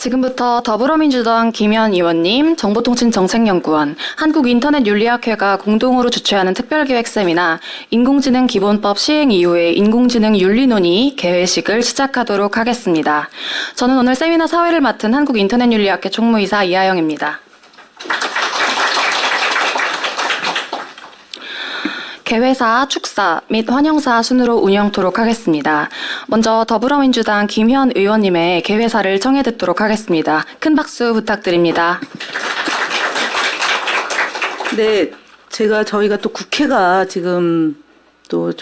지금부터 더불어민주당 김현 의원님, 정보통신정책연구원, 한국인터넷윤리학회가 공동으로 주최하는 특별기획 세미나 인공지능 기본법 시행 이후의 인공지능 윤리 논의 개회식을 시작하도록 하겠습니다. 저는 오늘 세미나 사회를 맡은 한국인터넷윤리학회 총무이사 이하영입니다. 개회사, 축사 및 환영사 순으로 운영토록 하겠습니다. 먼저 더불어민주당 김현 의원님의 개회사를 청해 듣도록 하겠습니다. 큰 박수 부탁드립니다. 네, 저희가 또 국회가 지금 또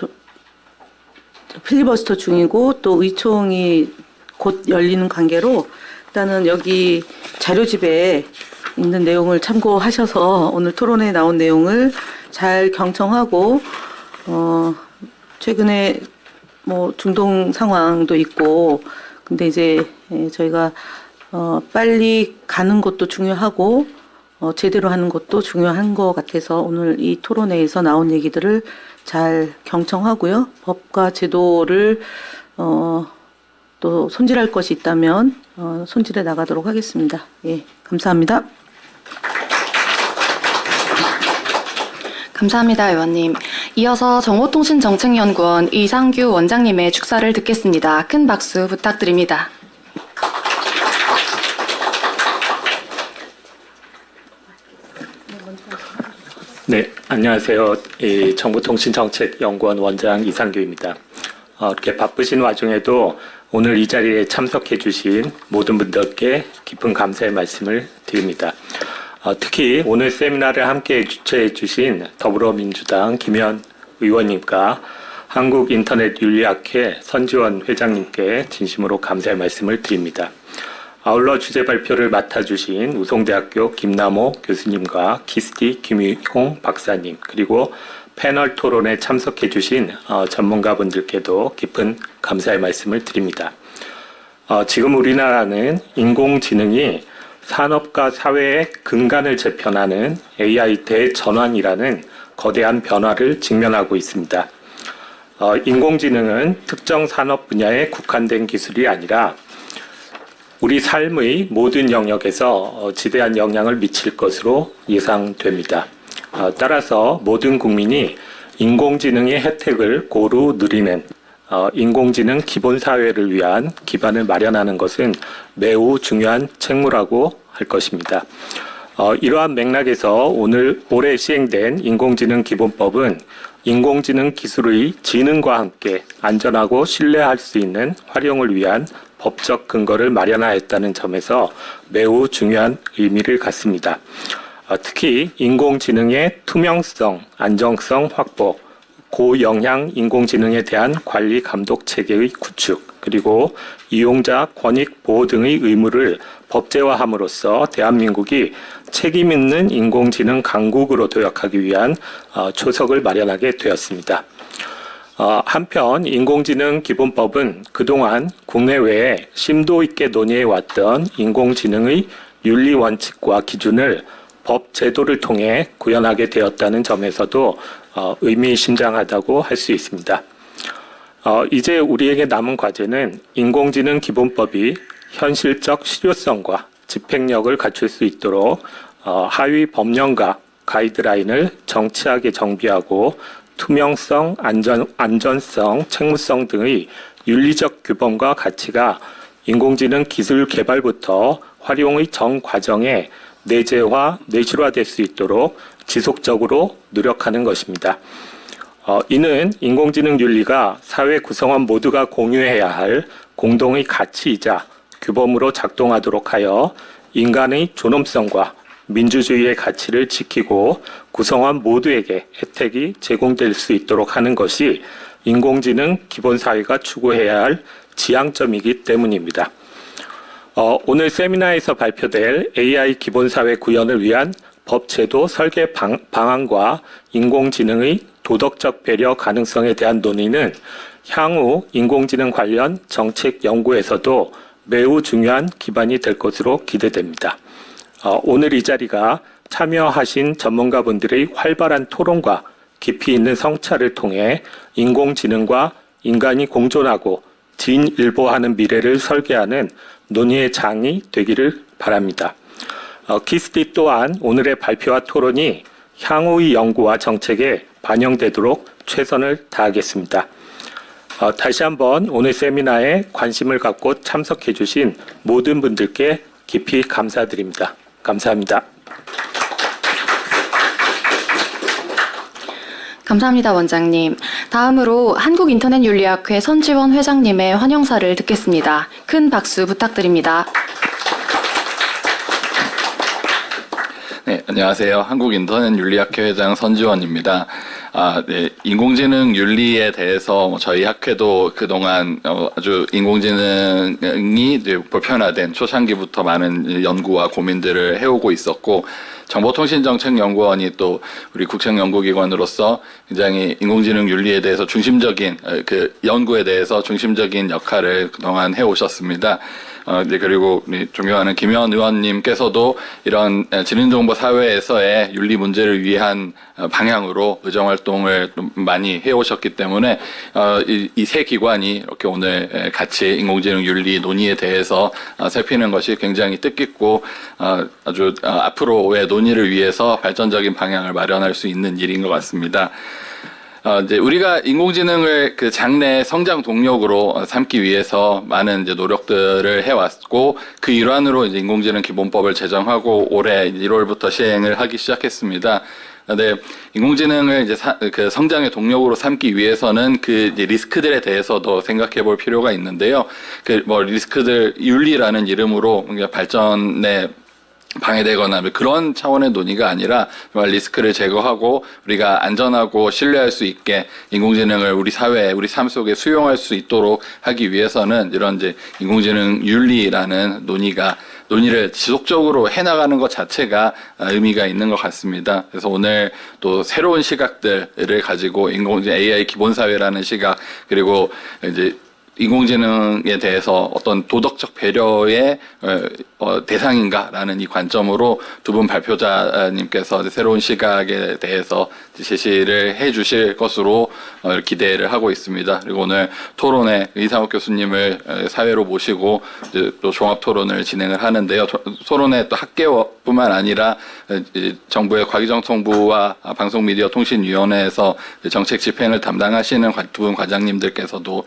필리버스터 중이고 또 의총이 곧 열리는 관계로 일단은 여기 자료집에 있는 내용을 참고하셔서 오늘 토론회에 나온 내용을 잘 경청하고 최근에 뭐 중동 상황도 있고 근데 이제 저희가 빨리 가는 것도 중요하고 제대로 하는 것도 중요한 것 같아서 오늘 이 토론회에서 나온 얘기들을 잘 경청하고요. 법과 제도를 또 손질할 것이 있다면 손질해 나가도록 하겠습니다. 예, 감사합니다. 감사합니다, 의원님. 이어서 정보통신정책연구원 이상규 원장님의 축사를 듣겠습니다. 큰 박수 부탁드립니다. 네, 안녕하세요. 정보통신정책연구원 원장 이상규입니다. 이렇게 바쁘신 와중에도 오늘 이 자리에 참석해 주신 모든 분들께 깊은 감사의 말씀을 드립니다. 특히 오늘 세미나를 함께 주최해 주신 더불어민주당 김현 의원님과 한국인터넷윤리학회 선지원 회장님께 진심으로 감사의 말씀을 드립니다. 아울러 주제 발표를 맡아주신 우송대학교 김남호 교수님과 키스티 김유홍 박사님 그리고 패널 토론에 참석해 주신 전문가분들께도 깊은 감사의 말씀을 드립니다. 지금 우리나라는 인공지능이 산업과 사회의 근간을 재편하는 AI 대전환이라는 거대한 변화를 직면하고 있습니다. 인공지능은 특정 산업 분야에 국한된 기술이 아니라 우리 삶의 모든 영역에서 지대한 영향을 미칠 것으로 예상됩니다. 따라서 모든 국민이 인공지능의 혜택을 고루 누리는 인공지능 기본사회를 위한 기반을 마련하는 것은 매우 중요한 책무라고 할 것입니다. 이러한 맥락에서 올해 시행된 인공지능 기본법은 인공지능 기술의 지능과 함께 안전하고 신뢰할 수 있는 활용을 위한 법적 근거를 마련하였다는 점에서 매우 중요한 의미를 갖습니다. 특히 인공지능의 투명성, 안정성 확보, 고영향 인공지능에 대한 관리 감독 체계의 구축, 그리고 이용자 권익 보호 등의 의무를 법제화함으로써 대한민국이 책임 있는 인공지능 강국으로 도약하기 위한 초석을 마련하게 되었습니다. 한편 인공지능 기본법은 그동안 국내외에 심도 있게 논의해왔던 인공지능의 윤리 원칙과 기준을 법 제도를 통해 구현하게 되었다는 점에서도 의미심장하다고 할 수 있습니다. 이제 우리에게 남은 과제는 인공지능 기본법이 현실적 실효성과 집행력을 갖출 수 있도록 하위 법령과 가이드라인을 정치하게 정비하고 투명성, 안전성, 책무성 등의 윤리적 규범과 가치가 인공지능 기술 개발부터 활용의 전 과정에 내실화될 수 있도록 지속적으로 노력하는 것입니다. 이는 인공지능 윤리가 사회 구성원 모두가 공유해야 할 공동의 가치이자 규범으로 작동하도록 하여 인간의 존엄성과 민주주의의 가치를 지키고 구성원 모두에게 혜택이 제공될 수 있도록 하는 것이 인공지능 기본사회가 추구해야 할 지향점이기 때문입니다. 오늘 세미나에서 발표될 AI 기본사회 구현을 위한 법제도 설계 방안과 인공지능의 도덕적 배려 가능성에 대한 논의는 향후 인공지능 관련 정책 연구에서도 매우 중요한 기반이 될 것으로 기대됩니다. 오늘 이 자리가 참여하신 전문가분들의 활발한 토론과 깊이 있는 성찰을 통해 인공지능과 인간이 공존하고 진일보하는 미래를 설계하는 논의의 장이 되기를 바랍니다. 키스티 또한 오늘의 발표와 토론이 향후의 연구와 정책에 반영되도록 최선을 다하겠습니다. 다시 한번 오늘 세미나에 관심을 갖고 참석해 주신 모든 분들께 깊이 감사드립니다. 감사합니다. 감사합니다, 원장님. 다음으로 한국인터넷윤리학회 선지원 회장님의 환영사를 듣겠습니다. 큰 박수 부탁드립니다. 네, 안녕하세요. 한국인터넷윤리학회 회장 선지원입니다. 네, 인공지능 윤리에 대해서 저희 학회도 그동안 아주 인공지능이 이제 보편화된 초창기부터 많은 연구와 고민들을 해오고 있었고, 정보통신정책연구원이 또 우리 국책연구기관으로서 굉장히 인공지능 윤리에 대해서 중심적인 그 연구에 대해서 중심적인 역할을 그동안 해오셨습니다. 네, 그리고 우리 존경하는 김현 의원님께서도 이런 지능정보 사회에서의 윤리 문제를 위한 방향으로 의정활동을 많이 해오셨기 때문에 이 세 기관이 이렇게 오늘 같이 인공지능 윤리 논의에 대해서 살피는 것이 굉장히 뜻깊고 아주 앞으로의 논의를 위해서 발전적인 방향을 마련할 수 있는 일인 것 같습니다. 이제 우리가 인공지능을 그 장래 성장 동력으로 삼기 위해서 많은 이제 노력들을 해왔고, 그 일환으로 이제 인공지능 기본법을 제정하고 올해 1월부터 시행을 하기 시작했습니다. 근데 인공지능을 이제 그 성장의 동력으로 삼기 위해서는 그 이제 리스크들에 대해서도 생각해 볼 필요가 있는데요. 그 뭐 리스크들 윤리라는 이름으로 발전에 방해되거나 그런 차원의 논의가 아니라 정말 리스크를 제거하고 우리가 안전하고 신뢰할 수 있게 인공지능을 우리 사회, 우리 삶 속에 수용할 수 있도록 하기 위해서는 이런 이제 인공지능 윤리라는 논의를 지속적으로 해나가는 것 자체가 의미가 있는 것 같습니다. 그래서 오늘 또 새로운 시각들을 가지고 AI 기본사회라는 시각, 그리고 이제 인공지능에 대해서 어떤 도덕적 배려의 대상인가라는 이 관점으로 두 분 발표자님께서 새로운 시각에 대해서 제시를 해 주실 것으로 기대를 하고 있습니다. 그리고 오늘 토론에 이상욱 교수님을 사회로 모시고 이제 또 종합 토론을 진행을 하는데요. 토론에 또 학계뿐만 아니라 정부의 과기정통부와 방송미디어통신위원회에서 정책 집행을 담당하시는 두 분 과장님들께서도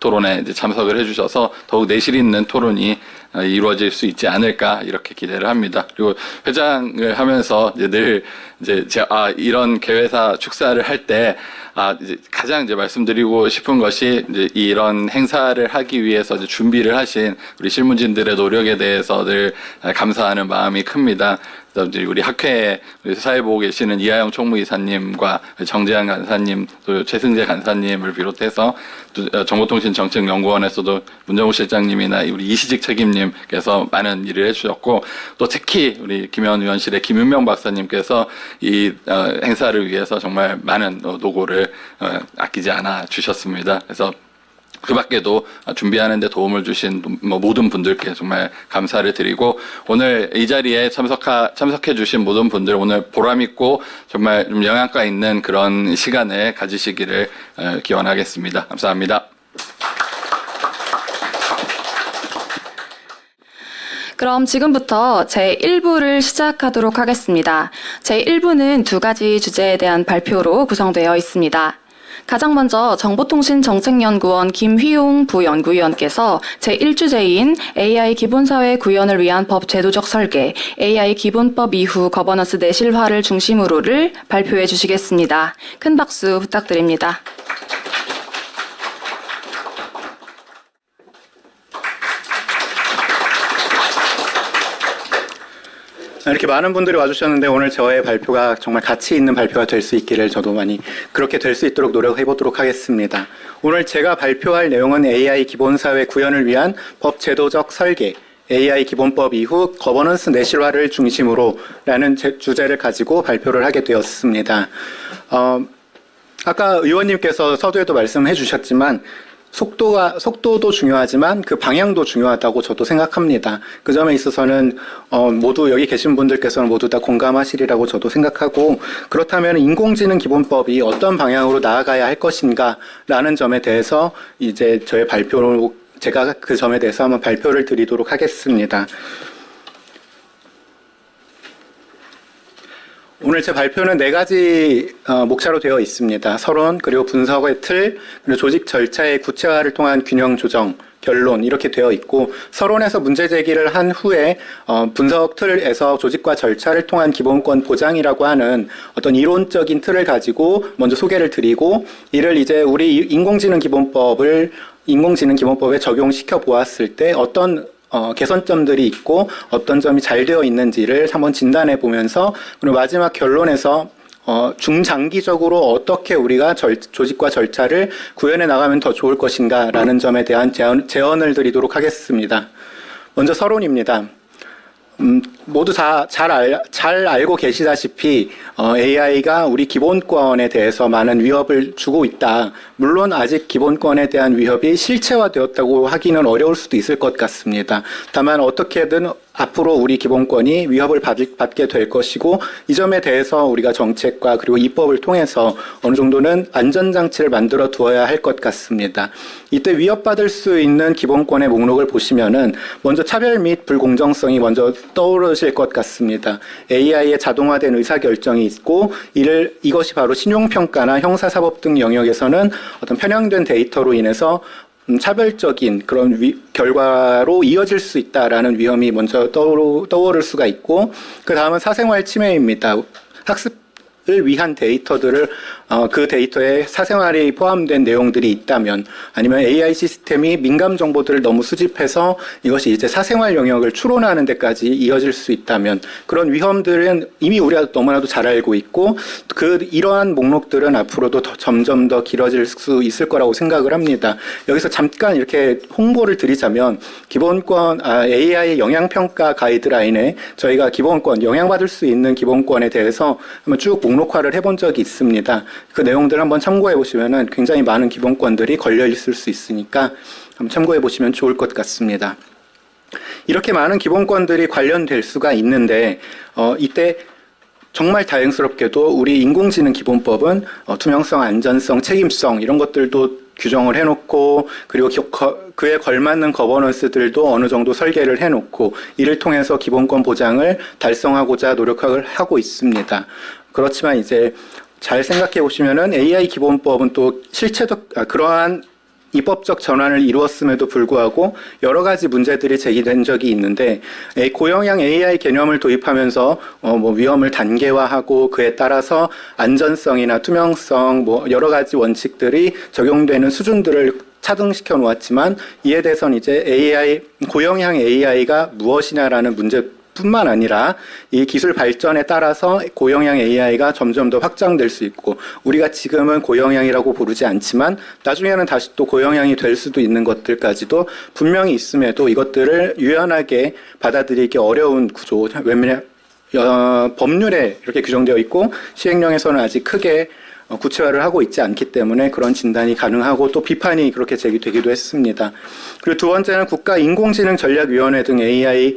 토론에 이제 참석을 해주셔서 더욱 내실 있는 토론이 이루어질 수 있지 않을까 이렇게 기대를 합니다. 그리고 회장을 하면서 늘 제가 이런 개회사 축사를 할 때 이제 가장 이제 말씀드리고 싶은 것이 이제 이런 행사를 하기 위해서 이제 준비를 하신 우리 실무진들의 노력에 대해서 늘 감사하는 마음이 큽니다. 우리 학회에 우리 사회 보고 계시는 이하영 총무이사님과 정재한 간사님, 또 최승재 간사님을 비롯해서 정보통신정책연구원에서도 문정우 실장님이나 우리 이시직 책임님께서 많은 일을 해주셨고, 또 특히 우리 김현 의원실의 김윤명 박사님께서 이 행사를 위해서 정말 많은 노고를 아끼지 않아 주셨습니다. 그래서 그 밖에도 준비하는 데 도움을 주신 모든 분들께 정말 감사를 드리고, 오늘 이 자리에 참석해 주신 모든 분들 오늘 보람있고 정말 좀 영양가 있는 그런 시간을 가지시기를 기원하겠습니다. 감사합니다. 그럼 지금부터 제1부를 시작하도록 하겠습니다. 제1부는 두 가지 주제에 대한 발표로 구성되어 있습니다. 가장 먼저 정보통신정책연구원 김휘용 부연구위원께서 제1주제인 AI 기본사회 구현을 위한 법 제도적 설계, AI 기본법 이후 거버넌스 내실화를 중심으로를 발표해 주시겠습니다. 큰 박수 부탁드립니다. 이렇게 많은 분들이 와주셨는데 오늘 저의 발표가 정말 가치 있는 발표가 될 수 있기를 저도 많이 그렇게 될 수 있도록 노력해 보도록 하겠습니다. 오늘 제가 발표할 내용은 AI 기본사회 구현을 위한 법 제도적 설계, AI 기본법 이후 거버넌스 내실화를 중심으로 라는 주제를 가지고 발표를 하게 되었습니다. 아까 의원님께서 서두에도 말씀해 주셨지만 속도도 중요하지만 그 방향도 중요하다고 저도 생각합니다. 그 점에 있어서는 모두 여기 계신 분들께서는 모두 다 공감하시리라고 저도 생각하고, 그렇다면 인공지능 기본법이 어떤 방향으로 나아가야 할 것인가 라는 점에 대해서 이제 저의 발표로 제가 그 점에 대해서 한번 발표를 드리도록 하겠습니다. 오늘 제 발표는 4가지 목차로 되어 있습니다. 서론, 그리고 분석의 틀, 그리고 조직 절차의 구체화를 통한 균형 조정, 결론 이렇게 되어 있고, 서론에서 문제 제기를 한 후에 분석 틀에서 조직과 절차를 통한 기본권 보장이라고 하는 어떤 이론적인 틀을 가지고 먼저 소개를 드리고, 이를 이제 우리 인공지능 기본법에 적용시켜 보았을 때 어떤 개선점들이 있고 어떤 점이 잘 되어 있는지를 한번 진단해 보면서, 그리고 마지막 결론에서 중장기적으로 어떻게 우리가 조직과 절차를 구현해 나가면 더 좋을 것인가라는 점에 대한 제언을 드리도록 하겠습니다. 먼저 서론입니다. 모두 잘 알고 계시다시피 AI가 우리 기본권에 대해서 많은 위협을 주고 있다. 물론 아직 기본권에 대한 위협이 실체화되었다고 하기는 어려울 수도 있을 것 같습니다. 다만 어떻게든 앞으로 우리 기본권이 위협을 받게 될 것이고, 이 점에 대해서 우리가 정책과 그리고 입법을 통해서 어느 정도는 안전장치를 만들어 두어야 할 것 같습니다. 이때 위협받을 수 있는 기본권의 목록을 보시면은 먼저 차별 및 불공정성이 먼저 떠오르실 것 같습니다. AI의 자동화된 의사결정이 있고, 이것이 바로 신용평가나 형사사법 등 영역에서는 어떤 편향된 데이터로 인해서 차별적인 그런 결과로 이어질 수 있다라는 위험이 먼저 떠오를 수가 있고, 그 다음은 사생활 침해입니다. 학습을 위한 데이터들을 그 데이터에 사생활이 포함된 내용들이 있다면, 아니면 AI 시스템이 민감 정보들을 너무 수집해서 이것이 이제 사생활 영역을 추론하는 데까지 이어질 수 있다면, 그런 위험들은 이미 우리가 너무나도 잘 알고 있고, 이러한 목록들은 앞으로도 점점 더 길어질 수 있을 거라고 생각을 합니다. 여기서 잠깐 이렇게 홍보를 드리자면, 기본권 AI 영향평가 가이드라인에 저희가 기본권, 영향받을 수 있는 기본권에 대해서 한번 쭉 목록화를 해본 적이 있습니다. 그 내용들 한번 참고해 보시면은 굉장히 많은 기본권들이 걸려 있을 수 있으니까 한번 참고해 보시면 좋을 것 같습니다. 이렇게 많은 기본권들이 관련될 수가 있는데, 이때 정말 다행스럽게도 우리 인공지능 기본법은 투명성, 안전성, 책임성 이런 것들도 규정을 해놓고, 그리고 그에 걸맞는 거버넌스들도 어느 정도 설계를 해놓고, 이를 통해서 기본권 보장을 달성하고자 노력을 하고 있습니다. 그렇지만 이제 잘 생각해 보시면은 AI 기본법은 또 그러한 입법적 전환을 이루었음에도 불구하고 여러 가지 문제들이 제기된 적이 있는데, 고영향 AI 개념을 도입하면서 위험을 단계화하고, 그에 따라서 안전성이나 투명성 여러 가지 원칙들이 적용되는 수준들을 차등시켜 놓았지만, 이에 대해서는 이제 고영향 AI가 무엇이냐라는 문제 뿐만 아니라 이 기술 발전에 따라서 고영향 AI가 점점 더 확장될 수 있고, 우리가 지금은 고영향이라고 부르지 않지만 나중에는 다시 또 고영향이 될 수도 있는 것들까지도 분명히 있음에도 이것들을 유연하게 받아들이기 어려운 구조, 왜냐하면 법률에 이렇게 규정되어 있고 시행령에서는 아직 크게 구체화를 하고 있지 않기 때문에 그런 진단이 가능하고, 또 비판이 그렇게 제기되기도 했습니다. 그리고 두 번째는 국가인공지능전략위원회 등 AI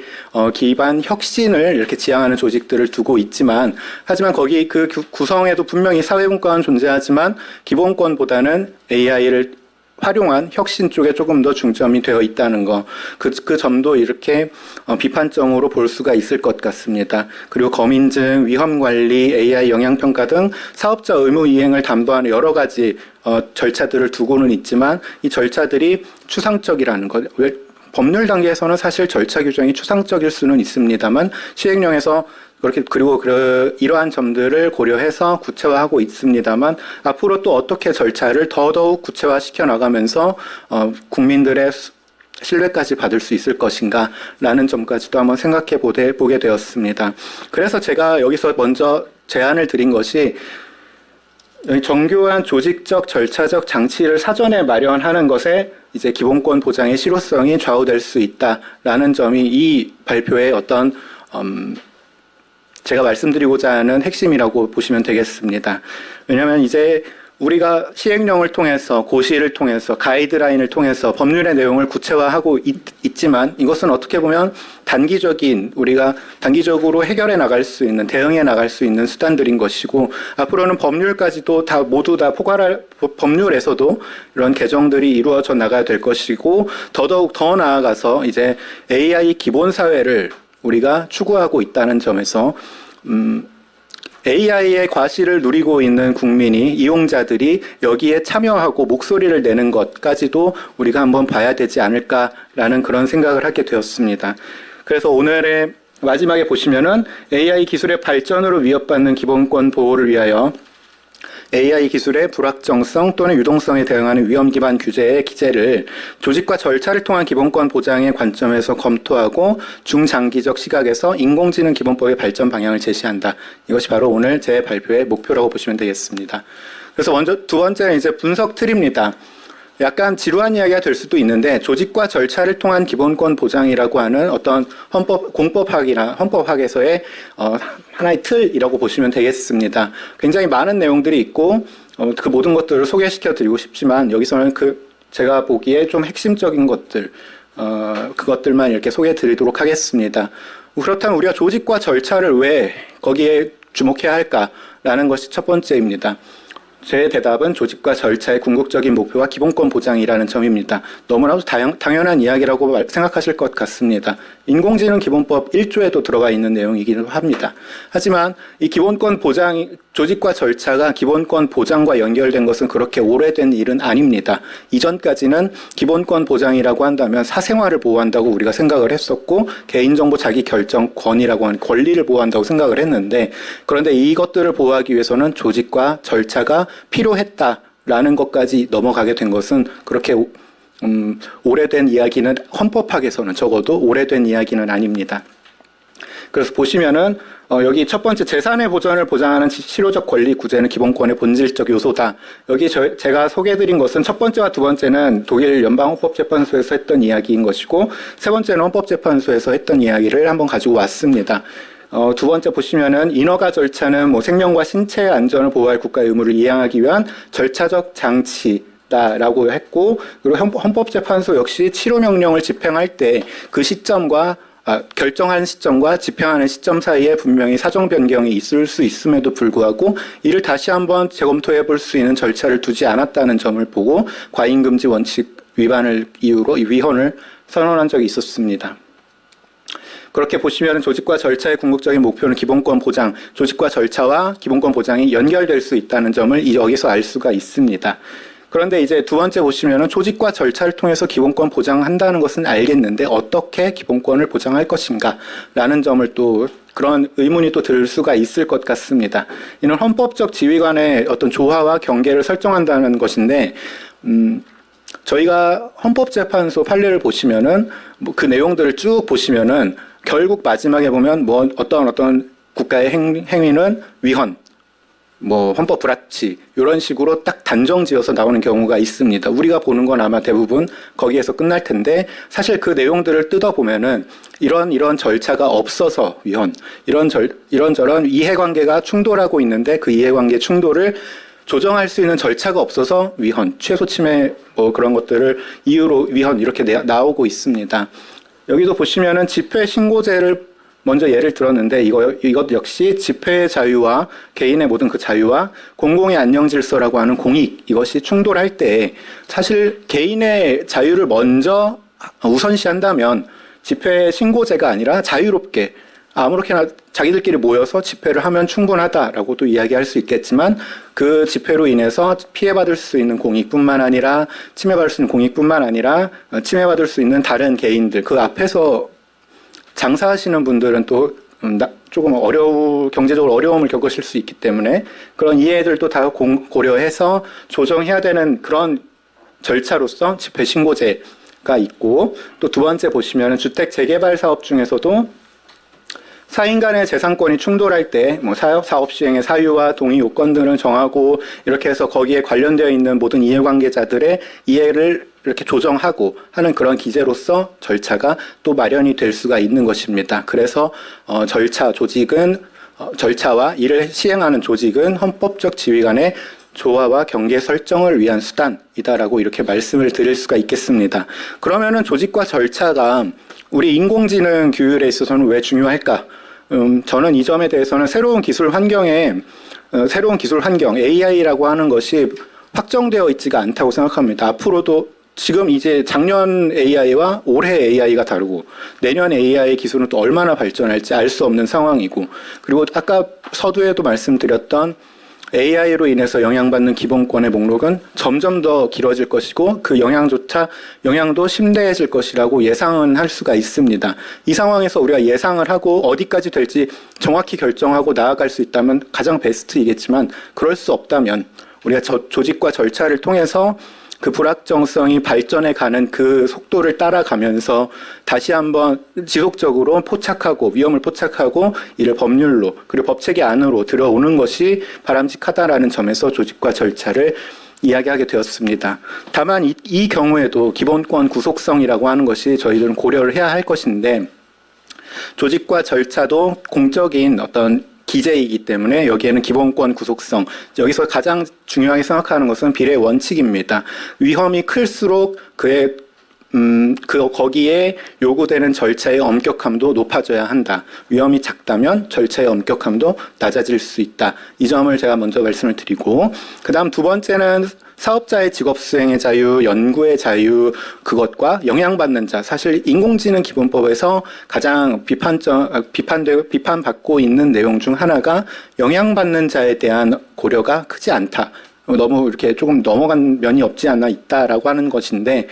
기반 혁신을 이렇게 지향하는 조직들을 두고 있지만, 하지만 거기 그 구성에도 분명히 사회분과는 존재하지만 기본권보다는 AI를 활용한 혁신 쪽에 조금 더 중점이 되어 있다는 거, 그 점도 이렇게 비판점으로 볼 수가 있을 것 같습니다. 그리고 검인증, 위험관리, AI 영향평가 등 사업자 의무 이행을 담보하는 여러 가지 절차들을 두고는 있지만, 이 절차들이 추상적이라는 것, 법률 단계에서는 사실 절차 규정이 추상적일 수는 있습니다만, 시행령에서 그리고 이러한 점들을 고려해서 구체화하고 있습니다만, 앞으로 또 어떻게 절차를 더더욱 구체화시켜 나가면서 국민들의 신뢰까지 받을 수 있을 것인가라는 점까지도 한번 생각해 보게 되었습니다. 그래서 제가 여기서 먼저 제안을 드린 것이, 정교한 조직적, 절차적 장치를 사전에 마련하는 것에 이제 기본권 보장의 실효성이 좌우될 수 있다라는 점이 이 발표의 어떤 제가 말씀드리고자 하는 핵심이라고 보시면 되겠습니다. 왜냐하면 이제 우리가 시행령을 통해서 고시를 통해서 가이드라인을 통해서 법률의 내용을 구체화하고 있지만 이것은 어떻게 보면 우리가 단기적으로 해결해 나갈 수 있는 대응해 나갈 수 있는 수단들인 것이고 앞으로는 법률까지도 모두 다 법률에서도 이런 개정들이 이루어져 나가야 될 것이고 더더욱 더 나아가서 이제 AI 기본 사회를 우리가 추구하고 있다는 점에서 AI의 과실을 누리고 있는 국민이 이용자들이 여기에 참여하고 목소리를 내는 것까지도 우리가 한번 봐야 되지 않을까라는 그런 생각을 하게 되었습니다. 그래서 오늘의 마지막에 보시면은 AI 기술의 발전으로 위협받는 기본권 보호를 위하여 AI 기술의 불확정성 또는 유동성에 대응하는 위험 기반 규제의 기재를 조직과 절차를 통한 기본권 보장의 관점에서 검토하고 중장기적 시각에서 인공지능 기본법의 발전 방향을 제시한다. 이것이 바로 오늘 제 발표의 목표라고 보시면 되겠습니다. 그래서 먼저 두 번째는 이제 분석 틀입니다. 약간 지루한 이야기가 될 수도 있는데 조직과 절차를 통한 기본권 보장이라고 하는 어떤 공법학이나 헌법학에서의 하나의 틀이라고 보시면 되겠습니다. 굉장히 많은 내용들이 있고 그 모든 것들을 소개시켜 드리고 싶지만 여기서는 제가 보기에 좀 핵심적인 것들 그것들만 이렇게 소개해 드리도록 하겠습니다. 그렇다면 우리가 조직과 절차를 왜 거기에 주목해야 할까라는 것이 첫 번째입니다. 제 대답은 조직과 절차의 궁극적인 목표와 기본권 보장이라는 점입니다. 너무나도 당연한 이야기라고 생각하실 것 같습니다. 인공지능 기본법 1조에도 들어가 있는 내용이기도 합니다. 하지만 이 기본권 보장, 조직과 절차가 기본권 보장과 연결된 것은 그렇게 오래된 일은 아닙니다. 이전까지는 기본권 보장이라고 한다면 사생활을 보호한다고 우리가 생각을 했었고 개인정보 자기결정권이라고 하는 권리를 보호한다고 생각을 했는데 그런데 이것들을 보호하기 위해서는 조직과 절차가 필요했다라는 것까지 넘어가게 된 것은 그렇게 오래된 이야기는 헌법학에서는 적어도 오래된 이야기는 아닙니다. 그래서 보시면은 여기 첫 번째 재산의 보전을 보장하는 실효적 권리 구제는 기본권의 본질적 요소다. 여기 제가 소개해드린 것은 첫 번째와 두 번째는 독일 연방헌법재판소에서 했던 이야기인 것이고 세 번째는 헌법재판소에서 했던 이야기를 한번 가지고 왔습니다. 두 번째 보시면은 인허가 절차는 생명과 신체의 안전을 보호할 국가의 의무를 이행하기 위한 절차적 장치다라고 했고 그리고 헌법재판소 역시 치료명령을 집행할 때 그 시점과 결정한 시점과 집행하는 시점 사이에 분명히 사정 변경이 있을 수 있음에도 불구하고 이를 다시 한번 재검토해 볼 수 있는 절차를 두지 않았다는 점을 보고 과잉금지 원칙 위반을 이유로 위헌을 선언한 적이 있었습니다. 그렇게 보시면 조직과 절차의 궁극적인 목표는 기본권 보장, 조직과 절차와 기본권 보장이 연결될 수 있다는 점을 여기서 알 수가 있습니다. 그런데 이제 두 번째 보시면은 조직과 절차를 통해서 기본권 보장한다는 것은 알겠는데 어떻게 기본권을 보장할 것인가 라는 점을 또 그런 의문이 또 들 수가 있을 것 같습니다. 이는 헌법적 지휘관의 어떤 조화와 경계를 설정한다는 것인데 저희가 헌법재판소 판례를 보시면은 그 내용들을 쭉 보시면은 결국 마지막에 보면 어떤 국가의 행위는 위헌, 헌법 불합치 이런 식으로 딱 단정지어서 나오는 경우가 있습니다. 우리가 보는 건 아마 대부분 거기에서 끝날 텐데 사실 그 내용들을 뜯어보면은 이런 절차가 없어서 위헌, 이런저런 이해관계가 충돌하고 있는데 그 이해관계 충돌을 조정할 수 있는 절차가 없어서 위헌, 최소 침해 그런 것들을 이유로 위헌 이렇게 나오고 있습니다. 여기도 보시면은 집회 신고제를 먼저 예를 들었는데 이것 역시 집회의 자유와 개인의 모든 그 자유와 공공의 안녕 질서라고 하는 공익 이것이 충돌할 때 사실 개인의 자유를 먼저 우선시한다면 집회 신고제가 아니라 자유롭게 아무렇게나 자기들끼리 모여서 집회를 하면 충분하다라고도 이야기할 수 있겠지만 그 집회로 인해서 피해받을 수 있는 공익뿐만 아니라 침해받을 수 있는 공익뿐만 아니라 침해받을 수 있는 다른 개인들 그 앞에서 장사하시는 분들은 또 조금 경제적으로 어려움을 겪으실 수 있기 때문에 그런 이해들도 다 고려해서 조정해야 되는 그런 절차로서 집회 신고제가 있고 또 두 번째 보시면 주택 재개발 사업 중에서도 사인 간의 재산권이 충돌할 때 사업 시행의 사유와 동의 요건 등을 정하고 이렇게 해서 거기에 관련되어 있는 모든 이해관계자들의 이해를 이렇게 조정하고 하는 그런 기제로서 절차가 또 마련이 될 수가 있는 것입니다. 그래서 절차와 이를 시행하는 조직은 헌법적 지휘관의 조화와 경계 설정을 위한 수단이다라고 이렇게 말씀을 드릴 수가 있겠습니다. 그러면은 조직과 절차가 우리 인공지능 규율에 있어서는 왜 중요할까? 저는 이 점에 대해서는 새로운 기술 환경 AI라고 하는 것이 확정되어 있지가 않다고 생각합니다. 앞으로도 지금 이제 작년 AI와 올해 AI가 다르고 내년 AI 기술은 또 얼마나 발전할지 알 수 없는 상황이고, 그리고 아까 서두에도 말씀드렸던 AI로 인해서 영향받는 기본권의 목록은 점점 더 길어질 것이고 그 영향도 심대해질 것이라고 예상은 할 수가 있습니다. 이 상황에서 우리가 예상을 하고 어디까지 될지 정확히 결정하고 나아갈 수 있다면 가장 베스트이겠지만, 그럴 수 없다면 우리가 조직과 절차를 통해서 그 불확정성이 발전해 가는 그 속도를 따라가면서 다시 한번 지속적으로 위험을 포착하고 이를 법률로 그리고 법체계 안으로 들어오는 것이 바람직하다라는 점에서 조직과 절차를 이야기하게 되었습니다. 다만 이 경우에도 기본권 구속성이라고 하는 것이 저희들은 고려를 해야 할 것인데, 조직과 절차도 공적인 어떤 기재이기 때문에 여기에는 기본권 구속성, 여기서 가장 중요하게 생각하는 것은 비례 원칙입니다. 위험이 클수록 거기에 요구되는 절차의 엄격함도 높아져야 한다. 위험이 작다면 절차의 엄격함도 낮아질 수 있다. 이 점을 제가 먼저 말씀을 드리고, 그 다음 두 번째는 사업자의 직업수행의 자유, 연구의 자유, 그것과 영향받는 자. 사실 인공지능 기본법에서 가장 비판받고 있는 내용 중 하나가 영향받는 자에 대한 고려가 크지 않다. 너무 이렇게 조금 넘어간 면이 없지 않아 있다라고 하는 것인데,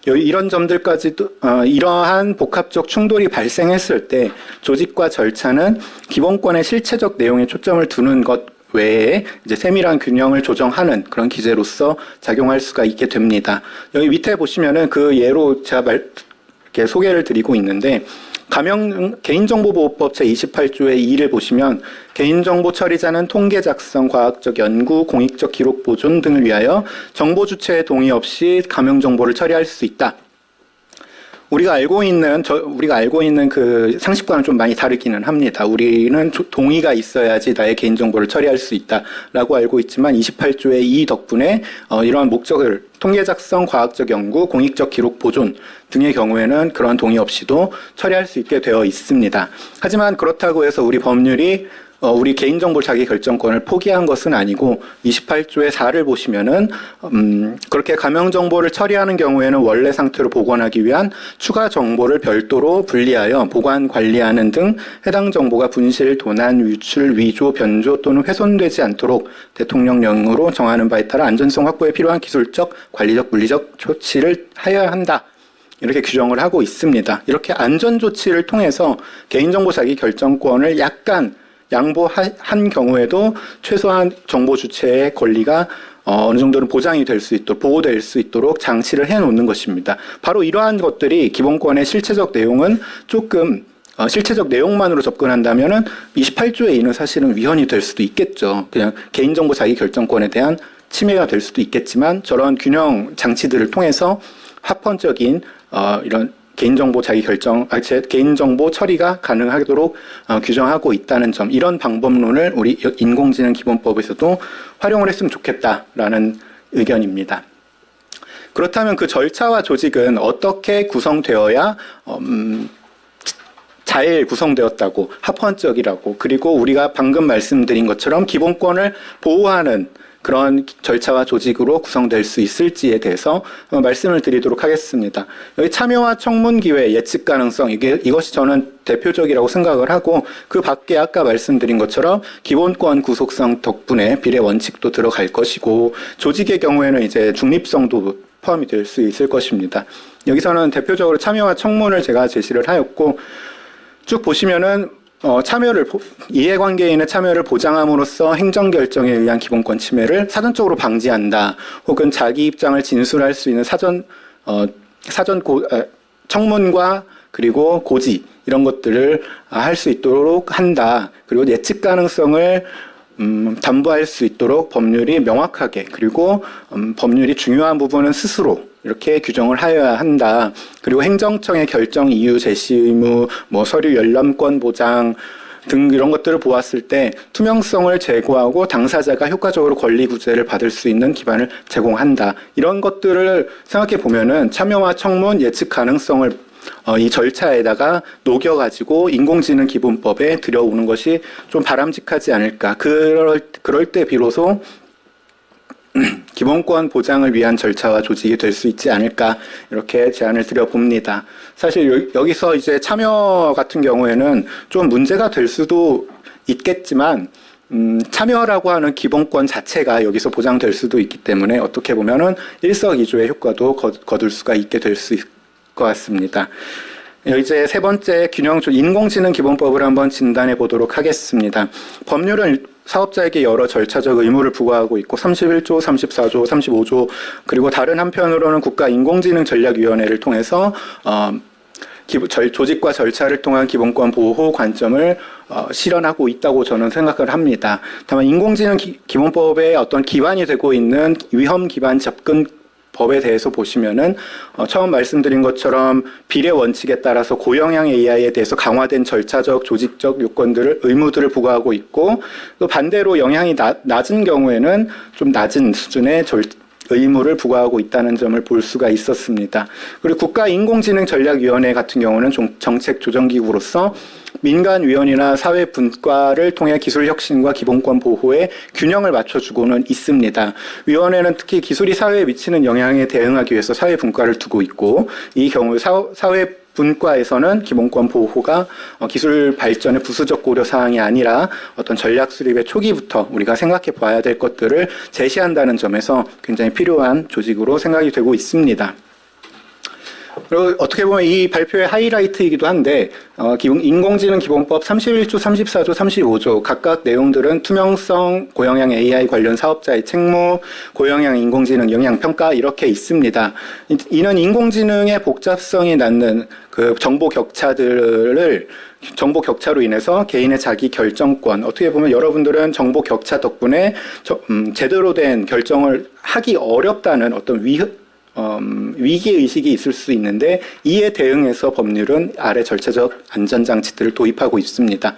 이런 점들까지도 이러한 복합적 충돌이 발생했을 때 조직과 절차는 기본권의 실체적 내용에 초점을 두는 것 외에 이제 세밀한 균형을 조정하는 그런 기제로서 작용할 수가 있게 됩니다. 여기 밑에 보시면은 그 예로 제가 이렇게 소개를 드리고 있는데, 개인정보보호법 제28조의 2를 보시면 개인정보 처리자는 통계 작성, 과학적 연구, 공익적 기록 보존 등을 위하여 정보 주체의 동의 없이 가명 정보를 처리할 수 있다. 우리가 알고 있는 그 상식과는 좀 많이 다르기는 합니다. 우리는 동의가 있어야지 나의 개인정보를 처리할 수 있다라고 알고 있지만 28조의 2 덕분에 이러한 목적을 통계 작성, 과학적 연구, 공익적 기록 보존 등의 경우에는 그런 동의 없이도 처리할 수 있게 되어 있습니다. 하지만 그렇다고 해서 우리 법률이 우리 개인정보 자기결정권을 포기한 것은 아니고 28조의 4를 보시면은 그렇게 가명 정보를 처리하는 경우에는 원래 상태로 복원하기 위한 추가 정보를 별도로 분리하여 보관 관리하는 등 해당 정보가 분실, 도난, 유출, 위조, 변조 또는 훼손되지 않도록 대통령령으로 정하는 바에 따라 안전성 확보에 필요한 기술적, 관리적, 물리적 조치를 하여야 한다. 이렇게 규정을 하고 있습니다. 이렇게 안전조치를 통해서 개인정보 자기결정권을 약간 양보한 경우에도 최소한 정보 주체의 권리가 어느 정도는 보장이 될 수 있도록, 보호될 수 있도록 장치를 해놓는 것입니다. 바로 이러한 것들이 기본권의 실체적 내용은 조금 실체적 내용만으로 접근한다면은 28조의 2는 사실은 위헌이 될 수도 있겠죠. 그냥 개인정보 자기결정권에 대한 침해가 될 수도 있겠지만, 저런 균형 장치들을 통해서 합헌적인 이런 개인정보 개인정보 처리가 가능하도록 규정하고 있다는 점, 이런 방법론을 우리 인공지능 기본법에서도 활용을 했으면 좋겠다라는 의견입니다. 그렇다면 그 절차와 조직은 어떻게 구성되어야 잘 구성되었다고, 합헌적이라고, 그리고 우리가 방금 말씀드린 것처럼 기본권을 보호하는 그런 절차와 조직으로 구성될 수 있을지에 대해서 말씀을 드리도록 하겠습니다. 여기 참여와 청문 기회, 예측 가능성, 이것이 저는 대표적이라고 생각을 하고, 그 밖에 아까 말씀드린 것처럼 기본권 구속성 덕분에 비례 원칙도 들어갈 것이고, 조직의 경우에는 이제 중립성도 포함이 될 수 있을 것입니다. 여기서는 대표적으로 참여와 청문을 제가 제시를 하였고, 쭉 보시면은 이해관계인의 참여를 보장함으로써 행정결정에 의한 기본권 침해를 사전적으로 방지한다. 혹은 자기 입장을 진술할 수 있는 청문과 그리고 고지, 이런 것들을 할 수 있도록 한다. 그리고 예측 가능성을 담보할 수 있도록 법률이 명확하게, 그리고 법률이 중요한 부분은 스스로 이렇게 규정을 하여야 한다. 그리고 행정청의 결정 이유 제시 의무, 서류 열람권 보장, 등 이런 것들을 보았을 때 투명성을 제고하고 당사자가 효과적으로 권리 구제를 받을 수 있는 기반을 제공한다. 이런 것들을 생각해 보면은 참여와 청문 예측 가능성을 이 절차에다가 녹여가지고 인공지능 기본법에 들여오는 것이 좀 바람직하지 않을까. 그럴 때 비로소 기본권 보장을 위한 절차와 조직이 될 수 있지 않을까 이렇게 제안을 드려봅니다. 사실 여기서 이제 참여 같은 경우에는 좀 문제가 될 수도 있겠지만 참여라고 하는 기본권 자체가 여기서 보장될 수도 있기 때문에 어떻게 보면은 일석이조의 효과도 거둘 수가 있게 될 수 있을 것 같습니다. 이제 세 번째 인공지능 기본법을 한번 진단해 보도록 하겠습니다. 법률은 사업자에게 여러 절차적 의무를 부과하고 있고 31조, 34조, 35조 그리고 다른 한편으로는 국가인공지능전략위원회를 통해서 조직과 절차를 통한 기본권 보호 관점을 실현하고 있다고 저는 생각을 합니다. 다만 인공지능 기본법의 어떤 기반이 되고 있는 위험 기반 접근 법에 대해서 보시면은 처음 말씀드린 것처럼 비례 원칙에 따라서 고영향 AI에 대해서 강화된 절차적, 조직적 의무들을 부과하고 있고 또 반대로 영향이 낮은 경우에는 좀 낮은 수준의 의무를 부과하고 있다는 점을 볼 수가 있었습니다. 그리고 국가인공지능전략위원회 같은 경우는 정책조정기구로서 민간위원이나 사회 분과를 통해 기술 혁신과 기본권 보호에 균형을 맞춰주고는 있습니다. 위원회는 특히 기술이 사회에 미치는 영향에 대응하기 위해서 사회 분과를 두고 있고 이 경우 사회 분과에서는 기본권 보호가 기술 발전의 부수적 고려 사항이 아니라 어떤 전략 수립의 초기부터 우리가 생각해 봐야 될 것들을 제시한다는 점에서 굉장히 필요한 조직으로 생각이 되고 있습니다. 그리고 어떻게 보면 이 발표의 하이라이트이기도 한데 인공지능 기본법 31조, 34조, 35조 각각 내용들은 투명성, 고영향 AI 관련 사업자의 책무, 고영향 인공지능 영향평가 이렇게 있습니다. 이는 인공지능의 복잡성이 낳는 그 정보 격차로 인해서 개인의 자기 결정권, 어떻게 보면 여러분들은 정보 격차 덕분에 제대로 된 결정을 하기 어렵다는 어떤 위기의식이 있을 수 있는데 이에 대응해서 법률은 아래 절차적 안전장치들을 도입하고 있습니다.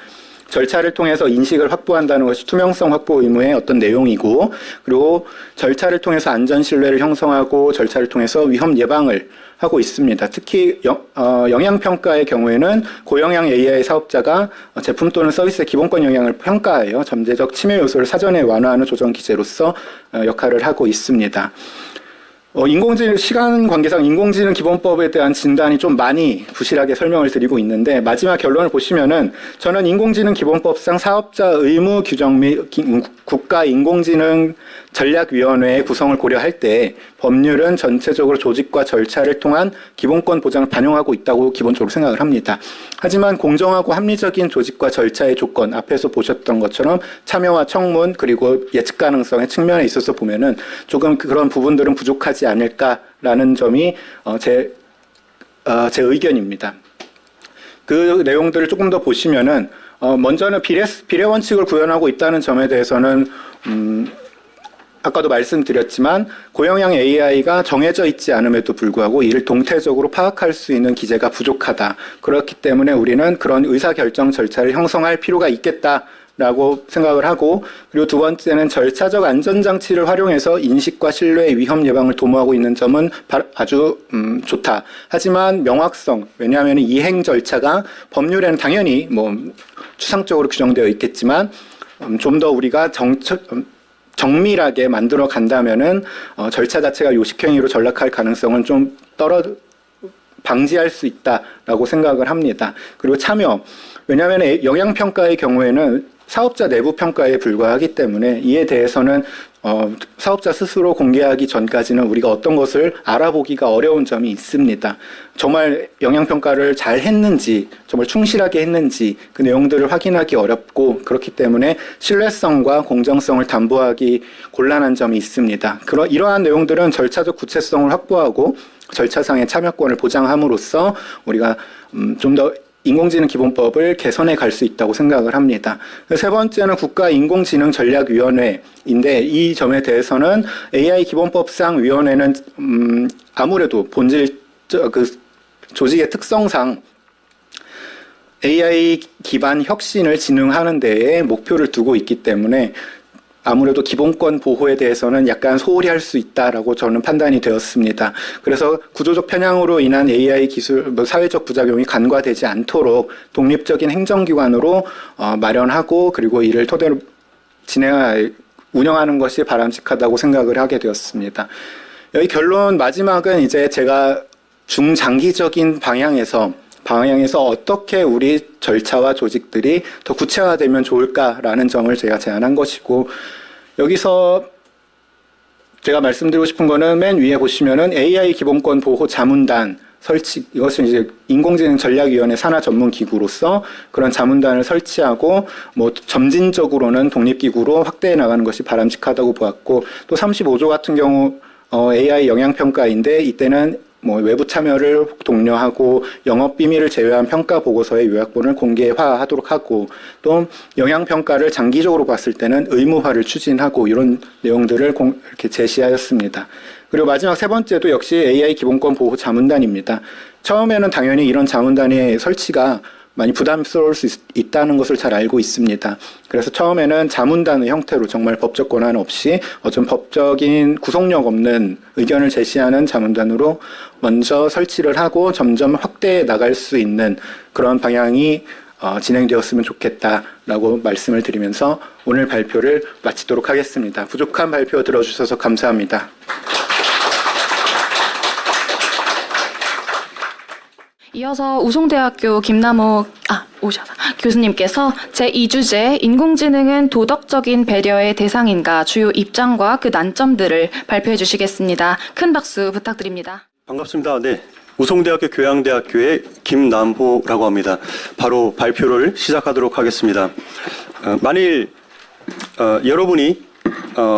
절차를 통해서 인식을 확보한다는 것이 투명성 확보 의무의 어떤 내용이고 그리고 절차를 통해서 안전 신뢰를 형성하고 절차를 통해서 위험 예방을 하고 있습니다. 특히 영향평가의 경우에는 고영향 AI 사업자가 제품 또는 서비스의 기본권 영향을 평가하여 잠재적 침해 요소를 사전에 완화하는 조정 기제로서 역할을 하고 있습니다. 시간 관계상 인공지능 기본법에 대한 진단이 좀 많이 부실하게 설명을 드리고 있는데 마지막 결론을 보시면은 저는 인공지능 기본법상 사업자 의무 규정 및 국가 인공지능 전략위원회의 구성을 고려할 때 법률은 전체적으로 조직과 절차를 통한 기본권 보장을 반영하고 있다고 기본적으로 생각을 합니다. 하지만 공정하고 합리적인 조직과 절차의 조건, 앞에서 보셨던 것처럼 참여와 청문 그리고 예측 가능성의 측면에 있어서 보면은 조금 그런 부분들은 부족하지 않을까라는 점이 제 의견입니다. 그 내용들을 조금 더 보시면은 먼저는 비례 원칙을 구현하고 있다는 점에 대해서는 아까도 말씀드렸지만 고영향 AI가 정해져 있지 않음에도 불구하고 이를 동태적으로 파악할 수 있는 기제가 부족하다. 그렇기 때문에 우리는 그런 의사결정 절차를 형성할 필요가 있겠다라고 생각을 하고 그리고 두 번째는 절차적 안전장치를 활용해서 인식과 신뢰의 위험 예방을 도모하고 있는 점은 아주 좋다. 하지만 명확성, 왜냐하면 이행 절차가 법률에는 당연히 추상적으로 규정되어 있겠지만 좀 더 우리가 정밀하게 만들어 간다면은 절차 자체가 요식행위로 전락할 가능성은 좀 방지할 수 있다라고 생각을 합니다. 그리고 참여, 왜냐하면 영향평가의 경우에는 사업자 내부 평가에 불과하기 때문에 이에 대해서는 사업자 스스로 공개하기 전까지는 우리가 어떤 것을 알아보기가 어려운 점이 있습니다. 정말 영향평가를 잘 했는지, 정말 충실하게 했는지 그 내용들을 확인하기 어렵고 그렇기 때문에 신뢰성과 공정성을 담보하기 곤란한 점이 있습니다. 이러한 내용들은 절차적 구체성을 확보하고 절차상의 참여권을 보장함으로써 우리가 좀 더 인공지능 기본법을 개선해 갈 수 있다고 생각을 합니다. 세 번째는 국가인공지능전략위원회인데 이 점에 대해서는 AI 기본법상 위원회는 아무래도 본질 조직의 특성상 AI 기반 혁신을 진흥하는 데에 목표를 두고 있기 때문에 아무래도 기본권 보호에 대해서는 약간 소홀히 할 수 있다라고 저는 판단이 되었습니다. 그래서 구조적 편향으로 인한 AI 기술, 사회적 부작용이 간과되지 않도록 독립적인 행정기관으로 마련하고 그리고 이를 토대로 운영하는 것이 바람직하다고 생각을 하게 되었습니다. 여기 결론 마지막은 이제 제가 중장기적인 방향에서 어떻게 우리 절차와 조직들이 더 구체화되면 좋을까라는 점을 제가 제안한 것이고, 여기서 제가 말씀드리고 싶은 거는 맨 위에 보시면은 AI 기본권 보호 자문단 설치, 이것은 이제 인공지능 전략위원회 산하 전문 기구로서 그런 자문단을 설치하고 뭐 점진적으로는 독립기구로 확대해 나가는 것이 바람직하다고 보았고, 또 35조 같은 경우 AI 영향평가인데 이때는 뭐 외부 참여를 독려하고 영업 비밀을 제외한 평가 보고서의 요약본을 공개화하도록 하고, 또 영향 평가를 장기적으로 봤을 때는 의무화를 추진하고 이런 내용들을 이렇게 제시하였습니다. 그리고 마지막 세 번째도 역시 AI 기본권 보호 자문단입니다. 처음에는 당연히 이런 자문단의 설치가 많이 부담스러울 수 있다는 것을 잘 알고 있습니다. 그래서 처음에는 자문단의 형태로 정말 법적 권한 없이 좀 법적인 구속력 없는 의견을 제시하는 자문단으로 먼저 설치를 하고 점점 확대해 나갈 수 있는 그런 방향이 진행되었으면 좋겠다라고 말씀을 드리면서 오늘 발표를 마치도록 하겠습니다. 부족한 발표 들어주셔서 감사합니다. 이어서 우송대학교 김남호 교수님께서 제2주제 인공지능은 도덕적인 배려의 대상인가 주요 입장과 그 난점들을 발표해 주시겠습니다. 큰 박수 부탁드립니다. 반갑습니다. 네. 우송대학교 교양대학교의 김남호라고 합니다. 바로 발표를 시작하도록 하겠습니다. 만일 여러분이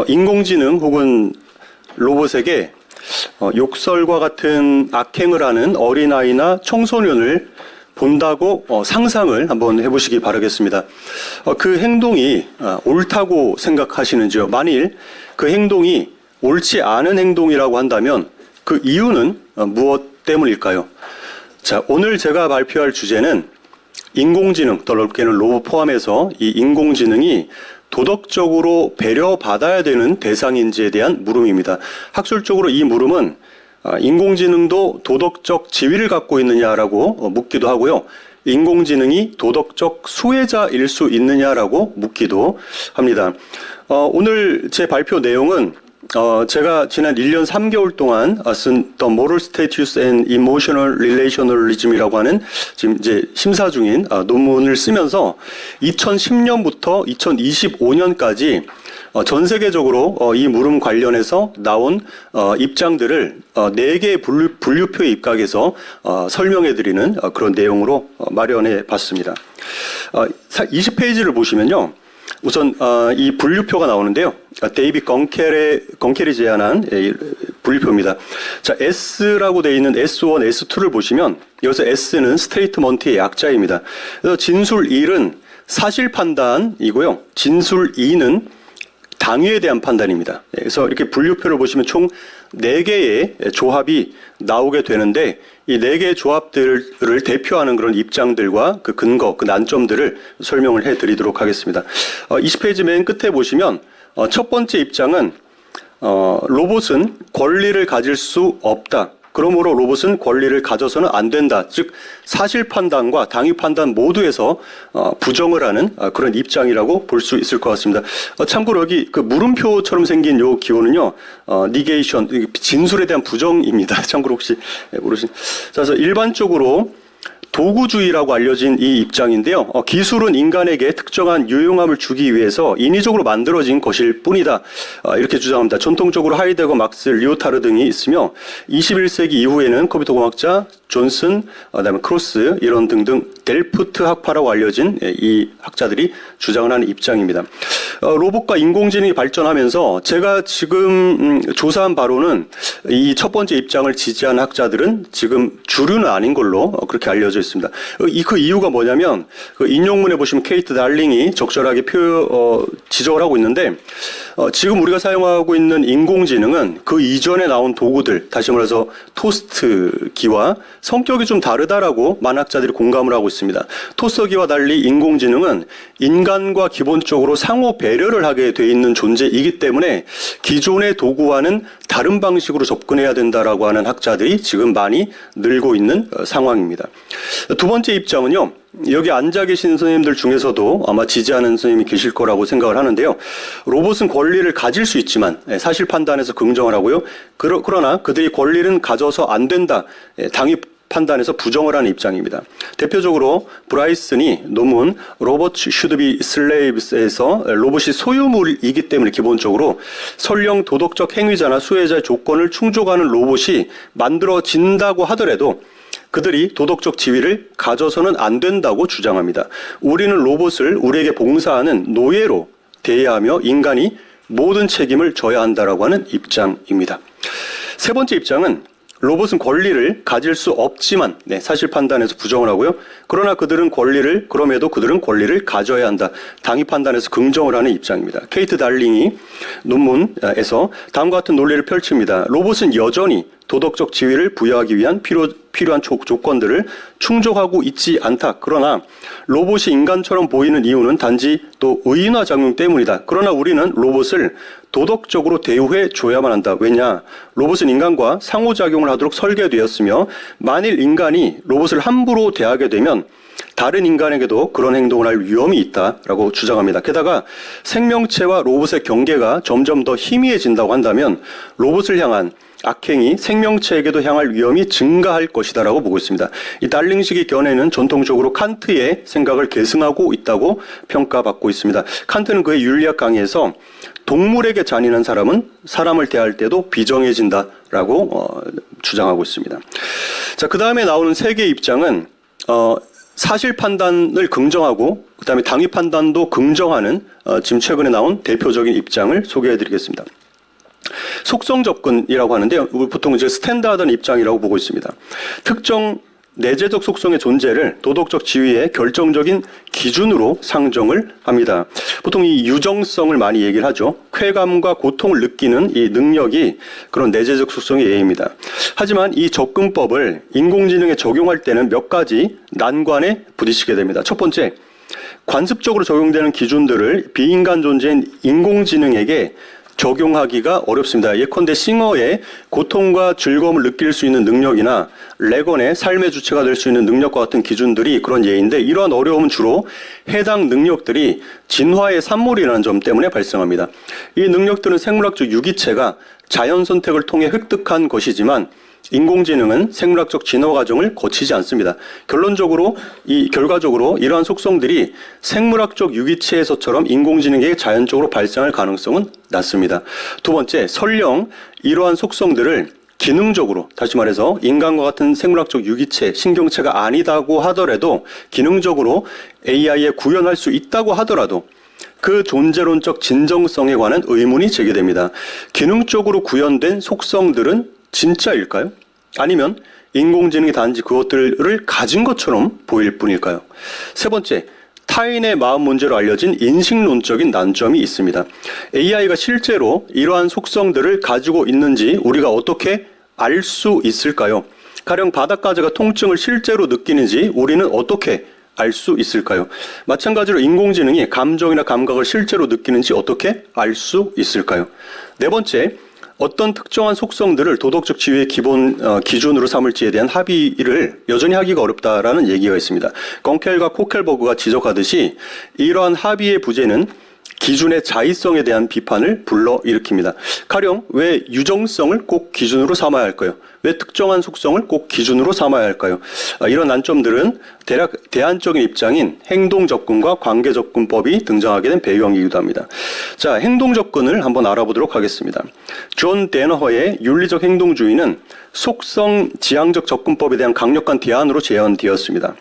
인공지능 혹은 로봇에게 욕설과 같은 악행을 하는 어린아이나 청소년을 본다고 상상을 한번 해보시기 바라겠습니다. 그 행동이 옳다고 생각하시는지요? 만일 그 행동이 옳지 않은 행동이라고 한다면 그 이유는 무엇 때문일까요? 자, 오늘 제가 발표할 주제는 인공지능, 더 넓게는 로봇 포함해서 이 인공지능이 도덕적으로 배려받아야 되는 대상인지에 대한 물음입니다. 학술적으로 이 물음은 인공지능도 도덕적 지위를 갖고 있느냐라고 묻기도 하고요. 인공지능이 도덕적 수혜자일 수 있느냐라고 묻기도 합니다. 오늘 제 발표 내용은 제가 지난 1년 3개월 동안 쓴 The Moral Status and Emotional Relationalism이라고 하는 지금 이제 심사 중인 논문을 쓰면서 2010년부터 2025년까지 전 세계적으로 이 물음 관련해서 나온 입장들을 4개의 분류표에 입각해서 설명해 드리는 그런 내용으로 마련해 봤습니다. 20페이지를 보시면요. 우선 이 분류표가 나오는데요. 데이빗 건켈이 제안한 분류표입니다. 자, S라고 되어 있는 S1, S2를 보시면 여기서 S는 스테이트먼트의 약자입니다. 그래서 진술 1은 사실 판단이고요. 진술 2는 당위에 대한 판단입니다. 그래서 이렇게 분류표를 보시면 총 4개의 조합이 나오게 되는데 이 4개의 조합들을 대표하는 그런 입장들과 그 근거, 그 난점들을 설명을 해드리도록 하겠습니다. 20페이지 맨 끝에 보시면 첫 번째 입장은 로봇은 권리를 가질 수 없다. 그러므로 로봇은 권리를 가져서는 안 된다. 즉 사실 판단과 당위 판단 모두에서 부정을 하는 그런 입장이라고 볼 수 있을 것 같습니다. 참고로 여기 그 물음표처럼 생긴 요 기호는요, negation, 진술에 대한 부정입니다. 참고로 혹시 모르신. 그래서 일반적으로 도구주의라고 알려진 이 입장인데요. 기술은 인간에게 특정한 유용함을 주기 위해서 인위적으로 만들어진 것일 뿐이다. 이렇게 주장합니다. 전통적으로 하이데거, 막스, 리오타르 등이 있으며 21세기 이후에는 컴퓨터 공학자 존슨, 그다음에 크로스 이런 등등 델프트 학파라고 알려진 이 학자들이 주장을 하는 입장입니다. 로봇과 인공지능이 발전하면서 제가 지금 조사한 바로는 이 첫 번째 입장을 지지하는 학자들은 지금 주류는 아닌 걸로 그렇게 알려져 있습니다. 그 이유가 뭐냐면 그 인용문에 보시면 케이트 달링이 적절하게 지적을 하고 있는데 지금 우리가 사용하고 있는 인공지능은 그 이전에 나온 도구들, 다시 말해서 토스트기와 성격이 좀 다르다라고 많은 학자들이 공감을 하고 있습니다. 토스트기와 달리 인공지능은 인간과 기본적으로 상호 배려를 하게 돼 있는 존재이기 때문에 기존의 도구와는 다른 방식으로 접근해야 된다라고 하는 학자들이 지금 많이 늘고 있는 상황입니다. 두 번째 입장은요. 여기 앉아 계신 선생님들 중에서도 아마 지지하는 선생님이 계실 거라고 생각을 하는데요. 로봇은 권리를 가질 수 있지만 사실 판단에서 긍정을 하고요. 그러나 그들이 권리는 가져서 안 된다. 당위 판단에서 부정을 하는 입장입니다. 대표적으로 브라이슨이 논문 로봇 should be slaves에서 로봇이 소유물이기 때문에 기본적으로 설령 도덕적 행위자나 수혜자의 조건을 충족하는 로봇이 만들어진다고 하더라도 그들이 도덕적 지위를 가져서는 안 된다고 주장합니다. 우리는 로봇을 우리에게 봉사하는 노예로 대해야 하며 인간이 모든 책임을 져야 한다라고 하는 입장입니다. 세 번째 입장은 로봇은 권리를 가질 수 없지만 사실 판단에서 부정을 하고요. 그러나 그럼에도 그들은 권리를 가져야 한다. 당위 판단에서 긍정을 하는 입장입니다. 케이트 달링이 논문에서 다음과 같은 논리를 펼칩니다. 로봇은 여전히 도덕적 지위를 부여하기 위한 필요한 조건들을 충족하고 있지 않다. 그러나 로봇이 인간처럼 보이는 이유는 단지 또 의인화 작용 때문이다. 그러나 우리는 로봇을 도덕적으로 대우해 줘야만 한다. 왜냐? 로봇은 인간과 상호작용을 하도록 설계되었으며 만일 인간이 로봇을 함부로 대하게 되면 다른 인간에게도 그런 행동을 할 위험이 있다라고 주장합니다. 게다가 생명체와 로봇의 경계가 점점 더 희미해진다고 한다면 로봇을 향한 악행이 생명체에게도 향할 위험이 증가할 것이다라고 보고 있습니다. 이 달링식의 견해는 전통적으로 칸트의 생각을 계승하고 있다고 평가받고 있습니다. 칸트는 그의 윤리학 강의에서 동물에게 잔인한 사람은 사람을 대할 때도 비정해진다라고 주장하고 있습니다. 자, 그 다음에 나오는 세 개의 입장은 사실 판단을 긍정하고 그다음에 당위 판단도 긍정하는 지금 최근에 나온 대표적인 입장을 소개해드리겠습니다. 속성 접근이라고 하는데요. 보통 이제 스탠다드한 입장이라고 보고 있습니다. 특정 내재적 속성의 존재를 도덕적 지위의 결정적인 기준으로 상정을 합니다. 보통 이 유정성을 많이 얘기를 하죠. 쾌감과 고통을 느끼는 이 능력이 그런 내재적 속성의 예입니다. 하지만 이 접근법을 인공지능에 적용할 때는 몇 가지 난관에 부딪히게 됩니다. 첫 번째, 관습적으로 적용되는 기준들을 비인간 존재인 인공지능에게 적용하기가 어렵습니다. 예컨대 싱어의 고통과 즐거움을 느낄 수 있는 능력이나 레건의 삶의 주체가 될 수 있는 능력과 같은 기준들이 그런 예인데 이러한 어려움은 주로 해당 능력들이 진화의 산물이라는 점 때문에 발생합니다. 이 능력들은 생물학적 유기체가 자연 선택을 통해 획득한 것이지만 인공지능은 생물학적 진화 과정을 거치지 않습니다. 결과적으로 이러한 속성들이 생물학적 유기체에서처럼 인공지능에게 자연적으로 발생할 가능성은 낮습니다. 두 번째, 설령 이러한 속성들을 기능적으로, 다시 말해서 인간과 같은 생물학적 유기체, 신경체가 아니다고 하더라도 기능적으로 AI에 구현할 수 있다고 하더라도 그 존재론적 진정성에 관한 의문이 제기됩니다. 기능적으로 구현된 속성들은 진짜일까요? 아니면 인공지능이 단지 그것들을 가진 것처럼 보일 뿐일까요? 세 번째, 타인의 마음 문제로 알려진 인식론적인 난점이 있습니다. AI가 실제로 이러한 속성들을 가지고 있는지 우리가 어떻게 알 수 있을까요? 가령 바닷가재가 통증을 실제로 느끼는지 우리는 어떻게 알 수 있을까요? 마찬가지로 인공지능이 감정이나 감각을 실제로 느끼는지 어떻게 알 수 있을까요? 네 번째, 어떤 특정한 속성들을 도덕적 지위의 기준으로 삼을지에 대한 합의를 여전히 하기가 어렵다라는 얘기가 있습니다. 건켈과 코켈버그가 지적하듯이 이러한 합의의 부재는 기준의 자의성에 대한 비판을 불러일으킵니다. 가령 왜 유정성을 꼭 기준으로 삼아야 할까요? 왜 특정한 속성을 꼭 기준으로 삼아야 할까요? 이런 난점들은 대략 대안적인 입장인 행동접근과 관계접근법이 등장하게 된 배경이기도 합니다. 자, 행동접근을 한번 알아보도록 하겠습니다. 존 데너허의 윤리적 행동주의는 속성 지향적 접근법에 대한 강력한 대안으로 제안되었습니다.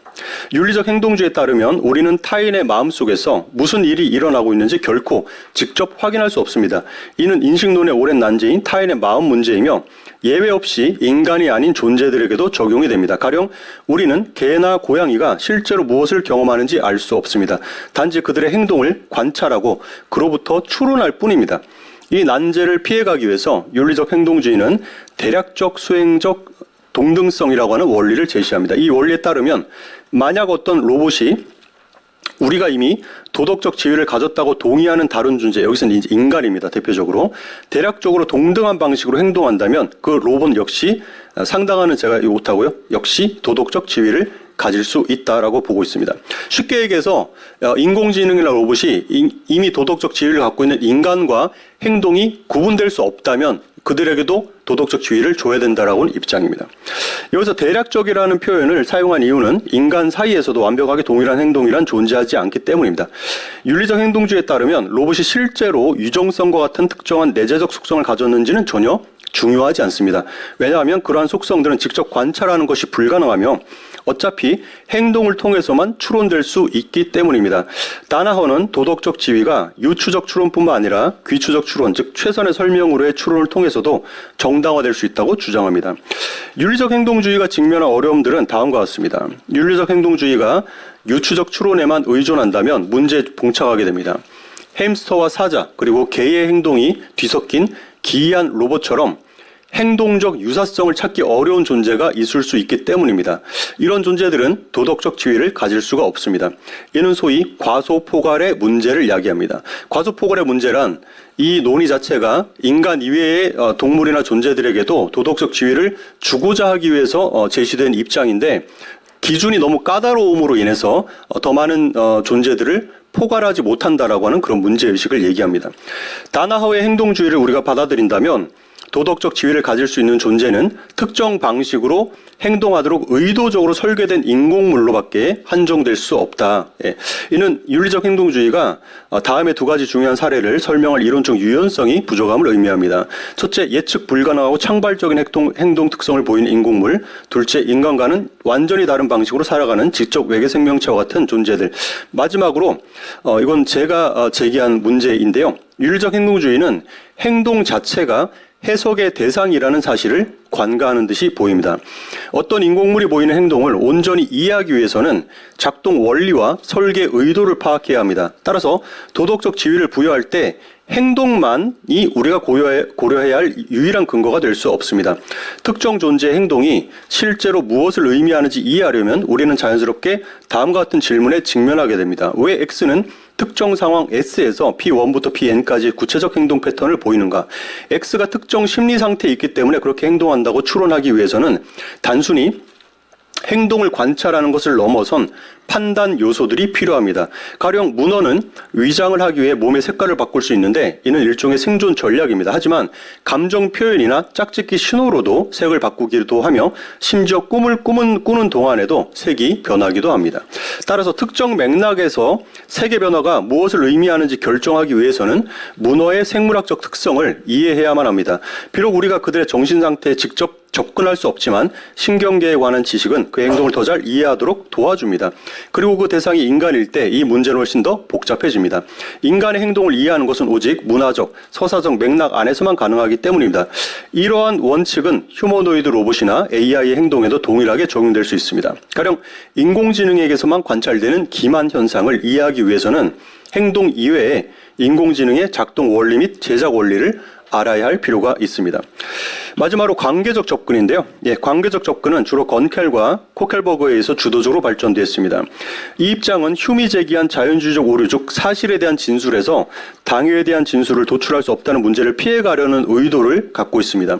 윤리적 행동주의에 따르면 우리는 타인의 마음속에서 무슨 일이 일어나고 있는지 결코 직접 확인할 수 없습니다. 이는 인식론의 오랜 난제인 타인의 마음 문제이며 예외 없이 인간이 아닌 존재들에게도 적용이 됩니다. 가령 우리는 개나 고양이가 실제로 무엇을 경험하는지 알 수 없습니다. 단지 그들의 행동을 관찰하고 그로부터 추론할 뿐입니다. 이 난제를 피해가기 위해서 윤리적 행동주의는 대략적 수행적 동등성이라고 하는 원리를 제시합니다. 이 원리에 따르면 만약 어떤 로봇이 우리가 이미 도덕적 지위를 가졌다고 동의하는 다른 존재, 여기서는 이제 인간입니다. 대표적으로 대략적으로 동등한 방식으로 행동한다면 그 로봇 역시 상당하는, 제가 이거 못하고요, 역시 도덕적 지위를 가질 수 있다라고 보고 있습니다. 쉽게 얘기해서 인공지능이나 로봇이 이미 도덕적 지위를 갖고 있는 인간과 행동이 구분될 수 없다면 그들에게도 도덕적 지위를 줘야 된다라고는 입장입니다. 여기서 대략적이라는 표현을 사용한 이유는 인간 사이에서도 완벽하게 동일한 행동이란 존재하지 않기 때문입니다. 윤리적 행동주의에 따르면 로봇이 실제로 유정성과 같은 특정한 내재적 속성을 가졌는지는 전혀 중요하지 않습니다. 왜냐하면 그러한 속성들은 직접 관찰하는 것이 불가능하며 어차피 행동을 통해서만 추론될 수 있기 때문입니다. 다나허는 도덕적 지위가 유추적 추론뿐만 아니라 귀추적 추론, 즉 최선의 설명으로의 추론을 통해서도 정당화될 수 있다고 주장합니다. 윤리적 행동주의가 직면한 어려움들은 다음과 같습니다. 윤리적 행동주의가 유추적 추론에만 의존한다면 문제에 봉착하게 됩니다. 햄스터와 사자 그리고 개의 행동이 뒤섞인 기이한 로봇처럼 행동적 유사성을 찾기 어려운 존재가 있을 수 있기 때문입니다. 이런 존재들은 도덕적 지위를 가질 수가 없습니다. 이는 소위 과소포괄의 문제를 야기합니다. 과소포괄의 문제란 이 논의 자체가 인간 이외의 동물이나 존재들에게도 도덕적 지위를 주고자 하기 위해서 제시된 입장인데 기준이 너무 까다로움으로 인해서 더 많은 존재들을 포괄하지 못한다라고 하는 그런 문제의식을 얘기합니다. 다나허의 행동주의를 우리가 받아들인다면 도덕적 지위를 가질 수 있는 존재는 특정 방식으로 행동하도록 의도적으로 설계된 인공물로밖에 한정될 수 없다. 이는 윤리적 행동주의가 다음에 두 가지 중요한 사례를 설명할 이론적 유연성이 부족함을 의미합니다. 첫째, 예측 불가능하고 창발적인 행동 특성을 보이는 인공물. 둘째, 인간과는 완전히 다른 방식으로 살아가는 지적 외계 생명체와 같은 존재들. 마지막으로 이건 제가 제기한 문제인데요. 윤리적 행동주의는 행동 자체가 해석의 대상이라는 사실을 관가하는 듯이 보입니다. 어떤 인공물이 보이는 행동을 온전히 이해하기 위해서는 작동 원리와 설계 의도를 파악해야 합니다. 따라서 도덕적 지위를 부여할 때 행동만이 우리가 고려해야 할 유일한 근거가 될 수 없습니다. 특정 존재의 행동이 실제로 무엇을 의미하는지 이해하려면 우리는 자연스럽게 다음과 같은 질문에 직면하게 됩니다. 왜 X는 특정 상황 S에서 P1부터 Pn까지 구체적 행동 패턴을 보이는가? X가 특정 심리 상태에 있기 때문에 그렇게 행동한다고 추론하기 위해서는 단순히 행동을 관찰하는 것을 넘어선 판단 요소들이 필요합니다. 가령 문어는 위장을 하기 위해 몸의 색깔을 바꿀 수 있는데 이는 일종의 생존 전략입니다. 하지만 감정 표현이나 짝짓기 신호로도 색을 바꾸기도 하며 심지어 꿈을 꾸는 동안에도 색이 변하기도 합니다. 따라서 특정 맥락에서 색의 변화가 무엇을 의미하는지 결정하기 위해서는 문어의 생물학적 특성을 이해해야만 합니다. 비록 우리가 그들의 정신 상태에 직접 접근할 수 없지만 신경계에 관한 지식은 그 행동을 더 잘 이해하도록 도와줍니다. 그리고 그 대상이 인간일 때 이 문제는 훨씬 더 복잡해집니다. 인간의 행동을 이해하는 것은 오직 문화적, 서사적 맥락 안에서만 가능하기 때문입니다. 이러한 원칙은 휴머노이드 로봇이나 AI의 행동에도 동일하게 적용될 수 있습니다. 가령 인공지능에게서만 관찰되는 기만 현상을 이해하기 위해서는 행동 이외에 인공지능의 작동 원리 및 제작 원리를 알아야 할 필요가 있습니다. 마지막으로 관계적 접근인데요. 관계적 접근은 주로 건켈과 코켈버그에 의해서 주도적으로 발전되었습니다. 이 입장은 휴미 제기한 자연주의적 오류, 즉 사실에 대한 진술에서 당위에 대한 진술을 도출할 수 없다는 문제를 피해가려는 의도를 갖고 있습니다.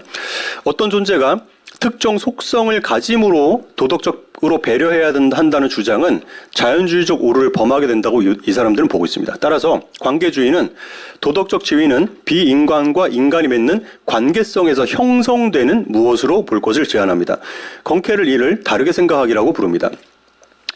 어떤 존재가 특정 속성을 가짐으로 도덕적으로 배려해야 한다는 주장은 자연주의적 오류를 범하게 된다고 이 사람들은 보고 있습니다. 따라서 관계주의는 도덕적 지위는 비인간과 인간이 맺는 관계성에서 형성되는 무엇으로 볼 것을 제안합니다. 건켈을 이를 다르게 생각하기라고 부릅니다.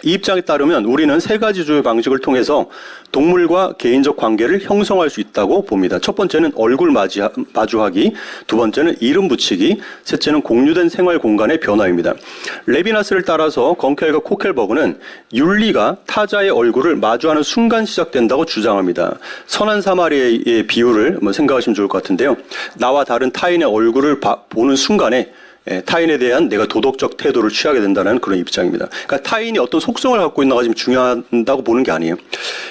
이 입장에 따르면 우리는 세 가지 주요 방식을 통해서 동물과 개인적 관계를 형성할 수 있다고 봅니다. 첫 번째는 얼굴 마주하기, 두 번째는 이름 붙이기, 셋째는 공유된 생활 공간의 변화입니다. 레비나스를 따라서 건켈과 코켈버그는 윤리가 타자의 얼굴을 마주하는 순간 시작된다고 주장합니다. 선한 사마리아의 비유를 생각하시면 좋을 것 같은데요. 나와 다른 타인의 얼굴을 보는 순간에 타인에 대한 내가 도덕적 태도를 취하게 된다는 그런 입장입니다. 그러니까 타인이 어떤 속성을 갖고 있나가 지금 중요하다고 보는 게 아니에요.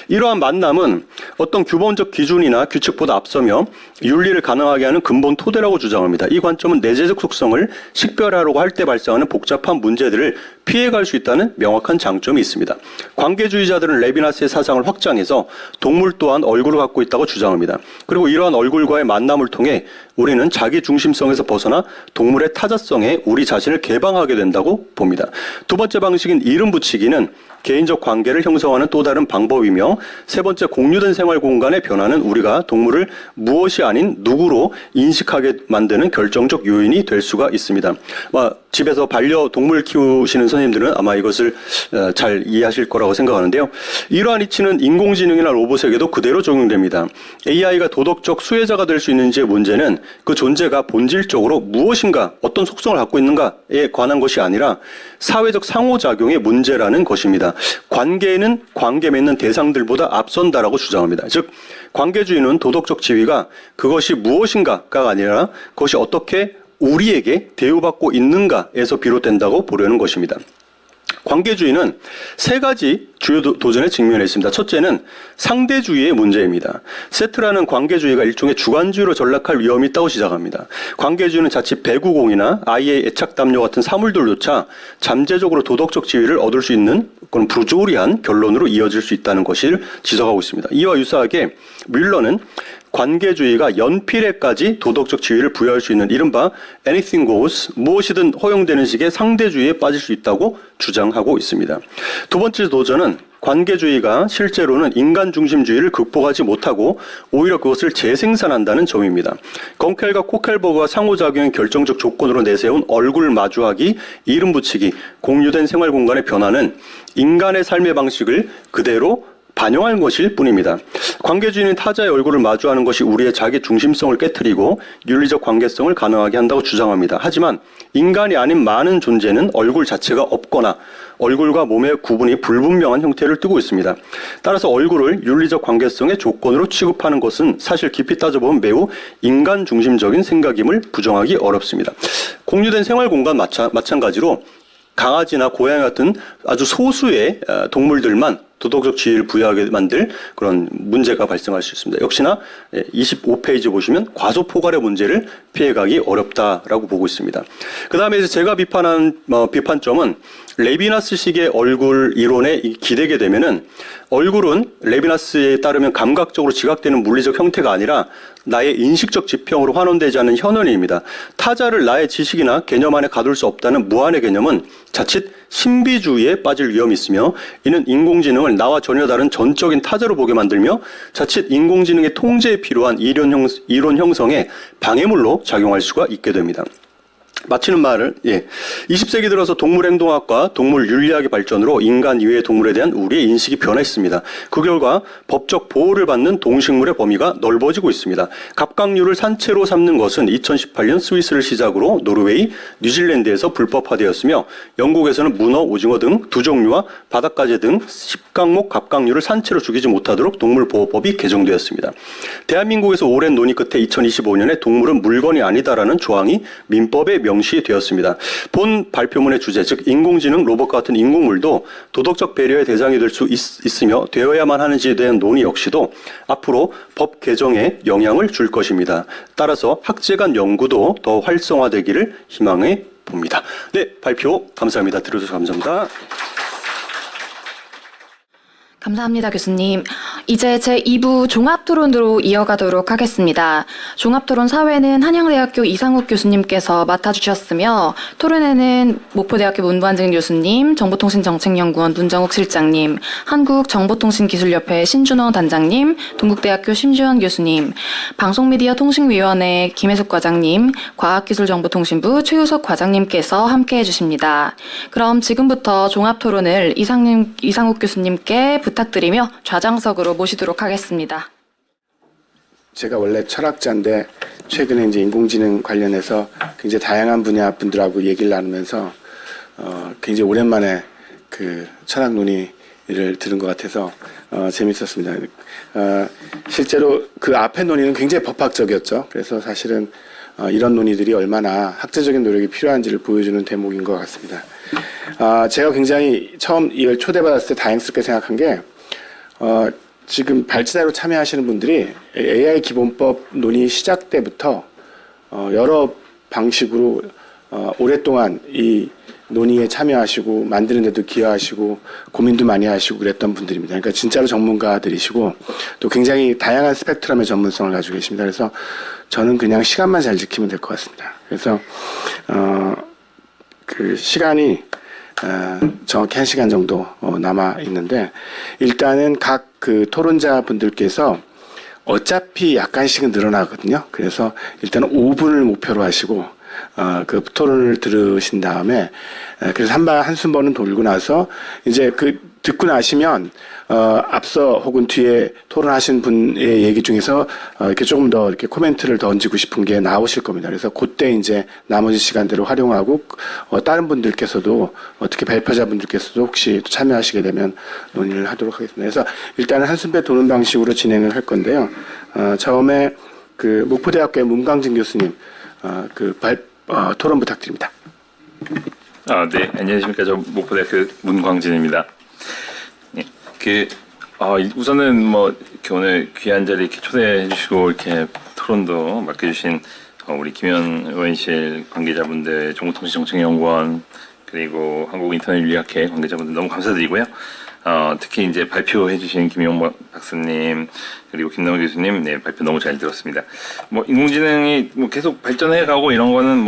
이러한 만남은 어떤 규범적 기준이나 규칙보다 앞서며 윤리를 가능하게 하는 근본 토대라고 주장합니다. 이 관점은 내재적 속성을 식별하려고 할 때 발생하는 복잡한 문제들을 피해갈 수 있다는 명확한 장점이 있습니다. 관계주의자들은 레비나스의 사상을 확장해서 동물 또한 얼굴을 갖고 있다고 주장합니다. 그리고 이러한 얼굴과의 만남을 통해 우리는 자기 중심성에서 벗어나 동물의 타자성에 우리 자신을 개방하게 된다고 봅니다. 두 번째 방식인 이름 붙이기는 개인적 관계를 형성하는 또 다른 방법이며, 세 번째 공유된 생활 공간의 변화는 우리가 동물을 무엇이 아닌 누구로 인식하게 만드는 결정적 요인이 될 수가 있습니다. 집에서 반려동물 키우시는 선생님들은 아마 이것을 잘 이해하실 거라고 생각하는데요. 이러한 이치는 인공지능이나 로봇에게도 그대로 적용됩니다. AI가 도덕적 수혜자가 될 수 있는지의 문제는 그 존재가 본질적으로 무엇인가, 어떤 속성을 갖고 있는가에 관한 것이 아니라 사회적 상호작용의 문제라는 것입니다. 관계는 관계 맺는 대상들보다 앞선다라고 주장합니다. 즉, 관계주의는 도덕적 지위가 그것이 무엇인가가 아니라 그것이 어떻게 우리에게 대우받고 있는가에서 비롯된다고 보려는 것입니다. 관계주의는 세 가지 주요 도전에 직면했습니다. 첫째는 상대주의의 문제입니다. 세트라는 관계주의가 일종의 주관주의로 전락할 위험이 있다고 시작합니다. 관계주의는 자칫 배구공이나 아이의 애착담요 같은 사물들조차 잠재적으로 도덕적 지위를 얻을 수 있는 그런 부조리한 결론으로 이어질 수 있다는 것을 지적하고 있습니다. 이와 유사하게 뮬러는 관계주의가 연필에까지 도덕적 지위를 부여할 수 있는 이른바 anything goes, 무엇이든 허용되는 식의 상대주의에 빠질 수 있다고 주장하고 있습니다. 두 번째 도전은 관계주의가 실제로는 인간 중심주의를 극복하지 못하고 오히려 그것을 재생산한다는 점입니다. 건켈과 코켈버그가 상호작용의 결정적 조건으로 내세운 얼굴 마주하기, 이름 붙이기, 공유된 생활 공간의 변화는 인간의 삶의 방식을 그대로 반영한 것일 뿐입니다. 관계주의는 타자의 얼굴을 마주하는 것이 우리의 자기 중심성을 깨트리고 윤리적 관계성을 가능하게 한다고 주장합니다. 하지만 인간이 아닌 많은 존재는 얼굴 자체가 없거나 얼굴과 몸의 구분이 불분명한 형태를 띠고 있습니다. 따라서 얼굴을 윤리적 관계성의 조건으로 취급하는 것은 사실 깊이 따져보면 매우 인간 중심적인 생각임을 부정하기 어렵습니다. 공유된 생활 공간 마찬가지로 강아지나 고양이 같은 아주 소수의 동물들만 도덕적 지위를 부여하게 만들 그런 문제가 발생할 수 있습니다. 역시나 25페이지 보시면 과소포괄의 문제를 피해가기 어렵다라고 보고 있습니다. 그 다음에 제가 비판한 비판점은 레비나스식의 얼굴 이론에 기대게 되면은 얼굴은 레비나스에 따르면 감각적으로 지각되는 물리적 형태가 아니라 나의 인식적 지평으로 환원되지 않는 현원입니다. 타자를 나의 지식이나 개념 안에 가둘 수 없다는 무한의 개념은 자칫 신비주의에 빠질 위험이 있으며, 이는 인공지능을 나와 전혀 다른 전적인 타자로 보게 만들며 자칫 인공지능의 통제에 필요한 이론 형성에 방해물로 작용할 수가 있게 됩니다. 마치는 말을 20세기 들어서 동물행동학과 동물윤리학의 발전으로 인간 이외의 동물에 대한 우리의 인식이 변했습니다. 그 결과 법적 보호를 받는 동식물의 범위가 넓어지고 있습니다. 갑각류를 산채로 삼는 것은 2018년 스위스를 시작으로 노르웨이, 뉴질랜드에서 불법화되었으며, 영국에서는 문어, 오징어 등 두 종류와 바닷가재 등 10강목 갑각류를 산채로 죽이지 못하도록 동물보호법이 개정되었습니다. 대한민국에서 오랜 논의 끝에 2025년에 동물은 물건이 아니다라는 조항이 민법에 명시되었습니다. 본 발표문의 주제, 즉 인공지능, 로봇과 같은 인공물도 도덕적 배려의 대상이 될 수 있으며 되어야만 하는지에 대한 논의 역시도 앞으로 법 개정에 영향을 줄 것입니다. 따라서 학제 간 연구도 더 활성화되기를 희망해 봅니다. 네, 발표 감사합니다. 들어주셔서 감사합니다. 감사합니다, 교수님. 이제 제2부 종합토론으로 이어가도록 하겠습니다. 종합토론 사회는 한양대학교 이상욱 교수님께서 맡아주셨으며 토론회는 목포대학교 문관진 교수님, 정보통신정책연구원 문정욱 실장님, 한국정보통신기술협회 신준호 단장님, 동국대학교 심주현 교수님, 방송미디어통신위원회 김혜숙 과장님, 과학기술정보통신부 최우석 과장님께서 함께해 주십니다. 그럼 지금부터 종합토론을 이상욱 교수님께 부탁드리며 좌장석으로 모시도록 하겠습니다. 제가 원래 철학자인데 최근에 이제 인공지능 관련해서 굉장히 다양한 분야 분들하고 얘기를 나누면서 굉장히 오랜만에 그 철학 논의를 들은 것 같아서 재밌었습니다. 실제로 그 앞에 논의는 굉장히 법학적이었죠. 그래서 사실은 이런 논의들이 얼마나 학제적인 노력이 필요한지를 보여주는 대목인 것 같습니다. 제가 굉장히 처음 이걸 초대받았을 때 다행스럽게 생각한 게 지금 발제자로 참여하시는 분들이 AI 기본법 논의 시작 때부터 여러 방식으로 오랫동안 이 논의에 참여하시고 만드는 데도 기여하시고 고민도 많이 하시고 그랬던 분들입니다. 그러니까 진짜로 전문가들이시고 또 굉장히 다양한 스펙트럼의 전문성을 가지고 계십니다. 그래서 저는 그냥 시간만 잘 지키면 될 것 같습니다. 그래서 그 시간이 정확히 1시간 정도 남아 있는데 일단은 각 그 토론자 분들께서 어차피 약간씩은 늘어나거든요. 그래서 일단은 5분을 목표로 하시고 그 토론을 들으신 다음에 그래서 한순번은 돌고 나서 이제 그 듣고 나시면 앞서 혹은 뒤에 토론하신 분의 얘기 중에서 이렇게 조금 더 이렇게 코멘트를 던지고 싶은 게 나오실 겁니다. 그래서 그때 이제 나머지 시간대로 활용하고 다른 분들께서도 특히 발표자분들께서도 혹시 참여하시게 되면 논의를 하도록 하겠습니다. 그래서 일단은 한숨배 도는 방식으로 진행을 할 건데요. 처음에 그 목포대학교의 문광진 교수님 토론 부탁드립니다. 네, 안녕하십니까. 저 목포대학교 문광진입니다. 우선은 이렇게 오늘 귀한 자리 이렇게 초대해 주시고 이렇게 토론도 맡겨주신 우리 김현 의원실 관계자분들, 정보통신정책연구원 그리고 한국인터넷윤리학회 관계자분들 너무 감사드리고요. 특히 이제 발표해 주신 김용 박사님 그리고 김남우 교수님, 네, 발표 너무 잘 들었습니다. 인공지능이 계속 발전해 가고 이런 거는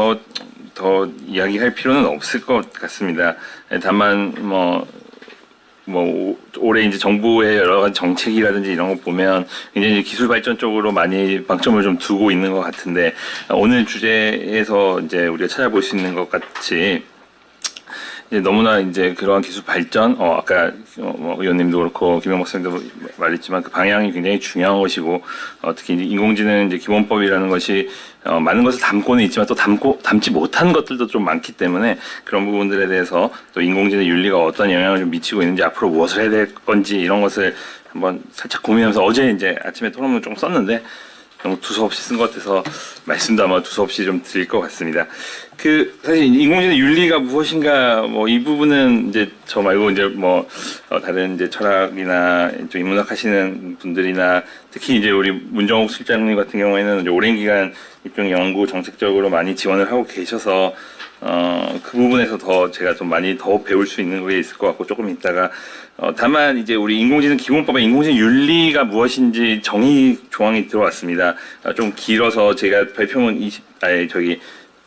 더 이야기할 필요는 없을 것 같습니다. 다만 올해 이제 정부의 여러 가지 정책이라든지 이런 거 보면 굉장히 기술 발전 쪽으로 많이 방점을 좀 두고 있는 것 같은데 오늘 주제에서 이제 우리가 찾아볼 수 있는 것 같이 이제 너무나 이제 그러한 기술 발전, 아까 의원님도 그렇고 김영 박사님도 말했지만 그 방향이 굉장히 중요한 것이고 특히 이제 인공지능 이제 기본법이라는 것이 많은 것을 담고는 있지만 또 담지 못한 것들도 좀 많기 때문에 그런 부분들에 대해서 또 인공지능 윤리가 어떤 영향을 좀 미치고 있는지 앞으로 무엇을 해야 될 건지 이런 것을 한번 살짝 고민하면서 어제 이제 아침에 토론을 좀 썼는데 너무 두서없이 쓴 것 같아서 말씀도 아마 두서없이 좀 드릴 것 같습니다. 사실 인공지능 윤리가 무엇인가 이 부분은 이제 저 말고 이제 다른 이제 철학이나 좀 인문학 하시는 분들이나 특히 이제 우리 문정욱 실장님 같은 경우에는 이제 오랜 기간 일종 연구 정책적으로 많이 지원을 하고 계셔서 그 부분에서 더 제가 좀 많이 더 배울 수 있는 게 있을 것 같고 조금 있다가 다만 이제 우리 인공지능 기본법에 인공지능 윤리가 무엇인지 정의 조항이 들어왔습니다. 좀 길어서 제가 발표문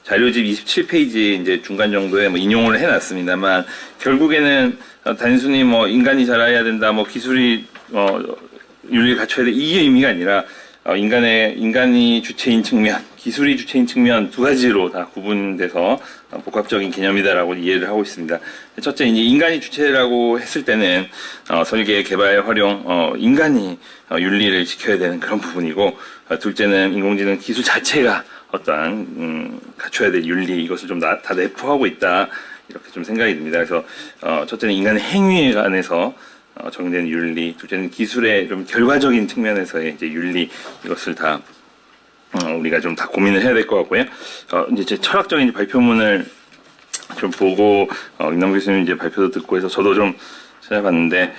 자료집 27페이지 이제 중간 정도에 인용을 해놨습니다만 결국에는 단순히 인간이 잘해야 된다, 기술이 윤리를 갖춰야 돼 이게 의미가 아니라 인간이 주체인 측면, 기술이 주체인 측면 두 가지로 다 구분돼서 복합적인 개념이다라고 이해를 하고 있습니다. 첫째, 이제 인간이 주체라고 했을 때는 설계, 개발, 활용, 인간이 윤리를 지켜야 되는 그런 부분이고, 둘째는 인공지능 기술 자체가 어떠한 갖춰야 될 윤리 이것을 좀 다 내포하고 있다 이렇게 좀 생각이 듭니다. 그래서 첫째는 인간의 행위에 관해서 적용되는 윤리, 둘째는 기술의 좀 결과적인 측면에서의 이제 윤리 이것을 다 우리가 좀 다 고민을 해야 될 것 같고요. 이제 제 철학적인 발표문을 좀 보고 임남 교수님 이제 발표도 듣고 해서 저도 좀 찾아봤는데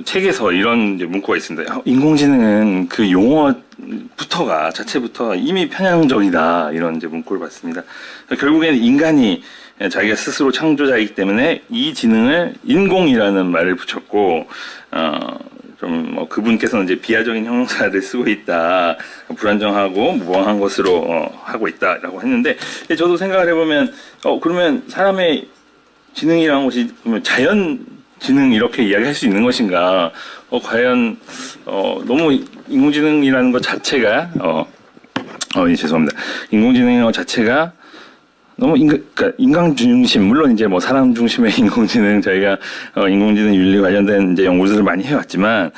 책에서 이런 이제 문구가 있습니다. 인공지능은 그 용어 자체부터 이미 편향적이다 이런 이제 문구를 봤습니다. 결국에는 인간이 자기가 스스로 창조자이기 때문에 이 지능을 인공이라는 말을 붙였고 좀 뭐 그분께서는 이제 비하적인 형용사를 쓰고 있다, 불안정하고 무방한 것으로 하고 있다라고 했는데, 저도 생각을 해보면 그러면 사람의 지능이라는 것이 그러면 자연 지능 이렇게 이야기할 수 있는 것인가? 과연 너무 인공지능이라는 것 자체가 죄송합니다. 인공지능 것 자체가 너무 그러니까 인간 중심, 물론 이제 뭐 사람 중심의 인공지능, 저희가 인공지능 윤리 관련된 이제 연구들을 많이 해왔지만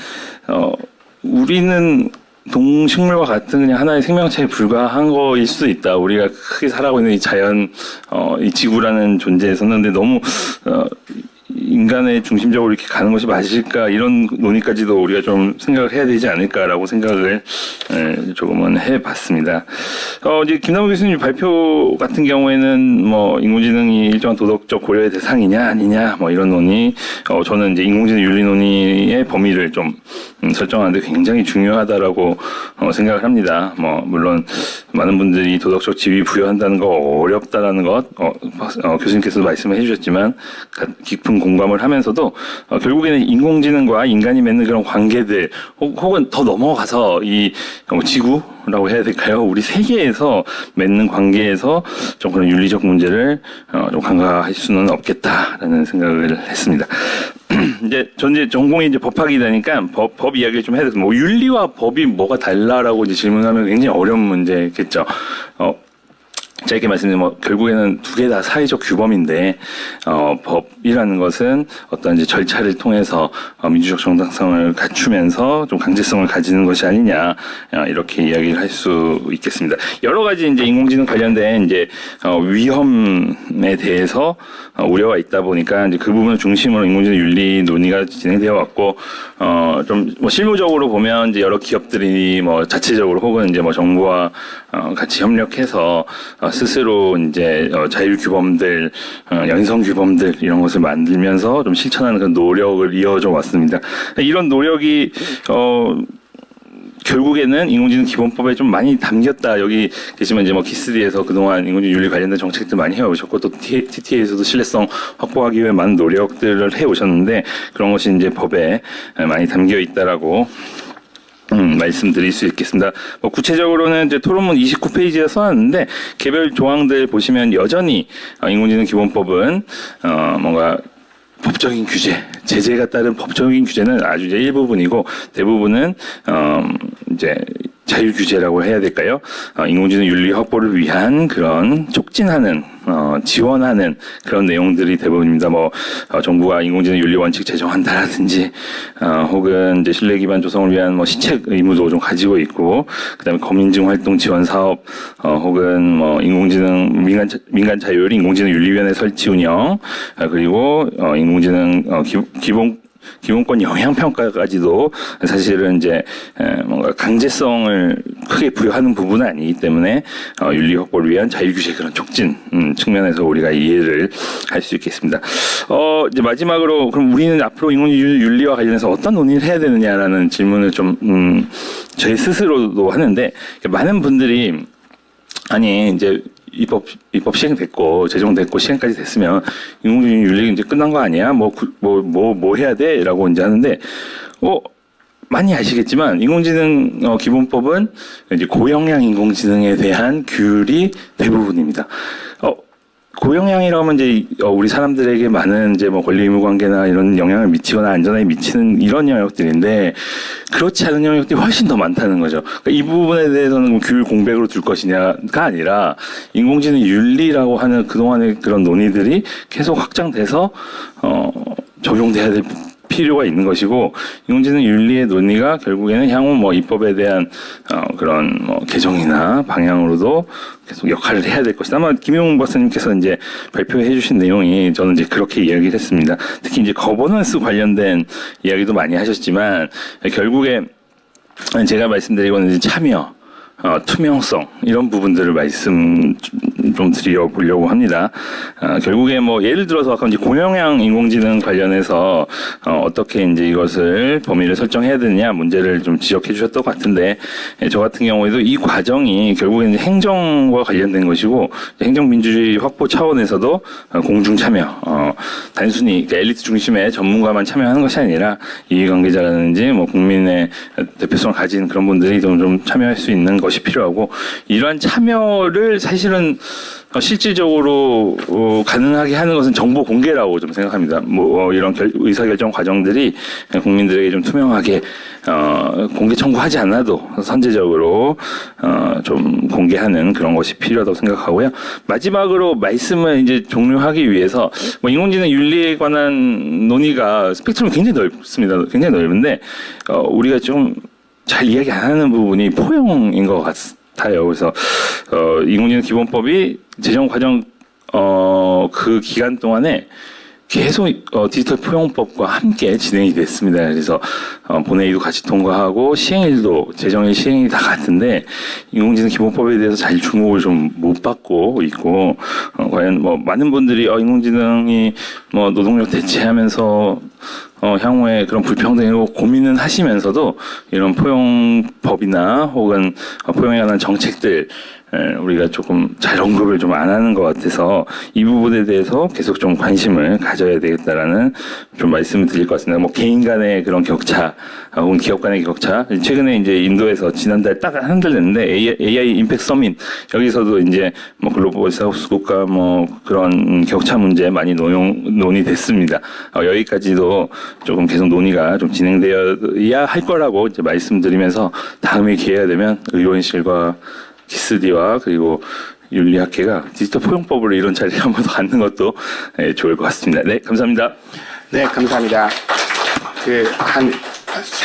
우리는 동식물과 같은 그냥 하나의 생명체에 불과한 거일 수도 있다. 우리가 크게 살아가고 있는 이 자연, 이 지구라는 존재에서는. 근데 너무 인간의 중심적으로 이렇게 가는 것이 맞을까, 이런 논의까지도 우리가 좀 생각을 해야 되지 않을까라고 생각을 조금은 해봤습니다. 이제 김남국 교수님 발표 같은 경우에는 뭐 인공지능이 일정한 도덕적 고려의 대상이냐 아니냐 뭐 이런 논의, 저는 이제 인공지능 윤리 논의의 범위를 좀 설정하는데 굉장히 중요하다라고 생각을 합니다. 뭐 물론 많은 분들이 도덕적 지위 부여한다는 거 어렵다라는 것, 교수님께서도 말씀을 해주셨지만 깊은 공감을 하면서도 결국에는 인공지능과 인간이 맺는 그런 관계들, 혹은 더 넘어가서 이 지구라고 해야 될까요? 우리 세계에서 맺는 관계에서 좀 그런 윤리적 문제를 좀 간과할 수는 없겠다라는 생각을 했습니다. 전 이제 전공이 이제 법학이다니까 법 이야기를 좀 해야 돼서, 뭐 윤리와 법이 뭐가 달라라고 이제 질문하면 굉장히 어려운 문제겠죠. 짧게 말씀드리면 뭐 결국에는 두 개 다 사회적 규범인데 법이라는 것은 어떤 이제 절차를 통해서 민주적 정당성을 갖추면서 좀 강제성을 가지는 것이 아니냐, 이렇게 이야기를 할 수 있겠습니다. 여러 가지 이제 인공지능 관련된 이제 위험에 대해서 우려가 있다 보니까 이제 그 부분을 중심으로 인공지능 윤리 논의가 진행되어 왔고, 좀 뭐 실무적으로 보면 이제 여러 기업들이 뭐 자체적으로 혹은 이제 뭐 정부와 같이 협력해서 스스로 이제 자율 규범들, 연성 규범들 이런 것을 만들면서 좀 실천하는 그런 노력을 이어져 왔습니다. 이런 노력이 결국에는 인공지능 기본법에 좀 많이 담겼다. 여기 계시면 이제 뭐 키스디에서 그동안 인공지능 윤리 관련된 정책들 많이 해오셨고, 또 TTA에서도 신뢰성 확보하기 위해 많은 노력들을 해오셨는데, 그런 것이 이제 법에 많이 담겨 있다라고 말씀드릴 수 있겠습니다. 뭐 구체적으로는 이제 토론문 29페이지에 써놨는데, 개별 조항들 보시면 여전히 인공지능 기본법은 뭔가 법적인 규제, 제재가 따른 법적인 규제는 아주 이제 일부분이고, 대부분은 이제 자율 규제라고 해야 될까요? 인공지능 윤리 확보를 위한 그런 촉진하는, 지원하는 그런 내용들이 대부분입니다. 뭐 정부가 인공지능 윤리 원칙 제정한다라든지, 혹은 이제 신뢰 기반 조성을 위한 뭐 시책 의무도 좀 가지고 있고, 그다음에 검인증 활동 지원 사업, 혹은 뭐 인공지능 민간 자율 인공지능 윤리위원회 설치 운영, 그리고 인공지능 기본권 영향평가까지도 사실은 이제 뭔가 강제성을 크게 부여하는 부분은 아니기 때문에 윤리 확보를 위한 자율규제 그런 촉진 측면에서 우리가 이해를 할 수 있겠습니다. 이제 마지막으로, 그럼 우리는 앞으로 인공지능 윤리와 관련해서 어떤 논의를 해야 되느냐라는 질문을 좀 저희 스스로도 하는데, 많은 분들이 아니 이제 입법 시행됐고 제정됐고 시행까지 됐으면 인공지능 윤리 이제 끝난 거 아니야? 뭐 해야 돼? 라고 이제 하는데, 많이 아시겠지만 인공지능 기본법은 이제 고영향 인공지능에 대한 규율이 대부분입니다. 고영향이라고 하면 이제 우리 사람들에게 많은 이제 뭐 권리 의무 관계나 이런 영향을 미치거나 안전에 미치는 이런 영역들인데, 그렇지 않은 영역들이 훨씬 더 많다는 거죠. 그러니까 이 부분에 대해서는 뭐 규율 공백으로 둘 것이냐가 아니라, 인공지능 윤리라고 하는 그동안의 그런 논의들이 계속 확장돼서 적용돼야 될 필요가 있는 것이고, 인공지능 윤리의 논의가 결국에는 향후 뭐 입법에 대한 그런 뭐 개정이나 방향으로도 계속 역할을 해야 될 것이다. 아마 김용 박사님께서 이제 발표해 주신 내용이 저는 이제 그렇게 이야기를 했습니다. 특히 이제 거버넌스 관련된 이야기도 많이 하셨지만, 결국에 제가 말씀드리고는 이제 참여, 투명성 이런 부분들을 말씀을 좀 드려보려고 합니다. 결국에 뭐 예를 들어서 아까 이제 고용량 인공지능 관련해서 어떻게 이제 이것을 범위를 설정해야 되느냐 문제를 좀 지적해 주셨던 것 같은데, 저 같은 경우에도 이 과정이 결국에 이제 행정과 관련된 것이고, 행정민주주의 확보 차원에서도 공중 참여, 단순히 엘리트 중심의 전문가만 참여하는 것이 아니라 이해관계자라든지 뭐 국민의 대표성을 가진 그런 분들이 좀 참여할 수 있는 것이 필요하고, 이러한 참여를 사실은 실질적으로 가능하게 하는 것은 정보 공개라고 좀 생각합니다. 뭐 이런 의사결정 과정들이 국민들에게 좀 투명하게 공개 청구하지 않아도 선제적으로 좀 공개하는 그런 것이 필요하다고 생각하고요. 마지막으로 말씀을 이제 종료하기 위해서 뭐 인공지능 윤리에 관한 논의가 스펙트럼이 굉장히 넓습니다. 굉장히 넓은데 우리가 좀 잘 이야기 안 하는 부분이 포용인 것 같아요. 그래서 인공지능 기본법이 제정 과정 그 기간 동안에 계속 디지털 포용법과 함께 진행이 됐습니다. 그래서 본회의도 같이 통과하고 시행일도 제정일 시행이 다 같은데 인공지능 기본법에 대해서 잘 주목을 좀 못 받고 있고, 과연 뭐 많은 분들이 인공지능이 뭐 노동력 대체하면서 향후에 그런 불평등이고 고민은 하시면서도 이런 포용법이나 혹은 포용에 관한 정책들 우리가 조금 잘 언급을 좀 안 하는 것 같아서 이 부분에 대해서 계속 좀 관심을 가져야 되겠다라는 좀 말씀을 드릴 것 같습니다. 뭐 개인 간의 그런 격차 혹은 기업 간의 격차, 최근에 이제 인도에서 지난달 딱 한 달 됐는데 AI 임팩트 서밋, 여기서도 이제 뭐 글로벌 사우스 국가 뭐 그런 격차 문제 많이 논의됐습니다. 여기까지도 조금 계속 논의가 좀 진행되어야 할 거라고 이제 말씀드리면서 다음에 기회가 되면 의원실과 기스디와 그리고 윤리학회가 디지털 포용법으로 이런 자리를 한번 더 갖는 것도 좋을 것 같습니다. 네, 감사합니다. 네, 감사합니다. 한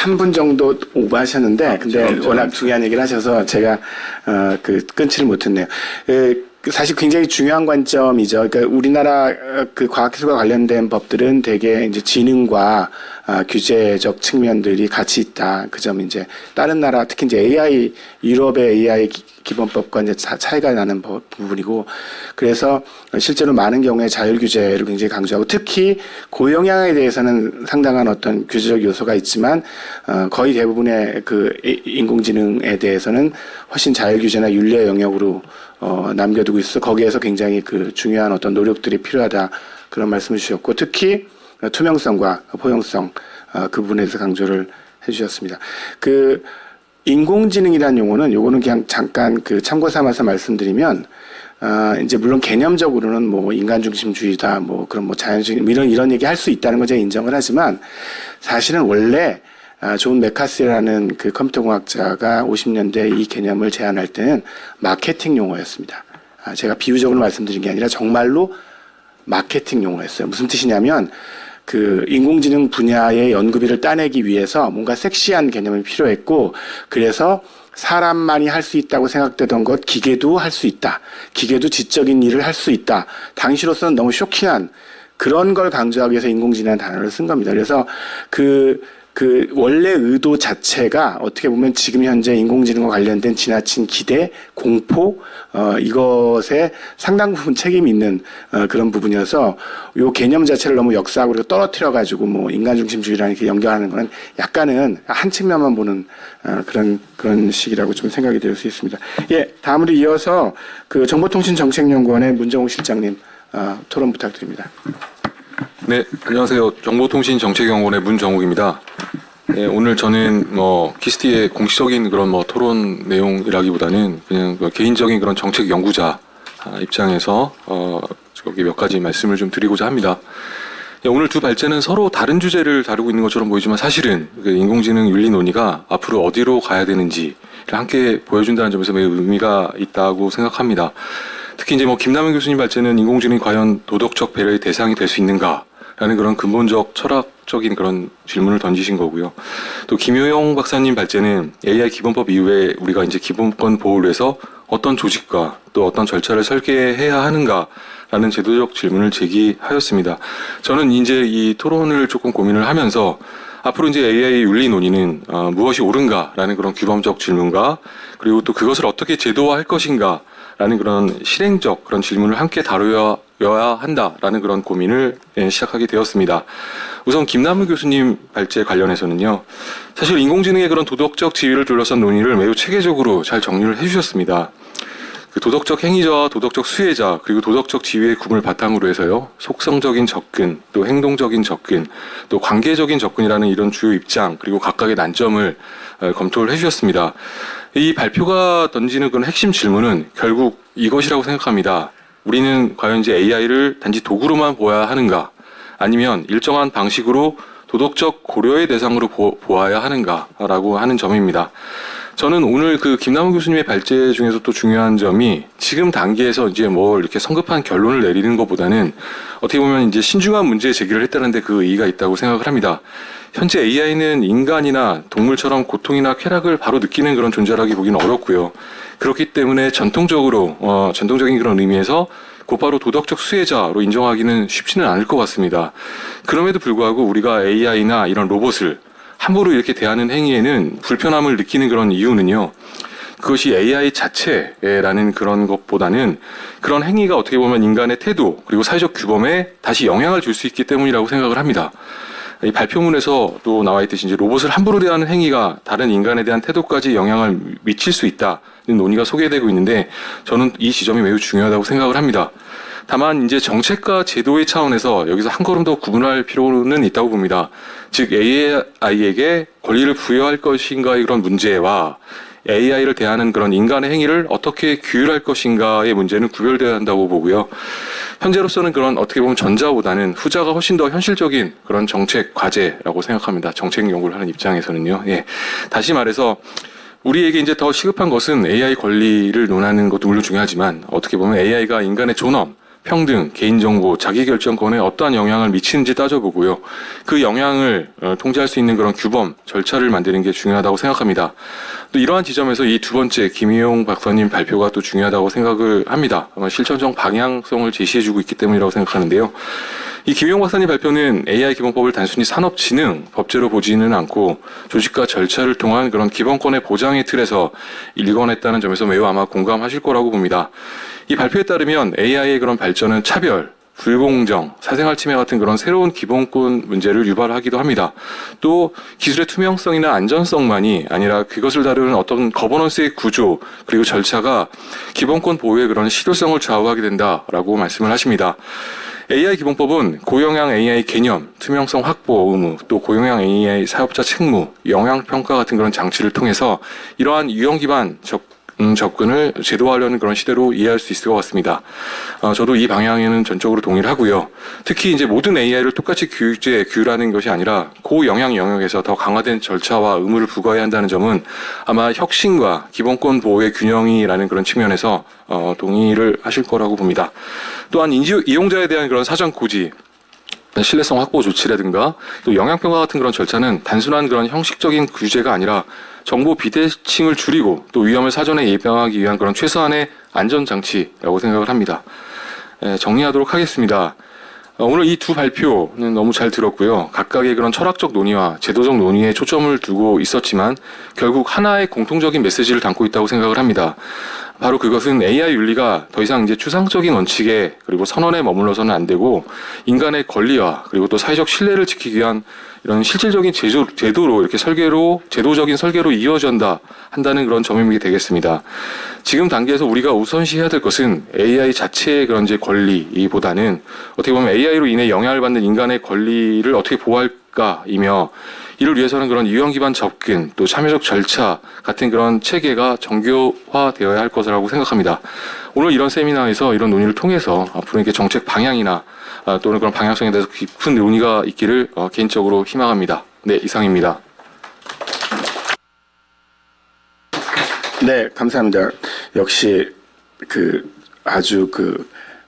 3분 정도 오버하셨는데, 근데 워낙 중요한 얘기를 하셔서 제가 끊지를 못했네요. 사실 굉장히 중요한 관점이죠. 그러니까 우리나라 그 과학기술과 관련된 법들은 대개 이제 지능과 규제적 측면들이 같이 있다. 그 점 이제 다른 나라, 특히 이제 AI, 유럽의 AI 기본법과 이제 차이가 나는 부분이고, 그래서 실제로 많은 경우에 자율 규제를 굉장히 강조하고, 특히 고영향에 대해서는 상당한 어떤 규제적 요소가 있지만, 거의 대부분의 그 인공지능에 대해서는 훨씬 자율 규제나 윤리의 영역으로 남겨두고 있어 거기에서 굉장히 그 중요한 어떤 노력들이 필요하다, 그런 말씀을 주셨고, 특히 투명성과 포용성 그 부분에 대해서 강조를 해주셨습니다. 그 인공지능이라는 용어는 요거는 그냥 잠깐 그 참고 삼아서 말씀드리면, 이제 물론 개념적으로는 뭐 인간 중심주의다, 뭐 그런 뭐 자연주의 이런 얘기 할 수 있다는 걸 제가 인정을 하지만, 사실은 원래 존 메카시라는 그 컴퓨터공학자가 50년대 이 개념을 제안할 때는 마케팅 용어였습니다. 제가 비유적으로 말씀드린 게 아니라 정말로 마케팅 용어였어요. 무슨 뜻이냐면, 그 인공지능 분야의 연구비를 따내기 위해서 뭔가 섹시한 개념이 필요했고, 그래서 사람만이 할 수 있다고 생각되던 것 기계도 할 수 있다. 기계도 지적인 일을 할 수 있다. 당시로서는 너무 쇼킹한 그런 걸 강조하기 위해서 인공지능이라는 단어를 쓴 겁니다. 그래서 그 원래 의도 자체가 어떻게 보면 지금 현재 인공지능과 관련된 지나친 기대, 공포, 이것에 상당 부분 책임이 있는 그런 부분이어서 요 개념 자체를 너무 역사학으로 떨어뜨려가지고 뭐 인간중심주의랑 이렇게 연결하는 거는 약간은 한 측면만 보는 그런 식이라고 좀 생각이 될 수 있습니다. 예, 다음으로 이어서 그 정보통신정책연구원의 문정욱 실장님 토론 부탁드립니다. 네, 안녕하세요. 정보통신정책연구원의 문정욱입니다. 네, 오늘 저는 키스티의 공식적인 그런 토론 내용이라기보다는 그냥 개인적인 그런 정책 연구자 입장에서 저기 몇 가지 말씀을 좀 드리고자 합니다. 오늘 두 발제는 서로 다른 주제를 다루고 있는 것처럼 보이지만 사실은 인공지능 윤리 논의가 앞으로 어디로 가야 되는지를 함께 보여준다는 점에서 매우 의미가 있다고 생각합니다. 특히 이제 김남은 교수님 발제는 인공지능이 과연 도덕적 배려의 대상이 될 수 있는가라는 그런 근본적 철학적인 그런 질문을 던지신 거고요. 또 김효영 박사님 발제는 AI 기본법 이후에 우리가 이제 기본권 보호를 위해서 어떤 조직과 또 어떤 절차를 설계해야 하는가라는 제도적 질문을 제기하였습니다. 저는 이제 이 토론을 조금 고민을 하면서 앞으로 이제 AI 윤리 논의는 무엇이 옳은가라는 그런 규범적 질문과, 그리고 또 그것을 어떻게 제도화할 것인가 라는 그런 실행적 그런 질문을 함께 다루어야 한다라는 그런 고민을 시작하게 되었습니다. 우선 김남우 교수님 발제 관련해서는요, 사실 인공지능의 그런 도덕적 지위를 둘러싼 논의를 매우 체계적으로 잘 정리를 해주셨습니다. 그 도덕적 행위자와 도덕적 수혜자 그리고 도덕적 지위의 구분을 바탕으로 해서요, 속성적인 접근, 또 행동적인 접근, 또 관계적인 접근이라는 이런 주요 입장 그리고 각각의 난점을 검토를 해주셨습니다. 이 발표가 던지는 그런 핵심 질문은 결국 이것이라고 생각합니다. 우리는 과연 이제 AI를 단지 도구로만 보아야 하는가, 아니면 일정한 방식으로 도덕적 고려의 대상으로 보아야 하는가라고 하는 점입니다. 저는 오늘 그 김남우 교수님의 발제 중에서 또 중요한 점이 지금 단계에서 이제 뭘 이렇게 성급한 결론을 내리는 것보다는 어떻게 보면 이제 신중한 문제 제기를 했다는데 그 의의가 있다고 생각을 합니다. 현재 AI는 인간이나 동물처럼 고통이나 쾌락을 바로 느끼는 그런 존재라기 보기는 어렵고요. 그렇기 때문에 전통적인 그런 의미에서 곧바로 도덕적 수혜자로 인정하기는 쉽지는 않을 것 같습니다. 그럼에도 불구하고 우리가 AI나 이런 로봇을 함부로 이렇게 대하는 행위에는 불편함을 느끼는 그런 이유는요, 그것이 AI 자체라는 그런 것보다는 그런 행위가 어떻게 보면 인간의 태도 그리고 사회적 규범에 다시 영향을 줄 수 있기 때문이라고 생각을 합니다. 이 발표문에서 또 나와 있듯이 이제 로봇을 함부로 대하는 행위가 다른 인간에 대한 태도까지 영향을 미칠 수 있다는 논의가 소개되고 있는데, 저는 이 지점이 매우 중요하다고 생각을 합니다. 다만 이제 정책과 제도의 차원에서 여기서 한 걸음 더 구분할 필요는 있다고 봅니다. 즉 AI에게 권리를 부여할 것인가의 그런 문제와 AI를 대하는 그런 인간의 행위를 어떻게 규율할 것인가의 문제는 구별되어야 한다고 보고요. 현재로서는 그런 어떻게 보면 전자보다는 후자가 훨씬 더 현실적인 그런 정책 과제라고 생각합니다. 정책 연구를 하는 입장에서는요. 예. 다시 말해서 우리에게 이제 더 시급한 것은 AI 권리를 논하는 것도 물론 중요하지만, 어떻게 보면 AI가 인간의 존엄, 평등, 개인정보, 자기결정권에 어떠한 영향을 미치는지 따져보고요. 그 영향을 통제할 수 있는 그런 규범, 절차를 만드는 게 중요하다고 생각합니다. 또 이러한 지점에서 이 두 번째 김희용 박사님 발표가 또 중요하다고 생각을 합니다. 아마 실천적 방향성을 제시해주고 있기 때문이라고 생각하는데요. 이 김희용 박사님 발표는 AI 기본법을 단순히 산업진흥 법제로 보지는 않고 조직과 절차를 통한 그런 기본권의 보장의 틀에서 일관했다는 점에서 매우 아마 공감하실 거라고 봅니다. 이 발표에 따르면 AI의 그런 발전은 차별, 불공정, 사생활 침해 같은 그런 새로운 기본권 문제를 유발하기도 합니다. 또 기술의 투명성이나 안전성만이 아니라 그것을 다루는 어떤 거버넌스의 구조 그리고 절차가 기본권 보호의 그런 실효성을 좌우하게 된다라고 말씀을 하십니다. AI 기본법은 고영향 AI 개념, 투명성 확보 의무, 또 고영향 AI 사업자 책무, 영향평가 같은 그런 장치를 통해서 이러한 유형 기반 접근을 제도화하려는 그런 시대로 이해할 수 있을 것 같습니다. 저도 이 방향에는 전적으로 동의를 하고요. 특히 이제 모든 AI를 똑같이 규율하는 것이 아니라 고영향 영역에서 더 강화된 절차와 의무를 부과해야 한다는 점은 아마 혁신과 기본권 보호의 균형이라는 그런 측면에서 동의를 하실 거라고 봅니다. 또한 이용자에 대한 그런 사전 고지, 신뢰성 확보 조치라든가 또 영향평가 같은 그런 절차는 단순한 그런 형식적인 규제가 아니라 정보 비대칭을 줄이고 또 위험을 사전에 예방하기 위한 그런 최소한의 안전장치라고 생각을 합니다. 정리하도록 하겠습니다. 오늘 이 두 발표는 너무 잘 들었고요. 각각의 그런 철학적 논의와 제도적 논의에 초점을 두고 있었지만 결국 하나의 공통적인 메시지를 담고 있다고 생각을 합니다. 바로 그것은 AI 윤리가 더 이상 이제 추상적인 원칙에 그리고 선언에 머물러서는 안 되고 인간의 권리와 그리고 또 사회적 신뢰를 지키기 위한 이런 실질적인 제도로 이렇게 제도적인 설계로 이어진다 한다는 그런 점이 되겠습니다. 지금 단계에서 우리가 우선시해야 될 것은 AI 자체의 그런 이제 권리보다는 어떻게 보면 AI로 인해 영향을 받는 인간의 권리를 어떻게 보호할까이며, 이를 위해서는 그런 유형 기반 접근, 또 참여적 절차 같은 그런 체계가 정교화되어야 할 것이라고 생각합니다. 오늘 이런 세미나에서 이런 논의를 통해서 앞으로 이렇게 정책 방향이나 또는 그런 방향성에 대해서 깊은 논의가 있기를 개인적으로 희망합니다. 네, 이상입니다. 네, 감사합니다. 역시 아주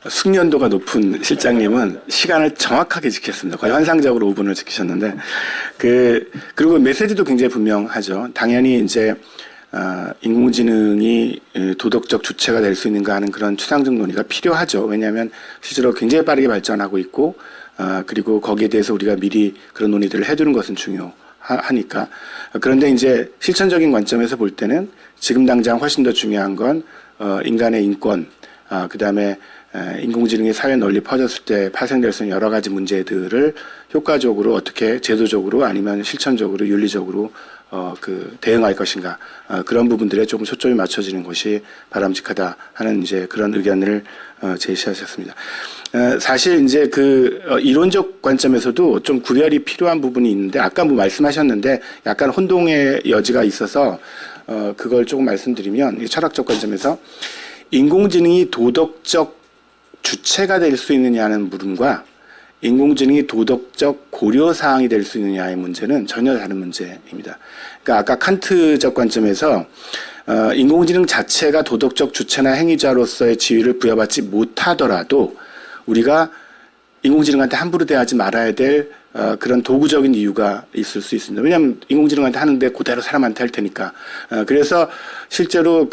숙련도가 높은 실장님은 시간을 정확하게 지켰습니다. 거의 환상적으로 5분을 지키셨는데, 그리고 메시지도 굉장히 분명하죠. 당연히 이제 인공지능이 도덕적 주체가 될 수 있는가 하는 그런 추상적 논의가 필요하죠. 왜냐하면 실제로 굉장히 빠르게 발전하고 있고, 그리고 거기에 대해서 우리가 미리 그런 논의들을 해두는 것은 중요하니까. 그런데 이제 실천적인 관점에서 볼 때는 지금 당장 훨씬 더 중요한 건 인간의 인권, 그다음에 인공지능이 사회 널리 퍼졌을 때 파생될 수 있는 여러 가지 문제들을 효과적으로 어떻게 제도적으로 아니면 실천적으로 윤리적으로 대응할 것인가, 그런 부분들에 조금 초점이 맞춰지는 것이 바람직하다 하는 이제 그런 의견을 제시하셨습니다. 사실 이제 이론적 관점에서도 좀 구별이 필요한 부분이 있는데, 아까 뭐 말씀하셨는데 약간 혼동의 여지가 있어서 그걸 조금 말씀드리면, 철학적 관점에서 인공지능이 도덕적 주체가 될 수 있느냐는 물음과 인공지능이 도덕적 고려사항이 될 수 있느냐의 문제는 전혀 다른 문제입니다. 그러니까 아까 칸트적 관점에서 인공지능 자체가 도덕적 주체나 행위자로서의 지위를 부여받지 못하더라도 우리가 인공지능한테 함부로 대하지 말아야 될 그런 도구적인 이유가 있을 수 있습니다. 왜냐하면 인공지능한테 하는데 그대로 사람한테 할 테니까. 그래서 실제로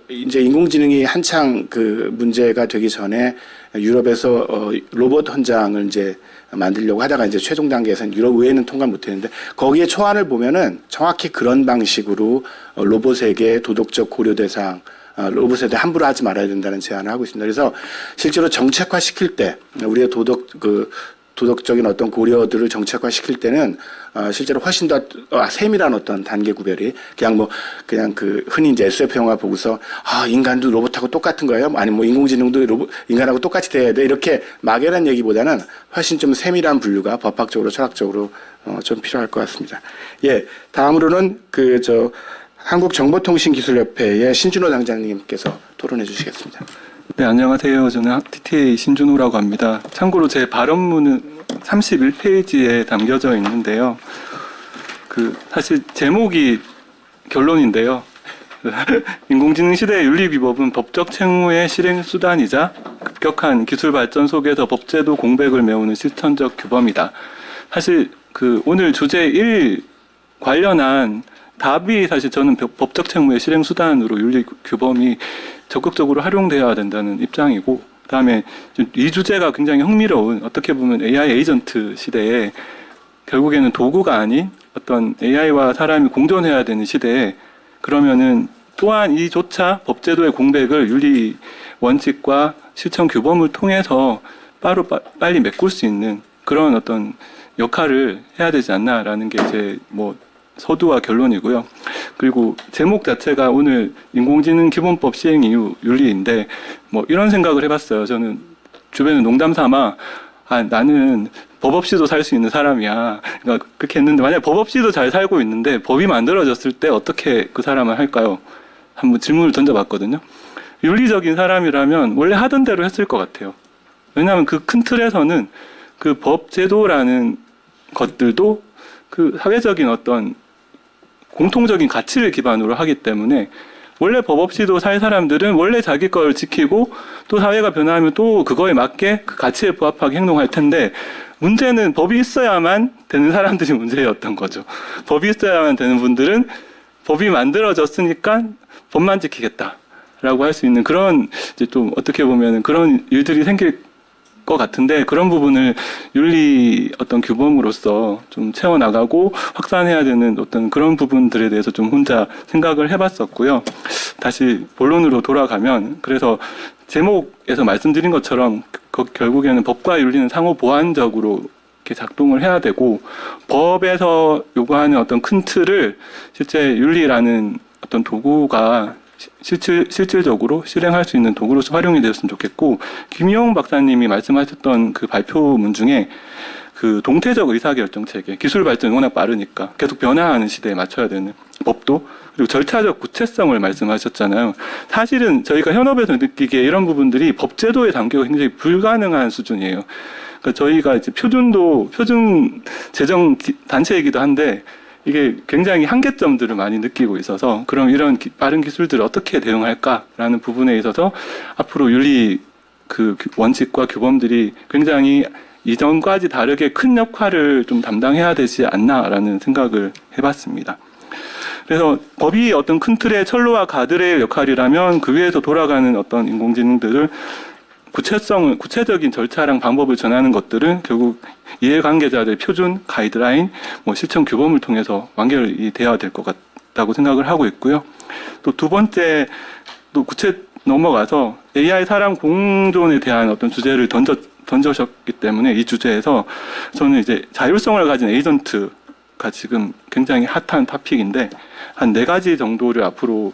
이제 인공지능이 한창 문제가 되기 전에 유럽에서 로봇 헌장을 이제 만들려고 하다가 이제 최종 단계에서는 유럽 의회는 통과 못했는데, 거기에 초안을 보면은 정확히 그런 방식으로 로봇에게 도덕적 고려 대상, 로봇에 대해 함부로 하지 말아야 된다는 제안을 하고 있습니다. 그래서 실제로 정책화 시킬 때 우리의 도덕적인 어떤 고려들을 정책화 시킬 때는 실제로 훨씬 더 세밀한 어떤 단계 구별이 그냥 흔히 이제 SF 영화 보고서 인간도 로봇하고 똑같은 거예요, 아니면 뭐 인공지능도 인간하고 똑같이 돼야 돼, 이렇게 막연한 얘기보다는 훨씬 좀 세밀한 분류가 법학적으로 철학적으로 좀 필요할 것 같습니다. 예, 다음으로는 한국정보통신기술협회의 신준호 당장님께서 토론해 주시겠습니다. 네, 안녕하세요. 저는 TTA 신준호라고 합니다. 참고로 제 발언문은 31페이지에 담겨져 있는데요. 사실 제목이 결론인데요. 인공지능 시대의 윤리비법은 법적 책무의 실행 수단이자 급격한 기술 발전 속에서 법제도 공백을 메우는 실천적 규범이다. 사실 오늘 주제 1 관련한 답이 사실 저는 법적 책무의 실행 수단으로 윤리 규범이 적극적으로 활용되어야 된다는 입장이고, 그다음에 이 주제가 굉장히 흥미로운, 어떻게 보면 AI 에이전트 시대에 결국에는 도구가 아닌 어떤 AI와 사람이 공존해야 되는 시대에, 그러면은 또한 이조차 법제도의 공백을 윤리 원칙과 실천 규범을 통해서 빨리 메꿀 수 있는 그런 어떤 역할을 해야 되지 않나라는 게 제 서두와 결론이고요. 그리고 제목 자체가 오늘 인공지능 기본법 시행 이유 윤리인데, 이런 생각을 해봤어요. 저는 주변에 농담 삼아 나는 법 없이도 살 수 있는 사람이야, 그러니까 그렇게 했는데, 만약에 법 없이도 잘 살고 있는데 법이 만들어졌을 때 어떻게 그 사람을 할까요? 한번 질문을 던져봤거든요. 윤리적인 사람이라면 원래 하던 대로 했을 것 같아요. 왜냐하면 그 큰 틀에서는 그 법 제도라는 것들도 사회적인 어떤 공통적인 가치를 기반으로 하기 때문에, 원래 법 없이도 살 사람들은 원래 자기 걸 지키고, 또 사회가 변화하면 또 그거에 맞게 그 가치에 부합하게 행동할 텐데, 문제는 법이 있어야만 되는 사람들이 문제였던 거죠. 법이 있어야만 되는 분들은 법이 만들어졌으니까 법만 지키겠다라고 할 수 있는 그런, 이제 좀 어떻게 보면 그런 일들이 생길 것 같은데, 그런 부분을 윤리 어떤 규범으로서 좀 채워나가고 확산해야 되는 어떤 그런 부분들에 대해서 좀 혼자 생각을 해봤었고요. 다시 본론으로 돌아가면, 그래서 제목에서 말씀드린 것처럼 결국에는 법과 윤리는 상호 보완적으로 이렇게 작동을 해야 되고, 법에서 요구하는 어떤 큰 틀을 실제 윤리라는 어떤 도구가 실질적으로 실행할 수 있는 도구로서 활용이 되었으면 좋겠고, 김용 박사님이 말씀하셨던 그 발표문 중에 동태적 의사결정 체계, 기술 발전이 워낙 빠르니까 계속 변화하는 시대에 맞춰야 되는 법도, 그리고 절차적 구체성을 말씀하셨잖아요. 사실은 저희가 현업에서 느끼기에 이런 부분들이 법제도에 담기가 굉장히 불가능한 수준이에요. 그러니까 저희가 이제 표준 제정 단체이기도 한데, 이게 굉장히 한계점들을 많이 느끼고 있어서, 그럼 이런 빠른 기술들을 어떻게 대응할까라는 부분에 있어서 앞으로 윤리 원칙과 규범들이 굉장히 이전까지 다르게 큰 역할을 좀 담당해야 되지 않나라는 생각을 해봤습니다. 그래서 법이 어떤 큰 틀의 철로와 가드레일 역할이라면, 그 위에서 돌아가는 어떤 인공지능들을 구체적인 절차랑 방법을 전하는 것들은 결국 이해관계자들의 표준, 가이드라인, 실천 규범을 통해서 완결이 돼야 될 것 같다고 생각을 하고 있고요. 또 두 번째, 또 넘어가서 AI 사람 공존에 대한 어떤 주제를 던져셨기 때문에 이 주제에서 저는 이제 자율성을 가진 에이전트가 지금 굉장히 핫한 토픽인데 한 4가지 정도를 앞으로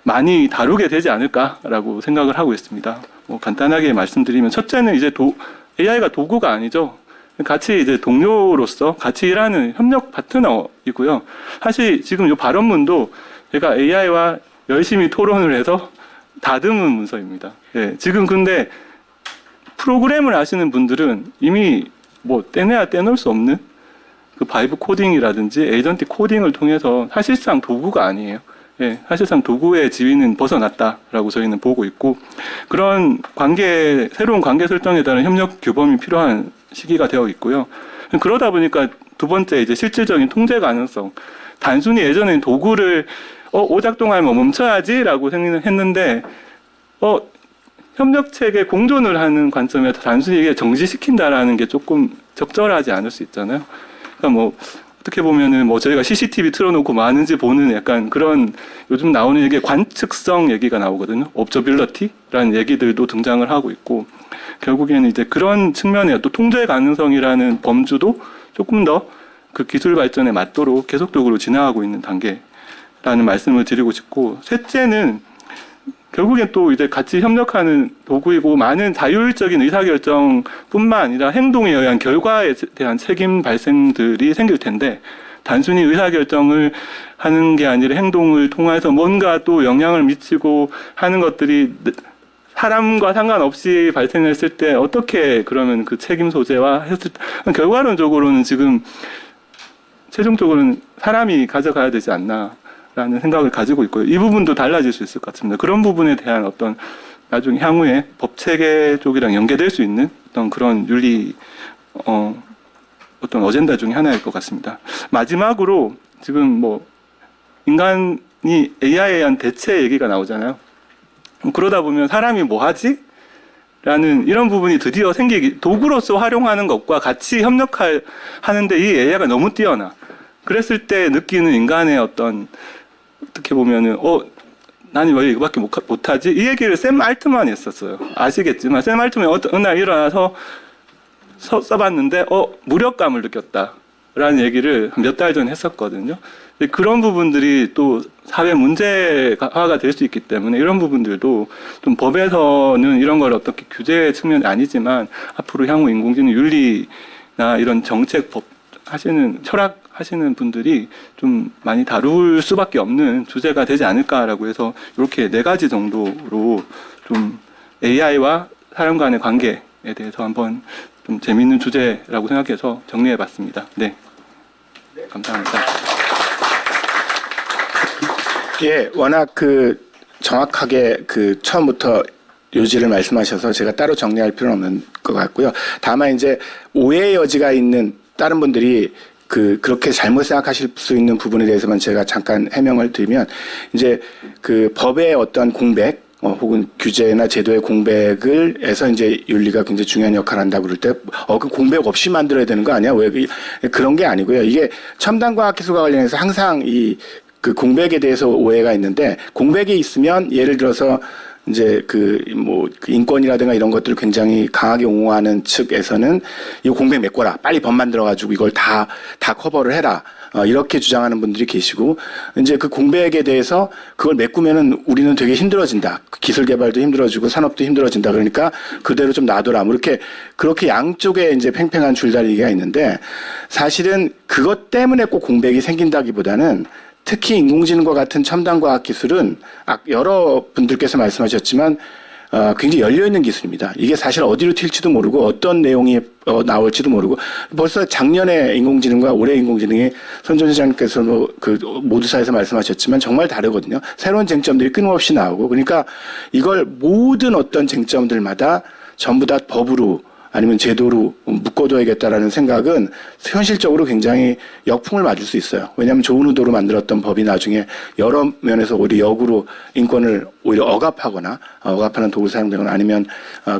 많이 다루게 되지 않을까라고 생각을 하고 있습니다. 뭐 간단하게 말씀드리면 첫째는 이제 AI가 도구가 아니죠. 같이 이제 동료로서 같이 일하는 협력 파트너이고요. 사실 지금 이 발언문도 제가 AI와 열심히 토론을 해서 다듬은 문서입니다. 예, 지금 근데 프로그램을 아시는 분들은 이미 뭐 떼내야 떼놓을 수 없는 그 바이브 코딩이라든지 에이전틱 코딩을 통해서 사실상 도구가 아니에요. 예, 사실상 도구의 지위는 벗어났다라고 저희는 보고 있고 그런 새로운 관계 설정에 따른 협력 규범이 필요한 시기가 되어 있고요. 그러다 보니까 두 번째 이제 실질적인 통제 가능성. 단순히 예전에는 도구를 오작동하면 멈춰야지라고 했는데 협력 체계 공존을 하는 관점에서 단순히 이게 정지시킨다라는 게 조금 적절하지 않을 수 있잖아요. 그러니까 뭐 어떻게 보면은 뭐 저희가 CCTV 틀어놓고 뭐 하는지 보는 약간 그런 요즘 나오는 얘기 관측성 얘기가 나오거든요. observability라는 얘기들도 등장을 하고 있고 결국에는 이제 그런 측면에 또 통제 가능성이라는 범주도 조금 더 그 기술 발전에 맞도록 계속적으로 진화하고 있는 단계라는 말씀을 드리고 싶고 셋째는 결국엔 또 이제 같이 협력하는 도구이고 많은 자율적인 의사결정뿐만 아니라 행동에 의한 결과에 대한 책임 발생들이 생길 텐데 단순히 의사결정을 하는 게 아니라 행동을 통해서 뭔가 또 영향을 미치고 하는 것들이 사람과 상관없이 발생했을 때 어떻게 그러면 그 책임 소재와 했을 때 결과론적으로는 지금 최종적으로는 사람이 가져가야 되지 않나라는 생각을 가지고 있고요. 이 부분도 달라질 수 있을 것 같습니다. 그런 부분에 대한 어떤 나중에 향후에 법 체계 쪽이랑 연계될 수 있는 어떤 그런 윤리 어떤 어젠다 중에 하나일 것 같습니다. 마지막으로 지금 뭐 인간이 AI에 대한 대체 얘기가 나오잖아요. 그러다 보면 사람이 뭐 하지? 라는 이런 부분이 드디어 도구로서 활용하는 것과 같이 하는데 이 AI가 너무 뛰어나. 그랬을 때 느끼는 인간의 어떤 어떻게 보면은 나는 왜 이거밖에 못하지? 이 얘기를 샘 알트만이 했었어요. 아시겠지만 샘 알트만이 어느 날 일어나서 써봤는데 무력감을 느꼈다라는 얘기를 몇 달 전에 했었거든요. 그런 부분들이 또 사회 문제화가 될 수 있기 때문에 이런 부분들도 좀 법에서는 이런 걸 어떻게 규제 측면이 아니지만 앞으로 향후 인공지능 윤리나 이런 정책 철학 하시는 분들이 좀 많이 다룰 수밖에 없는 주제가 되지 않을까라고 해서 이렇게 4가지 정도로 좀 AI와 사람 간의 관계에 대해서 한번 좀 재미있는 주제라고 생각해서 정리해봤습니다. 네, 감사합니다. 예, 워낙 정확하게 처음부터 요지를 말씀하셔서 제가 따로 정리할 필요는 없는 것 같고요. 다만 이제 오해의 여지가 있는 다른 분들이 그렇게 잘못 생각하실 수 있는 부분에 대해서만 제가 잠깐 해명을 드리면 이제 법의 어떤 공백 혹은 규제나 제도의 공백을 해서 이제 윤리가 굉장히 중요한 역할을 한다고 그럴 때 그 공백 없이 만들어야 되는 거 아니야? 왜 그런 게 아니고요. 이게 첨단 과학 기술과 관련해서 항상 그 공백에 대해서 오해가 있는데 공백이 있으면 예를 들어서 이제 인권이라든가 이런 것들을 굉장히 강하게 옹호하는 측에서는 이 공백 메꿔라. 빨리 법 만들어가지고 이걸 다 커버를 해라. 이렇게 주장하는 분들이 계시고 이제 그 공백에 대해서 그걸 메꾸면은 우리는 되게 힘들어진다. 기술 개발도 힘들어지고 산업도 힘들어진다. 그러니까 그대로 좀 놔둬라. 뭐 그렇게 양쪽에 이제 팽팽한 줄다리기가 있는데 사실은 그것 때문에 꼭 공백이 생긴다기보다는 특히 인공지능과 같은 첨단 과학 기술은 여러 분들께서 말씀하셨지만 굉장히 열려있는 기술입니다. 이게 사실 어디로 튈지도 모르고 어떤 내용이 나올지도 모르고 벌써 작년에 인공지능과 올해 인공지능이 손정진 장님께서 모두사에서 말씀하셨지만 정말 다르거든요. 새로운 쟁점들이 끊임없이 나오고 그러니까 이걸 모든 어떤 쟁점들마다 전부 다 법으로 아니면 제도로 묶어둬야겠다라는 생각은 현실적으로 굉장히 역풍을 맞을 수 있어요. 왜냐하면 좋은 의도로 만들었던 법이 나중에 여러 면에서 오히려 역으로 인권을 오히려 억압하는 도구를 사용되거나 아니면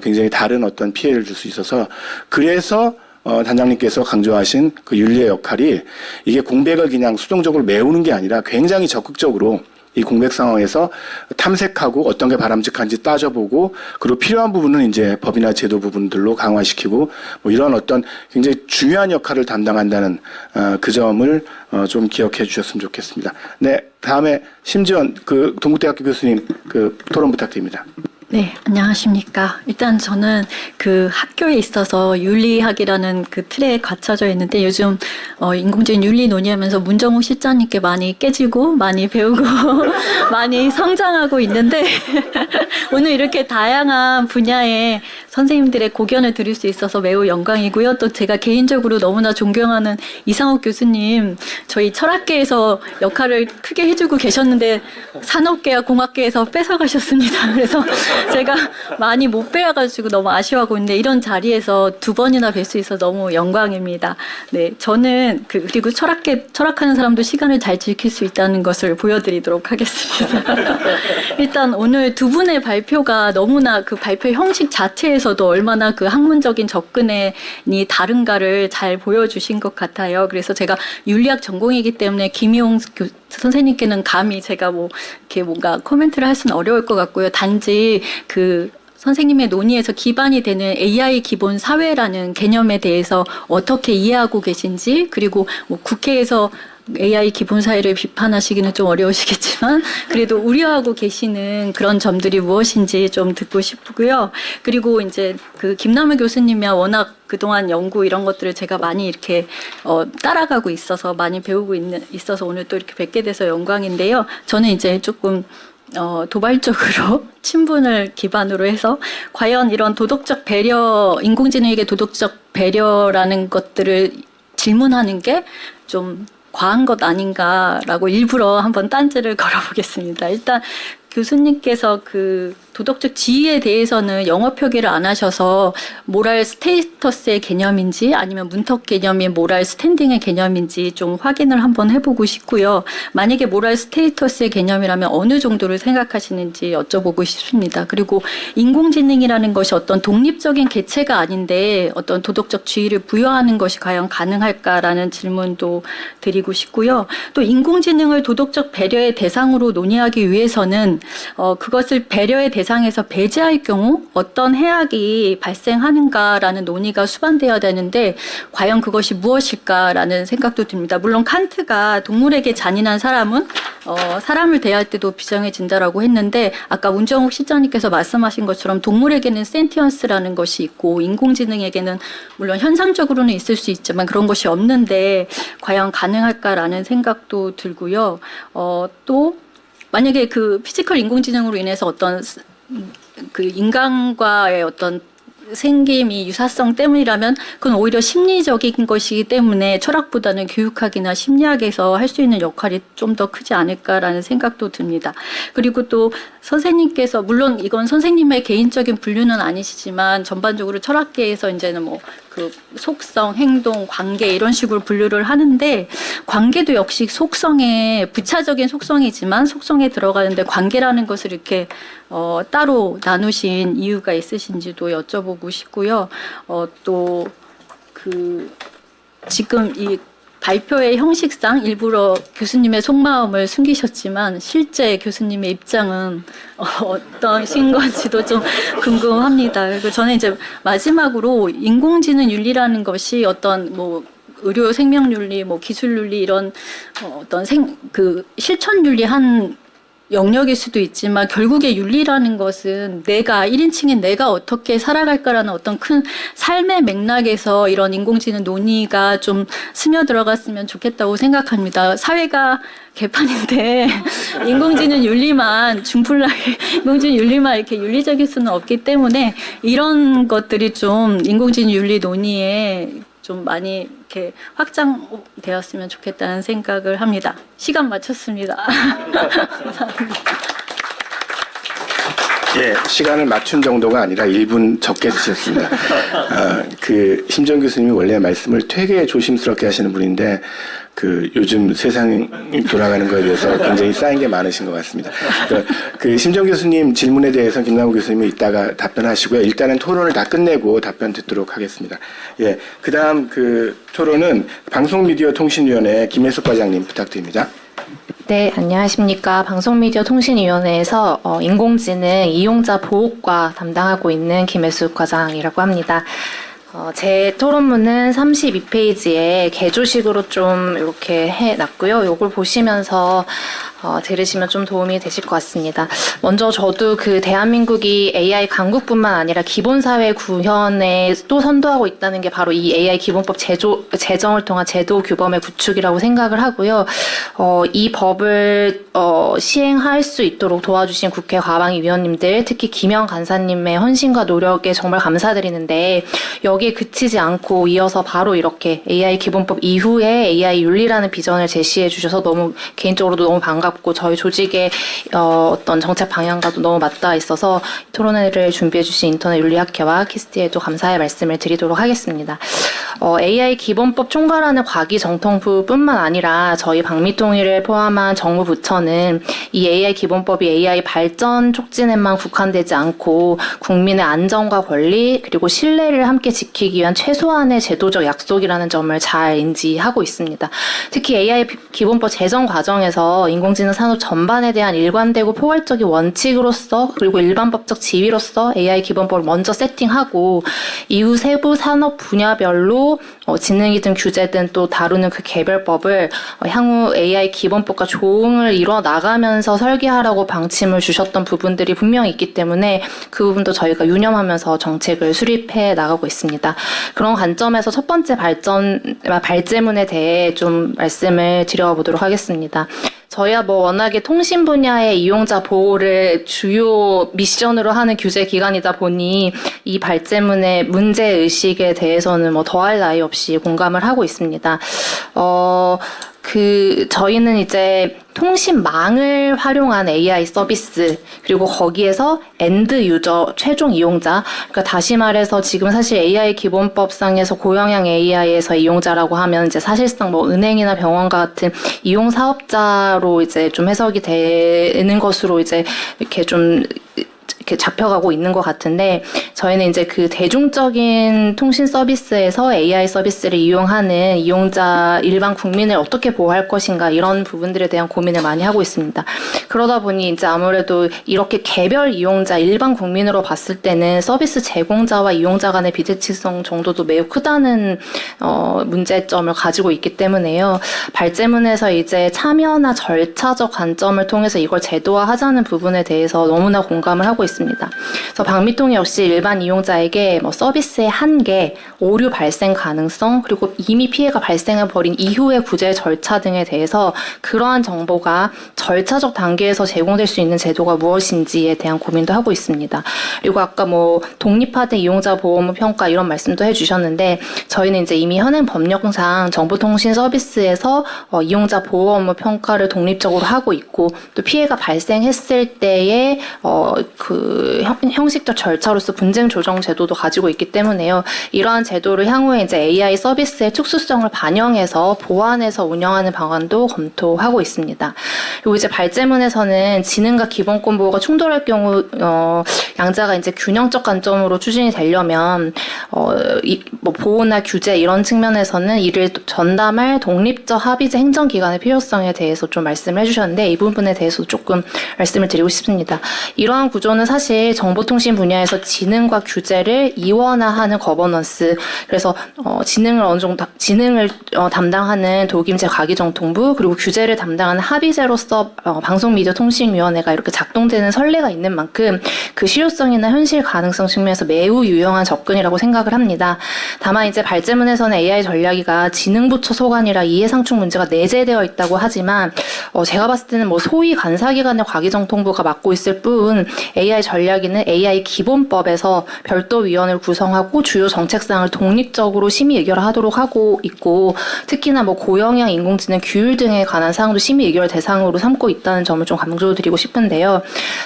굉장히 다른 어떤 피해를 줄 수 있어서 그래서 단장님께서 강조하신 그 윤리의 역할이 이게 공백을 그냥 수동적으로 메우는 게 아니라 굉장히 적극적으로 이 공백 상황에서 탐색하고 어떤 게 바람직한지 따져보고 그리고 필요한 부분은 이제 법이나 제도 부분들로 강화시키고 뭐 이런 어떤 굉장히 중요한 역할을 담당한다는 그 점을 좀 기억해 주셨으면 좋겠습니다. 네, 다음에 심지원 그 동국대학교 교수님 그 토론 부탁드립니다. 네, 안녕하십니까. 일단 저는 그 학교에 있어서 윤리학이라는 그 틀에 갇혀져 있는데 요즘 인공지능 윤리 논의하면서 문정욱 실장님께 많이 깨지고 많이 배우고 많이 성장하고 있는데 오늘 이렇게 다양한 분야의 선생님들의 고견을 들을 수 있어서 매우 영광이고요. 또 제가 개인적으로 너무나 존경하는 이상욱 교수님, 저희 철학계에서 역할을 크게 해주고 계셨는데 산업계와 공학계에서 뺏어가셨습니다. 그래서 제가 많이 못 뵈어가지고 너무 아쉬워하고 있는데 이런 자리에서 두 번이나 뵐 수 있어서 너무 영광입니다. 네, 저는 그리고 철학하는 사람도 시간을 잘 지킬 수 있다는 것을 보여드리도록 하겠습니다. 일단 오늘 두 분의 발표가 너무나 그 발표 형식 자체에서도 얼마나 그 학문적인 접근이 다른가를 잘 보여주신 것 같아요. 그래서 제가 윤리학 전공이기 때문에 김희용 선생님께는 감히 제가 뭐 이렇게 뭔가 코멘트를 할 수는 어려울 것 같고요. 단지 그 선생님의 논의에서 기반이 되는 AI 기본 사회라는 개념에 대해서 어떻게 이해하고 계신지, 그리고 뭐 국회에서 AI 기본 사회를 비판하시기는 좀 어려우시겠지만 그래도 우려하고 계시는 그런 점들이 무엇인지 좀 듣고 싶고요. 그리고 이제 그 김남우 교수님이야 워낙 그동안 연구 이런 것들을 제가 많이 이렇게 따라가고 있어서 많이 배우고 있어서 오늘 또 이렇게 뵙게 돼서 영광인데요. 저는 이제 조금 도발적으로 친분을 기반으로 해서 과연 이런 도덕적 배려, 인공지능에게 도덕적 배려라는 것들을 질문하는 게 좀 과한 것 아닌가라고 일부러 한번 딴지를 걸어보겠습니다. 일단 교수님께서 그 도덕적 지위에 대해서는 영어 표기를 안 하셔서 모랄 스테이터스의 개념인지 아니면 문턱 개념의 모랄 스탠딩의 개념인지 좀 확인을 한번 해보고 싶고요. 만약에 모랄 스테이터스의 개념이라면 어느 정도를 생각하시는지 여쭤보고 싶습니다. 그리고 인공지능이라는 것이 어떤 독립적인 개체가 아닌데 어떤 도덕적 지위를 부여하는 것이 과연 가능할까라는 질문도 드리고 싶고요. 또 인공지능을 도덕적 배려의 대상으로 논의하기 위해서는 그것을 배려의 대상에서 배제할 경우 어떤 해악이 발생하는가라는 논의가 수반되어야 되는데 과연 그것이 무엇일까라는 생각도 듭니다. 물론 칸트가 동물에게 잔인한 사람은 사람을 대할 때도 비정해진다라고 했는데 아까 문정욱 실장님께서 말씀하신 것처럼 동물에게는 센티언스라는 것이 있고 인공지능에게는 물론 현상적으로는 있을 수 있지만 그런 것이 없는데 과연 가능할까라는 생각도 들고요. 또 만약에 그 피지컬 인공지능으로 인해서 어떤 그 인간과의 어떤 생김이 유사성 때문이라면 그건 오히려 심리적인 것이기 때문에 철학보다는 교육학이나 심리학에서 할 수 있는 역할이 좀 더 크지 않을까라는 생각도 듭니다. 그리고 또 선생님께서 물론 이건 선생님의 개인적인 분류는 아니시지만 전반적으로 철학계에서 이제는 뭐 그 속성, 행동, 관계 이런 식으로 분류를 하는데 관계도 역시 속성에 부차적인 속성이지만 속성에 들어가는데 관계라는 것을 이렇게 따로 나누신 이유가 있으신지도 여쭤보고 싶고요. 또 그 지금 이 발표의 형식상 일부러 교수님의 속마음을 숨기셨지만 실제 교수님의 입장은 어떠신 건지도 좀 궁금합니다. 그리고 저는 이제 마지막으로 인공지능 윤리라는 것이 어떤 뭐 의료 생명윤리, 뭐 기술윤리 이런 어떤 그 실천윤리 한 영역일 수도 있지만 결국에 윤리라는 것은 내가 1인칭인 내가 어떻게 살아갈까라는 어떤 큰 삶의 맥락에서 이런 인공지능 논의가 좀 스며들어갔으면 좋겠다고 생각합니다. 사회가 개판인데 인공지능 윤리만 중풀나게 인공지능 윤리만 이렇게 윤리적일 수는 없기 때문에 이런 것들이 좀 인공지능 윤리 논의에 좀 많이 이렇게 확장되었으면 좋겠다는 생각을 합니다. 시간 마쳤습니다. 감사합니다. 예, 시간을 맞춘 정도가 아니라 1분 적게 쓰셨습니다. 그 심정 교수님이 원래 말씀을 되게 조심스럽게 하시는 분인데 그 요즘 세상이 돌아가는 거에 대해서 굉장히 쌓인 게 많으신 것 같습니다. 그 심정 교수님 질문에 대해서 김남우 교수님이 이따가 답변하시고요. 일단은 토론을 다 끝내고 답변 듣도록 하겠습니다. 예, 그다음 그 토론은 방송미디어통신위원회 김혜숙 과장님 부탁드립니다. 네, 안녕하십니까. 방송미디어통신위원회에서 인공지능 이용자 보호과 담당하고 있는 김혜숙 과장이라고 합니다. 제 토론문은 32페이지에 개조식으로 좀 이렇게 해놨고요. 이걸 보시면서 들으시면 좀 도움이 되실 것 같습니다. 먼저 저도 그 대한민국이 AI 강국뿐만 아니라 기본사회 구현에 또 선도하고 있다는 게 바로 이 AI 기본법 제정을 통한 제도 규범의 구축이라고 생각을 하고요. 이 법을 시행할 수 있도록 도와주신 국회 과방위 위원님들, 특히 김영 간사님의 헌신과 노력에 정말 감사드리는데 여기에 그치지 않고 이어서 바로 이렇게 AI 기본법 이후에 AI 윤리라는 비전을 제시해 주셔서 너무 개인적으로도 너무 반갑고 저희 조직의 어떤 정책 방향과도 너무 맞닿아 있어서 토론회를 준비해 주신 인터넷 윤리학회와 키스티에도 감사의 말씀을 드리도록 하겠습니다. AI 기본법 총괄하는 과기정통부뿐만 아니라 저희 방미통일을 포함한 정부 부처는 이 AI 기본법이 AI 발전 촉진에만 국한되지 않고 국민의 안전과 권리 그리고 신뢰를 함께 지키기 위한 최소한의 제도적 약속이라는 점을 잘 인지하고 있습니다. 특히 AI 기본법 제정 과정에서 인공지능 산업 전반에 대한 일관되고 포괄적인 원칙으로서 그리고 일반법적 지위로서 AI 기본법을 먼저 세팅하고 이후 세부 산업 분야별로 지능이든 규제든 또 다루는 그 개별법을 향후 AI 기본법과 조응을 이뤄 나가면서 설계하라고 방침을 주셨던 부분들이 분명히 있기 때문에 그 부분도 저희가 유념하면서 정책을 수립해 나가고 있습니다. 그런 관점에서 첫 번째 발제문에 대해 좀 말씀을 드려보도록 하겠습니다. 저희야 워낙에 통신 분야의 이용자 보호를 주요 미션으로 하는 규제 기관이다 보니 이 발제문의 문제 의식에 대해서는 더할 나위 없이 공감을 하고 있습니다. 저희는 이제 통신망을 활용한 AI 서비스, 그리고 거기에서 엔드 유저, 최종 이용자, 그러니까 다시 말해서 지금 사실 AI 기본법상에서 고영향 AI에서 이용자라고 하면 이제 사실상 은행이나 병원과 같은 이용 사업자로 이제 좀 해석이 되는 것으로 이제 이렇게 좀 이렇게 잡혀가고 있는 것 같은데 저희는 이제 그 대중적인 통신 서비스에서 AI 서비스를 이용하는 이용자 일반 국민을 어떻게 보호할 것인가 이런 부분들에 대한 고민을 많이 하고 있습니다. 그러다 보니 이제 아무래도 이렇게 개별 이용자 일반 국민으로 봤을 때는 서비스 제공자와 이용자 간의 비대칭성 정도도 매우 크다는 문제점을 가지고 있기 때문에요. 발제문에서 이제 참여나 절차적 관점을 통해서 이걸 제도화하자는 부분에 대해서 너무나 공감을 하고 있습니다. 그래서 방미통이 역시 일반 이용자에게 서비스의 한계, 오류 발생 가능성, 그리고 이미 피해가 발생해버린 이후의 구제 절차 등에 대해서 그러한 정보가 절차적 단계에서 제공될 수 있는 제도가 무엇인지에 대한 고민도 하고 있습니다. 그리고 아까 독립화된 이용자 보호 업무 평가 이런 말씀도 해주셨는데 저희는 이제 이미 현행 법령상 정보통신 서비스에서 이용자 보호 업무 평가를 독립적으로 하고 있고 또 피해가 발생했을 때의 형식적 절차로서 분쟁 조정 제도도 가지고 있기 때문에요. 이러한 제도를 향후에 이제 AI 서비스의 특수성을 반영해서 보완해서 운영하는 방안도 검토하고 있습니다. 그리고 이제 발제문에서는 지능과 기본권 보호가 충돌할 경우 양자가 이제 균형적 관점으로 추진이 되려면 보호나 규제 이런 측면에서는 이를 전담할 독립적 합의제 행정기관의 필요성에 대해서 좀 말씀을 해주셨는데 이 부분에 대해서도 조금 말씀을 드리고 싶습니다. 이러한 구조는 사실 정보통신 분야에서 지능과 규제를 이원화하는 거버넌스, 그래서 지능을 어느 정도 담당하는 독임제 과기정통부 그리고 규제를 담당하는 합의제로서 방송미디어통신위원회가 이렇게 작동되는 선례가 있는 만큼 그 실효성이나 현실 가능성 측면에서 매우 유용한 접근이라고 생각을 합니다. 다만 이제 발제문에서는 AI 전략위가 지능부처 소관이라 이해상충 문제가 내재되어 있다고 하지만 제가 봤을 때는 소위 간사기관의 과기정통부가 맡고 있을 뿐 AI 전략위는 AI 기본법에서 별도 위원회를 구성하고 주요 정책사항을 독립적으로 심의 의결하도록 하고 있고 특히나 고영향 인공지능 규율 등에 관한 사항도 심의 의결 대상으로 삼고 있다는 점을 좀 강조드리고 싶은데요.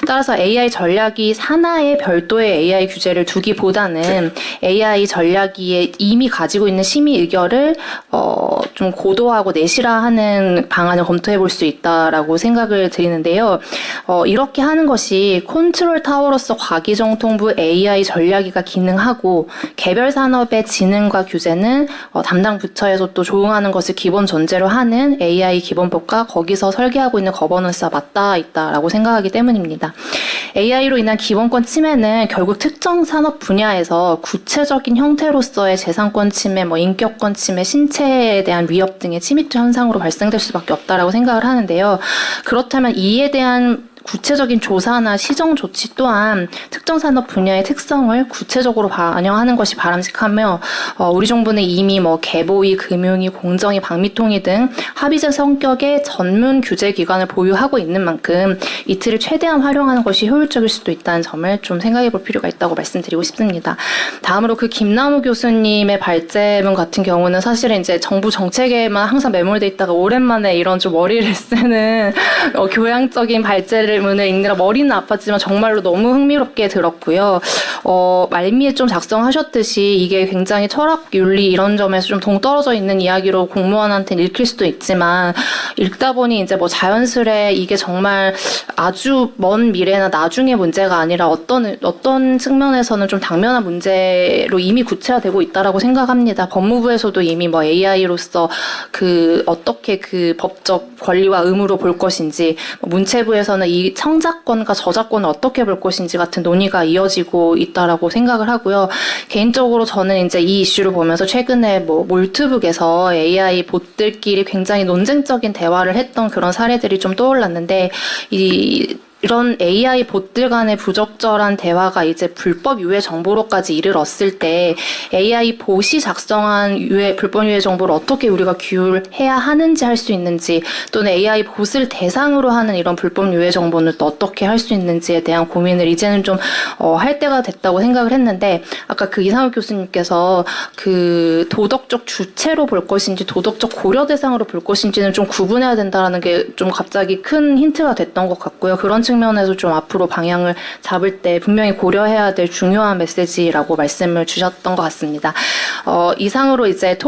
따라서 AI 전략위 산하에 별도의 AI 규제를 두기보다는 AI 전략위에 이미 가지고 있는 심의 의결을 좀 고도화하고 내실화하는 방안을 검토해 볼 수 있다라고 생각을 드리는데요. 이렇게 하는 것이 컨트롤 타워로서 과기정통부 AI AI 전략위가 기능하고 개별 산업의 지능과 규제는 담당 부처에서 또 조응하는 것을 기본 전제로 하는 AI 기본법과 거기서 설계하고 있는 거버넌스가 맞닿아 있다라고 생각하기 때문입니다. AI로 인한 기본권 침해는 결국 특정 산업 분야에서 구체적인 형태로서의 재산권 침해, 인격권 침해, 신체에 대한 위협 등의 침입 현상으로 발생될 수밖에 없다라고 생각을 하는데요. 그렇다면 이에 대한 구체적인 조사나 시정 조치 또한 특정 산업 분야의 특성을 구체적으로 반영하는 것이 바람직하며 우리 정부는 이미 개보위, 금융위, 공정위, 방미통위 등 합의제 성격의 전문 규제 기관을 보유하고 있는 만큼 이 틀을 최대한 활용하는 것이 효율적일 수도 있다는 점을 좀 생각해 볼 필요가 있다고 말씀드리고 싶습니다. 다음으로 그 김남우 교수님의 발제문 같은 경우는 사실은 이제 정부 정책에만 항상 매몰돼 있다가 오랜만에 이런 좀 머리를 쓰는 교양적인 발제를 문을 읽느라 머리는 아팠지만 정말로 너무 흥미롭게 들었고요. 말미에 좀 작성하셨듯이 이게 굉장히 철학, 윤리 이런 점에서 좀 동떨어져 있는 이야기로 공무원한테는 읽힐 수도 있지만 읽다 보니 이제 자연스레 이게 정말 아주 먼 미래나 나중의 문제가 아니라 어떤 측면에서는 좀 당면한 문제로 이미 구체화되고 있다라고 생각합니다. 법무부에서도 이미 AI로서 어떻게 그 법적 권리와 의무로 볼 것인지, 문체부에서는 이 창작권과 저작권을 어떻게 볼 것인지 같은 논의가 이어지고 있다라고 생각을 하고요. 개인적으로 저는 이제 이 이슈를 보면서 최근에 몰트북에서 AI 봇들끼리 굉장히 논쟁적인 대화를 했던 그런 사례들이 좀 떠올랐는데 이런 AI 봇들 간의 부적절한 대화가 이제 불법 유해 정보로까지 이르렀을 때 AI 봇이 작성한 불법 유해 정보를 어떻게 우리가 규율해야 하는지 할 수 있는지, 또는 AI 봇을 대상으로 하는 이런 불법 유해 정보는 또 어떻게 할 수 있는지에 대한 고민을 이제는 좀 할 때가 됐다고 생각을 했는데, 아까 이상욱 교수님께서 도덕적 주체로 볼 것인지 도덕적 고려 대상으로 볼 것인지는 좀 구분해야 된다라는 게 좀 갑자기 큰 힌트가 됐던 것 같고요. 그런 측면에서 좀 앞으로 방향을 잡을 때 분명히 고려해야 될 중요한 메시지라고 말씀을 주셨던 것 같습니다. 이상으로 이제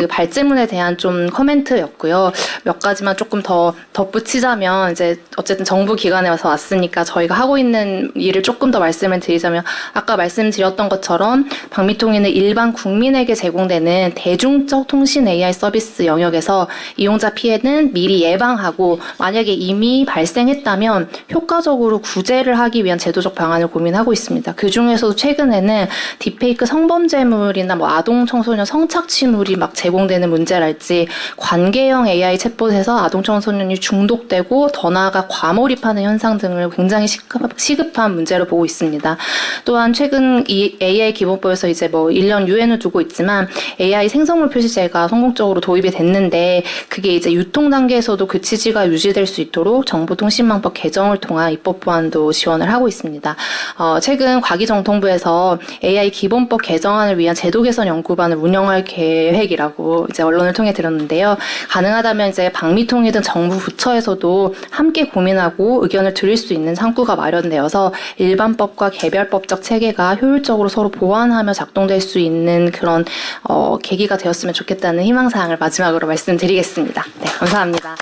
발제문에 대한 좀 코멘트였고요. 몇 가지만 조금 더 덧붙이자면, 이제 어쨌든 정부 기관에 와서 왔으니까 저희가 하고 있는 일을 조금 더 말씀을 드리자면, 아까 말씀드렸던 것처럼 방미통위는 일반 국민에게 제공되는 대중적 통신 AI 서비스 영역에서 이용자 피해는 미리 예방하고, 만약에 이미 발생했다면 효과적으로 구제를 하기 위한 제도적 방안을 고민하고 있습니다. 그 중에서도 최근에는 딥페이크 성범죄물이나 아동 청소년 성착취물이 제공되는 문제랄지, 관계형 AI 챗봇에서 아동 청소년이 중독되고 더 나아가 과몰입하는 현상 등을 굉장히 시급한 문제로 보고 있습니다. 또한 최근 이 AI 기본법에서 이제 1년 유예는 두고 있지만 AI 생성물 표시제가 성공적으로 도입이 됐는데, 그게 이제 유통 단계에서도 그 취지가 유지될 수 있도록 정보통신망법 개정을 통한 입법 보완도 지원을 하고 있습니다. 최근 과기정통부에서 AI 기본법 개정안을 위한 제도 개선 연구반을 운영할 계획이라고 이제 언론을 통해 들었는데요. 가능하다면 이제 방미통위 등 정부 부처에서도 함께 고민하고 의견을 드릴 수 있는 창구가 마련되어서 일반법과 개별법적 체계가 효율적으로 서로 보완하며 작동될 수 있는 그런 계기가 되었으면 좋겠다는 희망사항을 마지막으로 말씀드리겠습니다. 네, 감사합니다.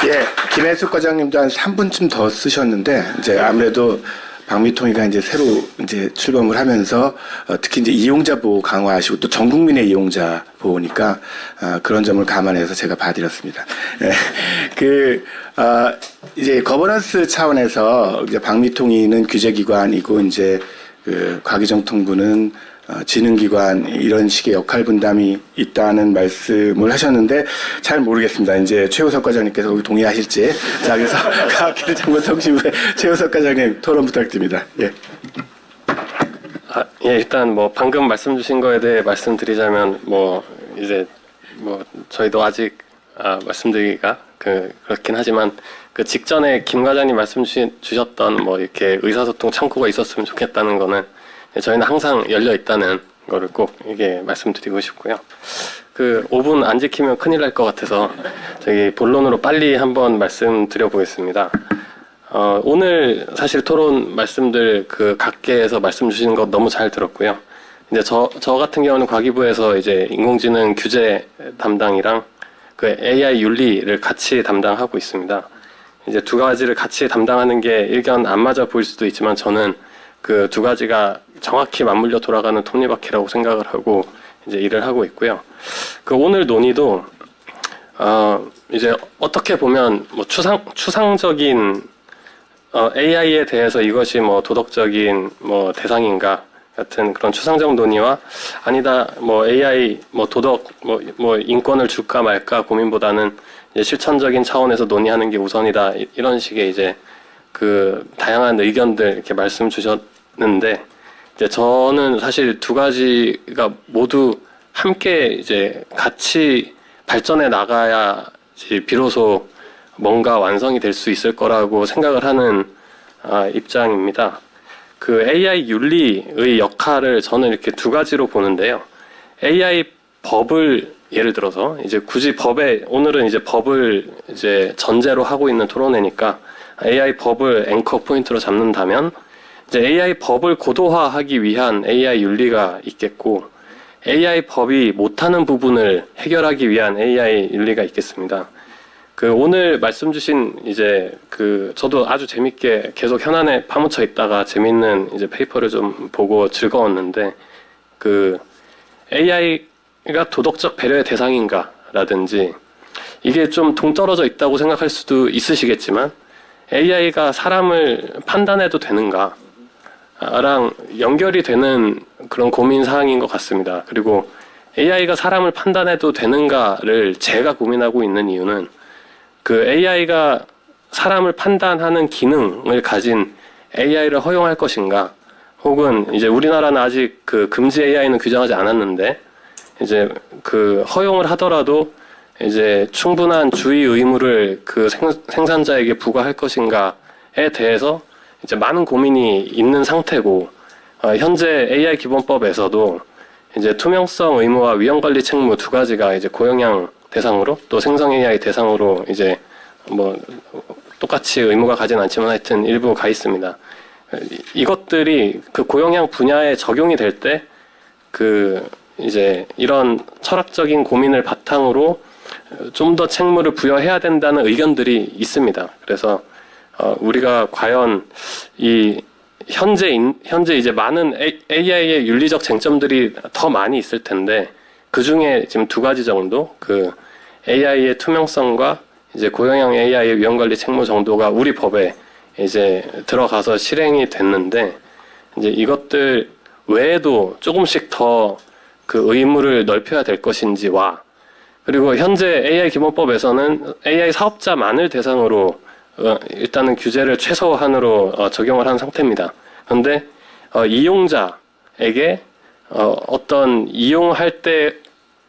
예, 김혜숙 과장님도 한 3분쯤 더 쓰셨는데, 이제 아무래도 방미통위가 이제 새로 이제 출범을 하면서 특히 이제 이용자 보호 강화하시고 또 전 국민의 이용자 보호니까 그런 점을 감안해서 제가 봐드렸습니다. 예, 이제 거버넌스 차원에서 이제 방미통위는 규제기관이고 이제 과기정통부는 지능기관, 이런 식의 역할 분담이 있다는 말씀을 하셨는데 잘 모르겠습니다. 이제 최우석 과장님께서 동의하실지. 자, 그래서 과학기술정보통신부의 최우석 과장님 토론 부탁드립니다. 예. 예, 일단 방금 말씀 주신 거에 대해 말씀드리자면 저희도 아직 말씀드리기가 그렇긴 하지만 그 직전에 김 과장님 말씀 주셨던 이렇게 의사소통 창구가 있었으면 좋겠다는 거는 저희는 항상 열려 있다는 거를 꼭 이게 말씀드리고 싶고요. 5분 안 지키면 큰일 날 것 같아서 저기 본론으로 빨리 한번 말씀드려 보겠습니다. 오늘 사실 토론 말씀들 각계에서 말씀 주시는 거 너무 잘 들었고요. 이제 저 같은 경우는 과기부에서 이제 인공지능 규제 담당이랑 AI 윤리를 같이 담당하고 있습니다. 이제 두 가지를 같이 담당하는 게 일견 안 맞아 보일 수도 있지만 저는 그 두 가지가 정확히 맞물려 돌아가는 톱니바퀴라고 생각을 하고 이제 일을 하고 있고요. 그 오늘 논의도 이제 어떻게 보면 뭐 추상적인 AI에 대해서 이것이 뭐 도덕적인 뭐 대상인가 같은 그런 추상적 논의와 아니다 뭐 AI 뭐 도덕 뭐 인권을 줄까 말까 고민보다는 이제 실천적인 차원에서 논의하는 게 우선이다 이런 식의 이제 그 다양한 의견들 이렇게 말씀 주셨는데 이제 저는 사실 두 가지가 모두 함께 이제 같이 발전해 나가야지 비로소 뭔가 완성이 될 수 있을 거라고 생각을 하는 입장입니다. 그 AI 윤리의 역할을 저는 이렇게 두 가지로 보는데요. AI 법을 예를 들어서 이제 굳이 법에 오늘은 이제 법을 이제 전제로 하고 있는 토론회니까 AI 법을 앵커 포인트로 잡는다면 이제 AI 법을 고도화하기 위한 AI 윤리가 있겠고 AI 법이 못하는 부분을 해결하기 위한 AI 윤리가 있겠습니다. 그 오늘 말씀 주신 이제 그 저도 아주 재밌게 계속 현안에 파묻혀 있다가 재밌는 이제 페이퍼를 좀 보고 즐거웠는데 그 AI가 도덕적 배려의 대상인가라든지 이게 좀 동떨어져 있다고 생각할 수도 있으시겠지만 AI가 사람을 판단해도 되는가? 랑 연결이 되는 그런 고민 사항인 것 같습니다. 그리고 AI가 사람을 판단해도 되는가를 제가 고민하고 있는 이유는 그 AI가 사람을 판단하는 기능을 가진 AI를 허용할 것인가 혹은 이제 우리나라는 아직 그 금지 AI는 규정하지 않았는데 이제 그 허용을 하더라도 이제 충분한 주의 의무를 그 생산자에게 부과할 것인가에 대해서 이제 많은 고민이 있는 상태고 현재 AI 기본법에서도 이제 투명성 의무와 위험관리 책무 두 가지가 이제 고영향 대상으로 또 생성 AI 대상으로 이제 뭐 똑같이 의무가 가진 않지만 하여튼 일부 가 있습니다. 이것들이 그 고영향 분야에 적용이 될 때 그 이제 이런 철학적인 고민을 바탕으로 좀 더 책무를 부여해야 된다는 의견들이 있습니다. 그래서 우리가 과연 이 현재 이제 많은 AI의 윤리적 쟁점들이 더 많이 있을 텐데 그 중에 지금 두 가지 정도 그 AI의 투명성과 이제 고영향 AI의 위험관리 책무 정도가 우리 법에 이제 들어가서 실행이 됐는데 이제 이것들 외에도 조금씩 더 그 의무를 넓혀야 될 것인지와 그리고 현재 AI 기본법에서는 AI 사업자만을 대상으로 일단은 규제를 최소한으로 적용을 한 상태입니다. 그런데 이용자에게 어떤 이용할 때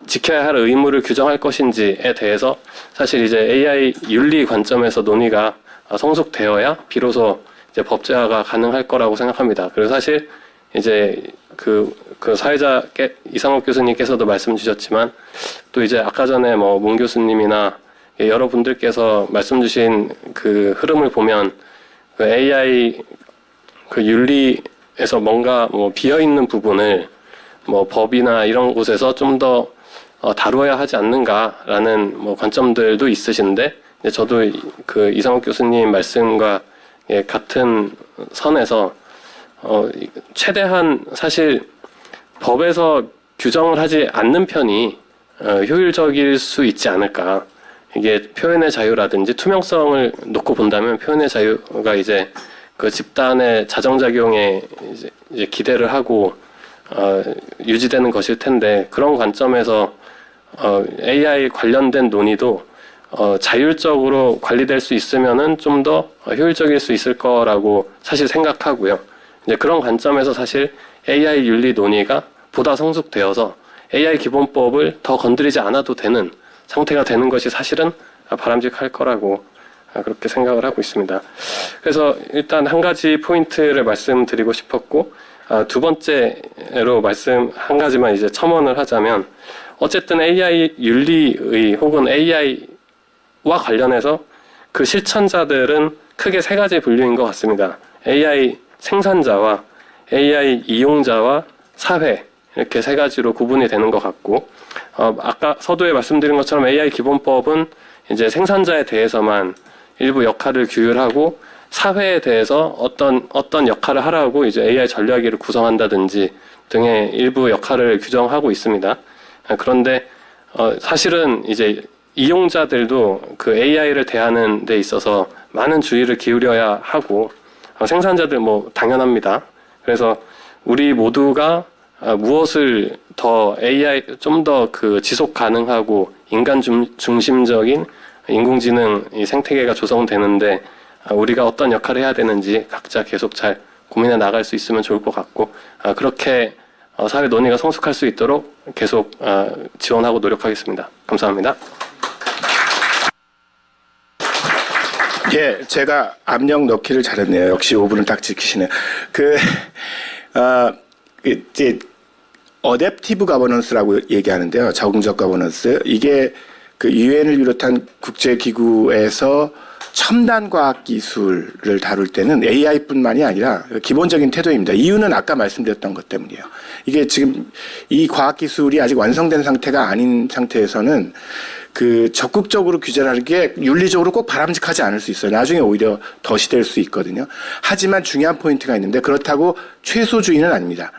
지켜야 할 의무를 규정할 것인지에 대해서 사실 이제 AI 윤리 관점에서 논의가 성숙되어야 비로소 이제 법제화가 가능할 거라고 생각합니다. 그래서 사실 이제 그 사회자 이상욱 교수님께서도 말씀 주셨지만 또 이제 아까 전에 뭐 문 교수님이나 여러분들께서 말씀 주신 그 흐름을 보면 그 AI 그 윤리에서 뭔가 뭐 비어 있는 부분을 뭐 법이나 이런 곳에서 좀 더 다루어야 하지 않는가라는 뭐 관점들도 있으신데 저도 그 이상욱 교수님 말씀과 같은 선에서 최대한 사실 법에서 규정을 하지 않는 편이 효율적일 수 있지 않을까. 이게 표현의 자유라든지 투명성을 놓고 본다면 표현의 자유가 이제 그 집단의 자정작용에 이제 기대를 하고 유지되는 것일 텐데 그런 관점에서 AI 관련된 논의도 자율적으로 관리될 수 있으면은 좀 더 효율적일 수 있을 거라고 사실 생각하고요. 이제 그런 관점에서 사실 AI 윤리 논의가 보다 성숙되어서 AI 기본법을 더 건드리지 않아도 되는 상태가 되는 것이 사실은 바람직할 거라고 그렇게 생각을 하고 있습니다. 그래서 일단 한 가지 포인트를 말씀드리고 싶었고 두 번째로 말씀 한 가지만 이제 첨언을 하자면 어쨌든 AI 윤리의 혹은 AI와 관련해서 그 실천자들은 크게 세 가지 분류인 것 같습니다. AI 생산자와 AI 이용자와 사회 이렇게 세 가지로 구분이 되는 것 같고 아까 서두에 말씀드린 것처럼 AI 기본법은 이제 생산자에 대해서만 일부 역할을 규율하고 사회에 대해서 어떤 역할을 하라고 이제 AI 전략위를 구성한다든지 등의 일부 역할을 규정하고 있습니다. 그런데 사실은 이제 이용자들도 그 AI를 대하는 데 있어서 많은 주의를 기울여야 하고 생산자들 뭐 당연합니다. 그래서 우리 모두가 무엇을 더 AI 좀 더 그 지속 가능하고 인간 중심적인 인공지능 이 생태계가 조성되는데 우리가 어떤 역할을 해야 되는지 각자 계속 잘 고민해 나갈 수 있으면 좋을 것 같고 그렇게 사회 논의가 성숙할 수 있도록 계속 지원하고 노력하겠습니다. 감사합니다. 예, 제가 압력 넣기를 잘했네요. 역시 5분을 딱 지키시네요. 이제 어댑티브 가버넌스라고 얘기하는데요. 적응적 가버넌스. 이게 그 유엔을 비롯한 국제기구에서 첨단 과학 기술을 다룰 때는 AI뿐만이 아니라 기본적인 태도입니다. 이유는 아까 말씀드렸던 것 때문이에요. 이게 지금 이 과학 기술이 아직 완성된 상태가 아닌 상태에서는 그 적극적으로 규제를 하는 게 윤리적으로 꼭 바람직하지 않을 수 있어요. 나중에 오히려 덫이 될 수 있거든요. 하지만 중요한 포인트가 있는데 그렇다고 최소주의는 아닙니다.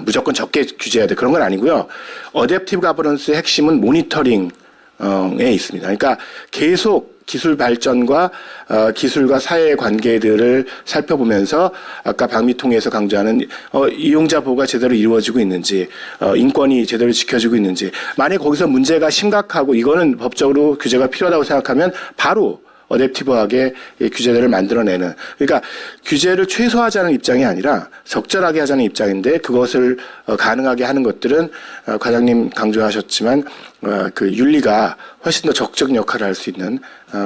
무조건 적게 규제해야 돼. 그런 건 아니고요. 어댑티브 가버넌스의 핵심은 모니터링에 있습니다. 그러니까 계속 기술 발전과 기술과 사회의 관계들을 살펴보면서 아까 박미통에서 강조하는 이용자 보호가 제대로 이루어지고 있는지 인권이 제대로 지켜지고 있는지 만약 거기서 문제가 심각하고 이거는 법적으로 규제가 필요하다고 생각하면 바로 어댑티브하게 규제들을 만들어내는 그러니까 규제를 최소화하자는 입장이 아니라 적절하게 하자는 입장인데 그것을 가능하게 하는 것들은 과장님 강조하셨지만 그 윤리가 훨씬 더 적극적 역할을 할 수 있는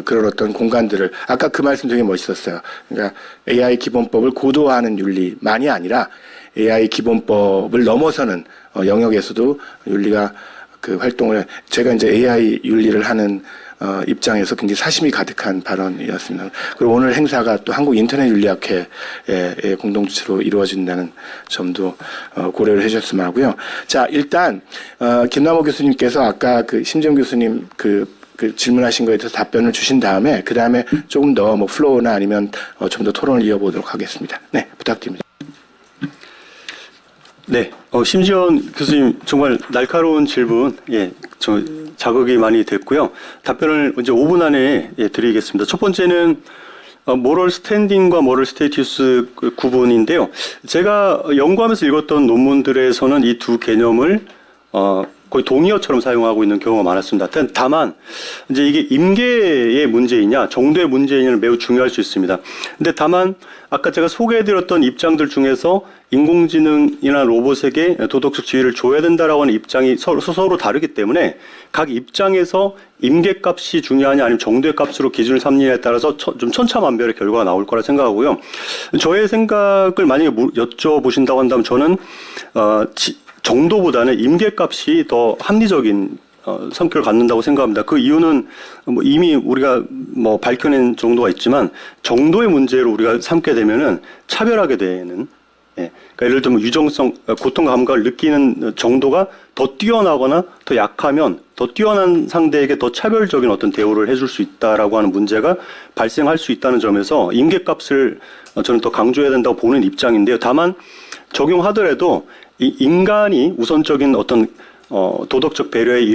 그런 어떤 공간들을 아까 그 말씀 되게 멋있었어요. 그러니까 AI 기본법을 고도화하는 윤리만이 아니라 AI 기본법을 넘어서는 영역에서도 윤리가 그 활동을 제가 이제 AI 윤리를 하는 입장에서 굉장히 사심이 가득한 발언이었습니다. 그리고 오늘 행사가 또 한국인터넷윤리학회의 공동주최로 이루어진다는 점도 고려를 해주셨으면 하고요. 자, 일단 김남호 교수님께서 아까 그 심재훈 교수님 그 질문하신 거에 대해서 답변을 주신 다음에 그 다음에 조금 더 뭐 플로우나 아니면 좀 더 토론을 이어보도록 하겠습니다. 네, 부탁드립니다. 네, 심지원 교수님 정말 날카로운 질문, 저 자극이 많이 됐고요. 답변을 이제 5분 안에 드리겠습니다. 첫 번째는 모럴 스탠딩과 모럴 스테이투스 구분인데요. 제가 연구하면서 읽었던 논문들에서는 이 두 개념을 거의 동의어처럼 사용하고 있는 경우가 많았습니다. 다만 이제 이게 임계의 문제이냐 정도의 문제이냐는 매우 중요할 수 있습니다. 근데 다만 아까 제가 소개해드렸던 입장들 중에서 인공지능이나 로봇에게 도덕적 지위를 줘야 된다라고 하는 입장이 서로 다르기 때문에 각 입장에서 임계값이 중요하냐 아니면 정도의 값으로 기준을 삼느냐에 따라서 좀 천차만별의 결과가 나올 거라 생각하고요. 저의 생각을 만약에 여쭤보신다고 한다면 저는 정도보다는 임계값이 더 합리적인 성격을 갖는다고 생각합니다. 그 이유는 뭐 이미 우리가 뭐 밝혀낸 정도가 있지만 정도의 문제로 우리가 삼게 되면은 차별하게 되는 그러니까 예를 들면 유정성, 고통 감각을 느끼는 정도가 더 뛰어나거나 더 약하면 더 뛰어난 상대에게 더 차별적인 어떤 대우를 해줄 수 있다라고 하는 문제가 발생할 수 있다는 점에서 임계값을 저는 더 강조해야 된다고 보는 입장인데요. 다만 적용하더라도 이 인간이 우선적인 어떤 도덕적 배려의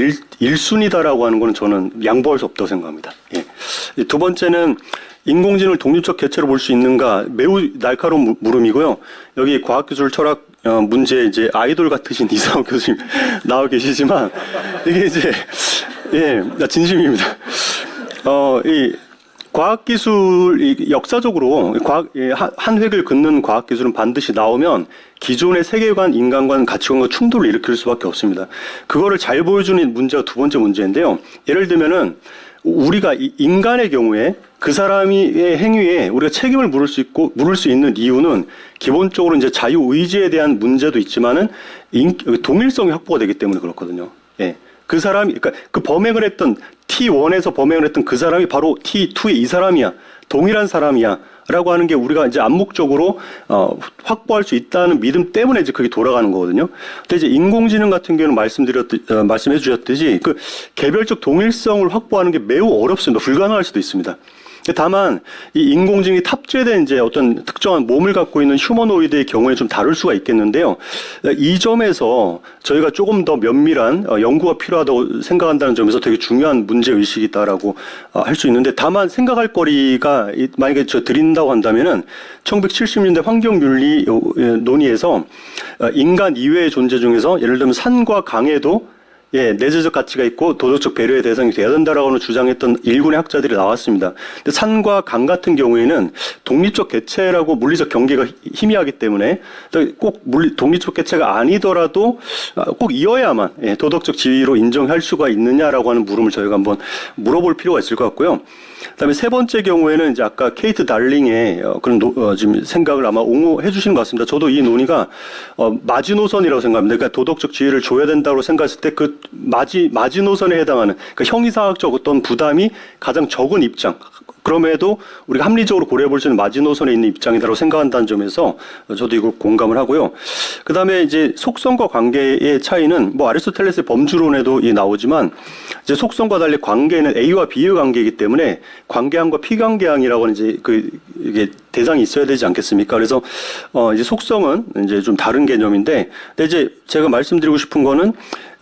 1순위다라고 하는 것은 저는 양보할 수 없다고 생각합니다. 두 번째는 인공지능을 독립적 개체로 볼 수 있는가 매우 날카로운 물음이고요. 여기 과학기술 철학 문제 이제 아이돌 같으신 이상호 교수님 나와 계시지만 이게 이제 진심입니다. 이 과학기술 역사적으로 한 획을 긋는 과학기술은 반드시 나오면 기존의 세계관, 인간관, 가치관과 충돌을 일으킬 수밖에 없습니다. 그거를 잘 보여주는 문제가 두 번째 문제인데요. 예를 들면은 우리가 인간의 경우에 그 사람의 행위에 우리가 책임을 물을 수 있는 이유는 기본적으로 이제 자유의지에 대한 문제도 있지만은 동일성이 확보가 되기 때문에 그렇거든요. 그 사람이, 그러니까 그 범행을 했던 T1에서 범행을 했던 그 사람이 바로 T2의 이 사람이야. 동일한 사람이야. 라고 하는 게 우리가 이제 암묵적으로 확보할 수 있다는 믿음 때문에 이제 그게 돌아가는 거거든요. 근데 이제 인공지능 같은 경우는 말씀해 주셨듯이 그 개별적 동일성을 확보하는 게 매우 어렵습니다. 불가능할 수도 있습니다. 다만 이 인공지능이 탑재된 이제 어떤 특정한 몸을 갖고 있는 휴머노이드의 경우에 좀 다를 수가 있겠는데요. 이 점에서 저희가 조금 더 면밀한 연구가 필요하다고 생각한다는 점에서 되게 중요한 문제 의식이 있다라고 할 수 있는데, 다만 생각할 거리가 만약에 저 드린다고 한다면은 1970년대 환경윤리 논의에서 인간 이외의 존재 중에서 예를 들면 산과 강에도 내재적 가치가 있고 도덕적 배려의 대상이 돼야 된다라고 주장했던 일군의 학자들이 나왔습니다. 근데 산과 강 같은 경우에는 독립적 개체라고 물리적 경계가 희미하기 때문에 꼭 독립적 개체가 아니더라도 꼭 이어야만 도덕적 지위로 인정할 수가 있느냐라고 하는 물음을 저희가 한번 물어볼 필요가 있을 것 같고요. 그다음에 세 번째 경우에는 이제 아까 케이트 달링의 그런 지금 생각을 아마 옹호해 주시는 것 같습니다. 저도 이 논의가 마지노선이라고 생각합니다. 그러니까 도덕적 지위를 줘야 된다고 생각했을 때 그 마지노선에 해당하는 그러니까 형이상학적 어떤 부담이 가장 적은 입장. 그럼에도 우리가 합리적으로 고려해 볼 수 있는 마지노선에 있는 입장이다라고 생각한다는 점에서 저도 이걸 공감을 하고요. 그다음에 이제 속성과 관계의 차이는 뭐 아리스토텔레스의 범주론에도 나오지만 이제 속성과 달리 관계는 A와 B의 관계이기 때문에 관계항과 피관계항이라고 하는 이제 이게 대상이 있어야 되지 않겠습니까? 그래서 이제 속성은 이제 좀 다른 개념인데, 근데 이제 제가 말씀드리고 싶은 거는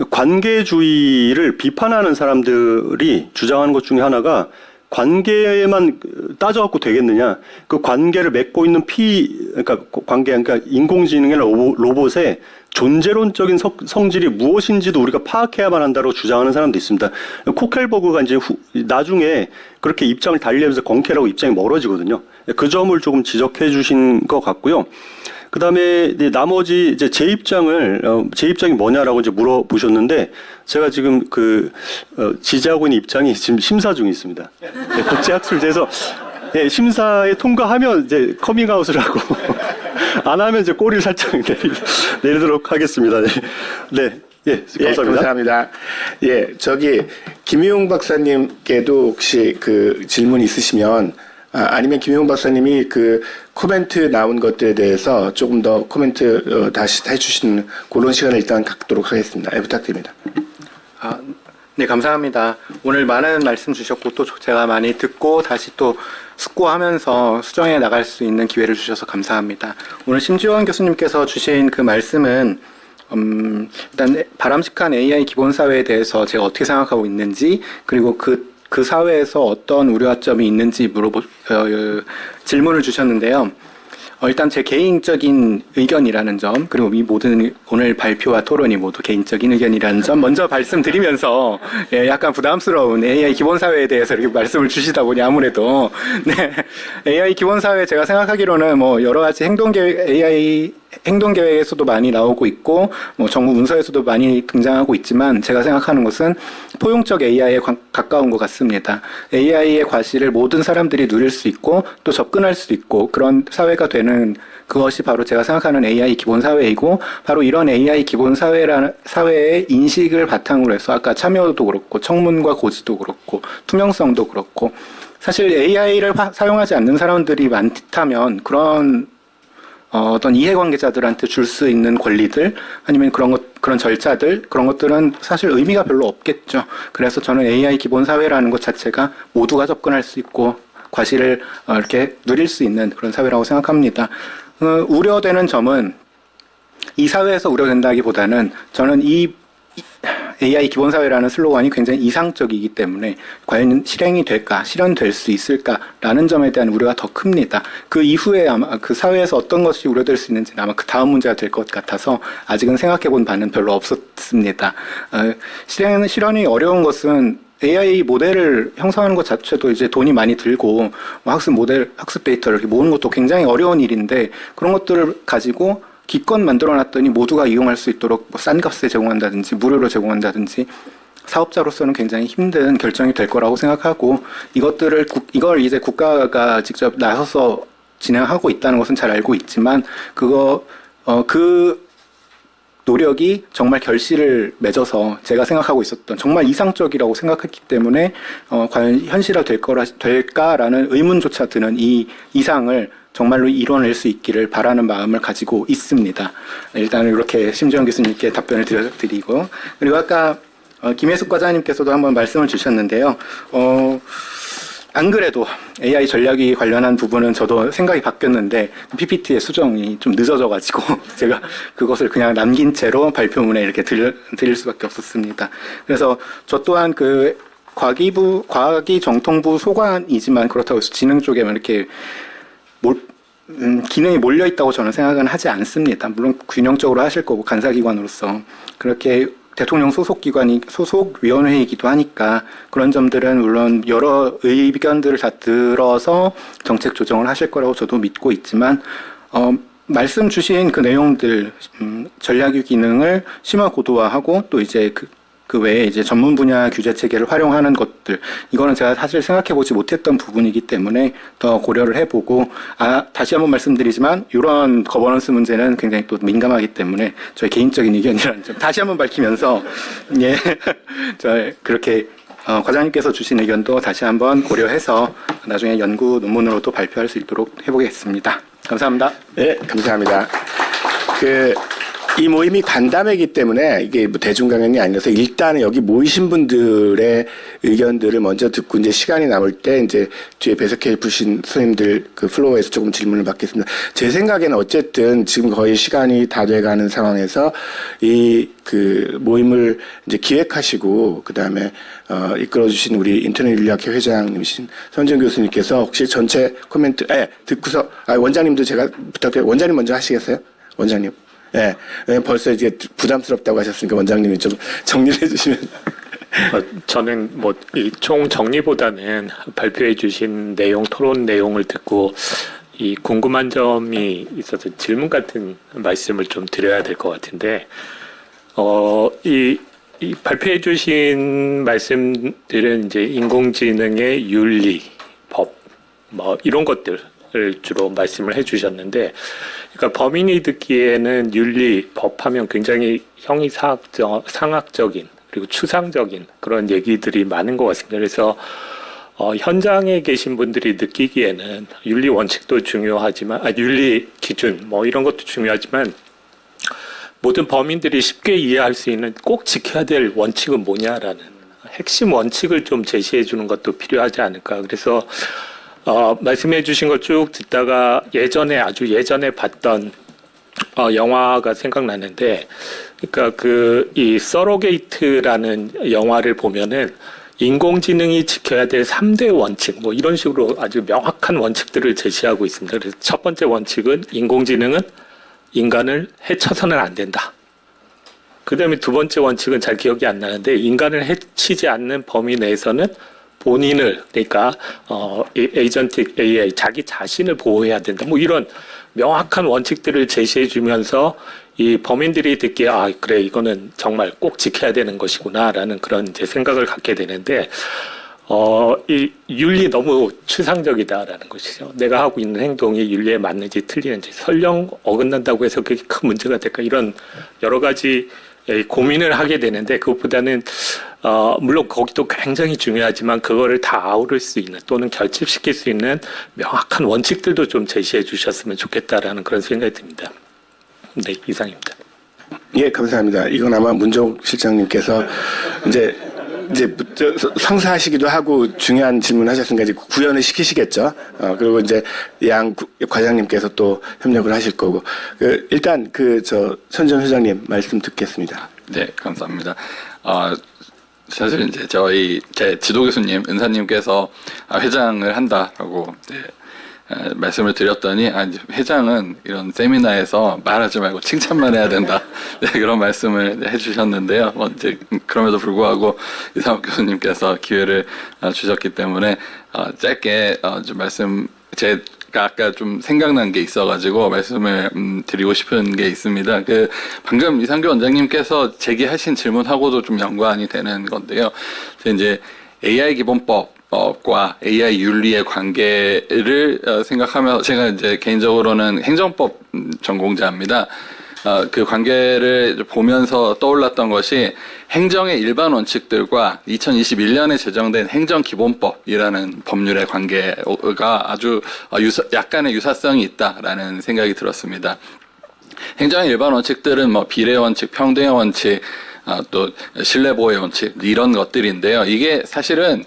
관계주의를 비판하는 사람들이 주장하는 것 중에 하나가 관계에만 따져갖고 되겠느냐. 그 관계를 맺고 있는 그러니까 그러니까 인공지능이나 로봇의 존재론적인 성질이 무엇인지도 우리가 파악해야만 한다고 주장하는 사람도 있습니다. 코켈버그가 이제 나중에 그렇게 입장을 달리하면서 건켈하고 입장이 멀어지거든요. 그 점을 조금 지적해 주신 것 같고요. 그 다음에 나머지 이제 제 입장이 뭐냐라고 이제 물어보셨는데, 제가 지금 지지하고 있는 입장이 지금 심사 중에 있습니다. 국제학술제에서 심사에 통과하면 이제 커밍아웃을 하고 안 하면 이제 꼬리를 살짝 내리도록 하겠습니다. 네. 감사합니다. 감사합니다. 김희용 박사님께도 혹시 그 질문 있으시면, 아니면 김희용 박사님이 그 코멘트 나온 것들에 대해서 조금 더 코멘트 다시 해주시는 그런 시간을 일단 갖도록 하겠습니다. 부탁드립니다. 네, 감사합니다. 오늘 많은 말씀 주셨고 또 제가 많이 듣고 다시 또 숙고하면서 수정해 나갈 수 있는 기회를 주셔서 감사합니다. 오늘 심지원 교수님께서 주신 그 말씀은 일단 바람직한 AI 기본사회에 대해서 제가 어떻게 생각하고 있는지, 그리고 그 사회에서 어떤 우려점이 있는지 질문을 주셨는데요. 일단 제 개인적인 의견이라는 점, 그리고 이 모든 오늘 발표와 토론이 모두 개인적인 의견이라는 점 먼저 말씀드리면서, 약간 부담스러운 AI 기본사회에 대해서 이렇게 말씀을 주시다 보니 아무래도, AI 기본사회 제가 생각하기로는 뭐 여러 가지 AI 행동계획에서도 많이 나오고 있고, 뭐 정부 문서에서도 많이 등장하고 있지만, 제가 생각하는 것은 포용적 AI에 가까운 것 같습니다. AI의 과실을 모든 사람들이 누릴 수 있고, 또 접근할 수 있고, 그런 사회가 되는 그것이 바로 제가 생각하는 AI 기본사회이고, 바로 이런 AI 사회의 인식을 바탕으로 해서 아까 참여도 그렇고, 청문과 고지도 그렇고, 투명성도 그렇고, 사실 AI를 사용하지 않는 사람들이 많다면 그런 어떤 이해관계자들한테 줄 수 있는 권리들, 아니면 그런 절차들, 그런 것들은 사실 의미가 별로 없겠죠. 그래서 저는 AI 기본사회라는 것 자체가 모두가 접근할 수 있고, 과실을 이렇게 누릴 수 있는 그런 사회라고 생각합니다. 우려되는 점은 이 사회에서 우려된다기보다는 저는 이 AI 기본사회라는 슬로건이 굉장히 이상적이기 때문에 과연 실현될 수 있을까라는 점에 대한 우려가 더 큽니다. 그 이후에 아마 그 사회에서 어떤 것이 우려될 수 있는지는 아마 그 다음 문제가 될 것 같아서 아직은 생각해 본 바는 별로 없었습니다. 실현이 어려운 것은 AI 모델을 형성하는 것 자체도 이제 돈이 많이 들고, 학습 데이터를 이렇게 모으는 것도 굉장히 어려운 일인데, 그런 것들을 가지고 기껏 만들어놨더니 모두가 이용할 수 있도록 뭐 싼 값에 제공한다든지 무료로 제공한다든지 사업자로서는 굉장히 힘든 결정이 될 거라고 생각하고, 이걸 이제 국가가 직접 나서서 진행하고 있다는 것은 잘 알고 있지만, 그 노력이 정말 결실을 맺어서 제가 생각하고 있었던 정말 이상적이라고 생각했기 때문에 과연 현실화 될까라는 의문조차 드는 이 이상을 정말로 이뤄낼 수 있기를 바라는 마음을 가지고 있습니다. 일단 이렇게 심지원 교수님께 답변을 드리고, 그리고 아까 김혜숙 과장님께서도 한번 말씀을 주셨는데요. 안 그래도 AI 전략이 관련한 부분은 저도 생각이 바뀌었는데 PPT의 수정이 좀 늦어져가지고 제가 그것을 그냥 남긴 채로 발표문에 이렇게 드릴 수밖에 없었습니다. 그래서 저 또한 그 과기정통부 소관이지만 그렇다고 해서 지능 쪽에만 이렇게 기능이 몰려 있다고 저는 생각은 하지 않습니다. 물론 균형적으로 하실 거고 간사기관으로서 그렇게 대통령 소속위원회이기도 하니까 그런 점들은 물론 여러 의견들을 다 들어서 정책 조정을 하실 거라고 저도 믿고 있지만 말씀 주신 그 내용들 전략유 기능을 심화 고도화하고 또 이제 그 외에 이제 전문 분야 규제 체계를 활용하는 것들 이거는 제가 사실 생각해 보지 못했던 부분이기 때문에 더 고려를 해보고 다시 한번 말씀드리지만 이런 거버넌스 문제는 굉장히 또 민감하기 때문에 저의 개인적인 의견이라는 점 다시 한번 밝히면서 예, 저 그렇게 과장님께서 주신 의견도 다시 한번 고려해서 나중에 연구 논문으로도 발표할 수 있도록 해보겠습니다. 감사합니다. 네, 감사합니다. 이 모임이 간담회이기 때문에 이게 뭐 대중 강연이 아니라서 일단은 여기 모이신 분들의 의견들을 먼저 듣고 이제 시간이 남을 때 이제 뒤에 배석해 주신 선생님들 그 플로어에서 조금 질문을 받겠습니다. 제 생각에는 어쨌든 지금 거의 시간이 다 돼가는 상황에서 이 그 모임을 이제 기획하시고 그 다음에 이끌어주신 우리 인터넷 윤리학회 회장님이신 선정 교수님께서 혹시 전체 코멘트 듣고서 원장님도 제가 부탁드려요. 원장님 먼저 하시겠어요? 원장님. 예, 벌써 이제 부담스럽다고 하셨으니까 원장님이 좀 정리를 해주시면. 저는 뭐 이 총 정리보다는 발표해 주신 내용, 토론 내용을 듣고 이 궁금한 점이 있어서 질문 같은 말씀을 좀 드려야 될 것 같은데, 이 발표해 주신 말씀들은 이제 인공지능의 윤리, 법, 뭐 이런 것들을 주로 말씀을 해 주셨는데, 그러니까 범인이 듣기에는 윤리, 법하면 굉장히 상학적인 그리고 추상적인 그런 얘기들이 많은 것 같습니다. 그래서 현장에 계신 분들이 느끼기에는 윤리 원칙도 중요하지만, 윤리 기준 뭐 이런 것도 중요하지만 모든 범인들이 쉽게 이해할 수 있는 꼭 지켜야 될 원칙은 뭐냐라는 핵심 원칙을 좀 제시해 주는 것도 필요하지 않을까. 그래서 말씀해 주신 걸 쭉 듣다가 아주 예전에 봤던 영화가 생각나는데, 그러니까 이 서로게이트라는 영화를 보면은 인공지능이 지켜야 될 3대 원칙, 뭐 이런 식으로 아주 명확한 원칙들을 제시하고 있습니다. 그래서 첫 번째 원칙은 인공지능은 인간을 해쳐서는 안 된다. 그 다음에 두 번째 원칙은 잘 기억이 안 나는데, 인간을 해치지 않는 범위 내에서는 본인을, 그러니까 에이전틱 AI, 자기 자신을 보호해야 된다. 뭐 이런 명확한 원칙들을 제시해 주면서 이 범인들이 듣기에 그래, 이거는 정말 꼭 지켜야 되는 것이구나라는 그런 이제 생각을 갖게 되는데, 이 윤리 너무 추상적이다라는 것이죠. 내가 하고 있는 행동이 윤리에 맞는지 틀리는지, 설령 어긋난다고 해서 그게 큰 문제가 될까, 이런 여러 가지 고민을 하게 되는데, 그것보다는 물론 거기도 굉장히 중요하지만 그거를 다 아우를 수 있는 또는 결집시킬 수 있는 명확한 원칙들도 좀 제시해 주셨으면 좋겠다라는 그런 생각이 듭니다. 네, 이상입니다. 예, 감사합니다. 이건 아마 문정욱 실장님께서 이제 상사하시기도 하고 중요한 질문하셨으니까 이제 구현을 시키시겠죠. 그리고 이제 양 과장님께서 또 협력을 하실 거고. 일단 선정 회장님 말씀 듣겠습니다. 네, 감사합니다. 사실 이제 제 지도 교수님 은사님께서 회장을 한다라고 말씀을 드렸더니 회장은 이런 세미나에서 말하지 말고 칭찬만 해야 된다. 네, 그런 말씀을 해주셨는데요. 이제 그럼에도 불구하고 이상욱 교수님께서 기회를 주셨기 때문에 짧게 좀 제가 아까 좀 생각난 게 있어가지고 말씀을 드리고 싶은 게 있습니다. 방금 이상규 원장님께서 제기하신 질문하고도 좀 연관이 되는 건데요. 이제 AI 기본법과 AI 윤리의 관계를 생각하면, 제가 이제 개인적으로는 행정법 전공자입니다. 그 관계를 보면서 떠올랐던 것이 행정의 일반 원칙들과 2021년에 제정된 행정기본법이라는 법률의 관계가 아주 약간의 유사성이 있다라는 생각이 들었습니다. 행정의 일반 원칙들은 뭐 비례 원칙, 평등의 원칙, 또 신뢰보호의 원칙 이런 것들인데요. 이게 사실은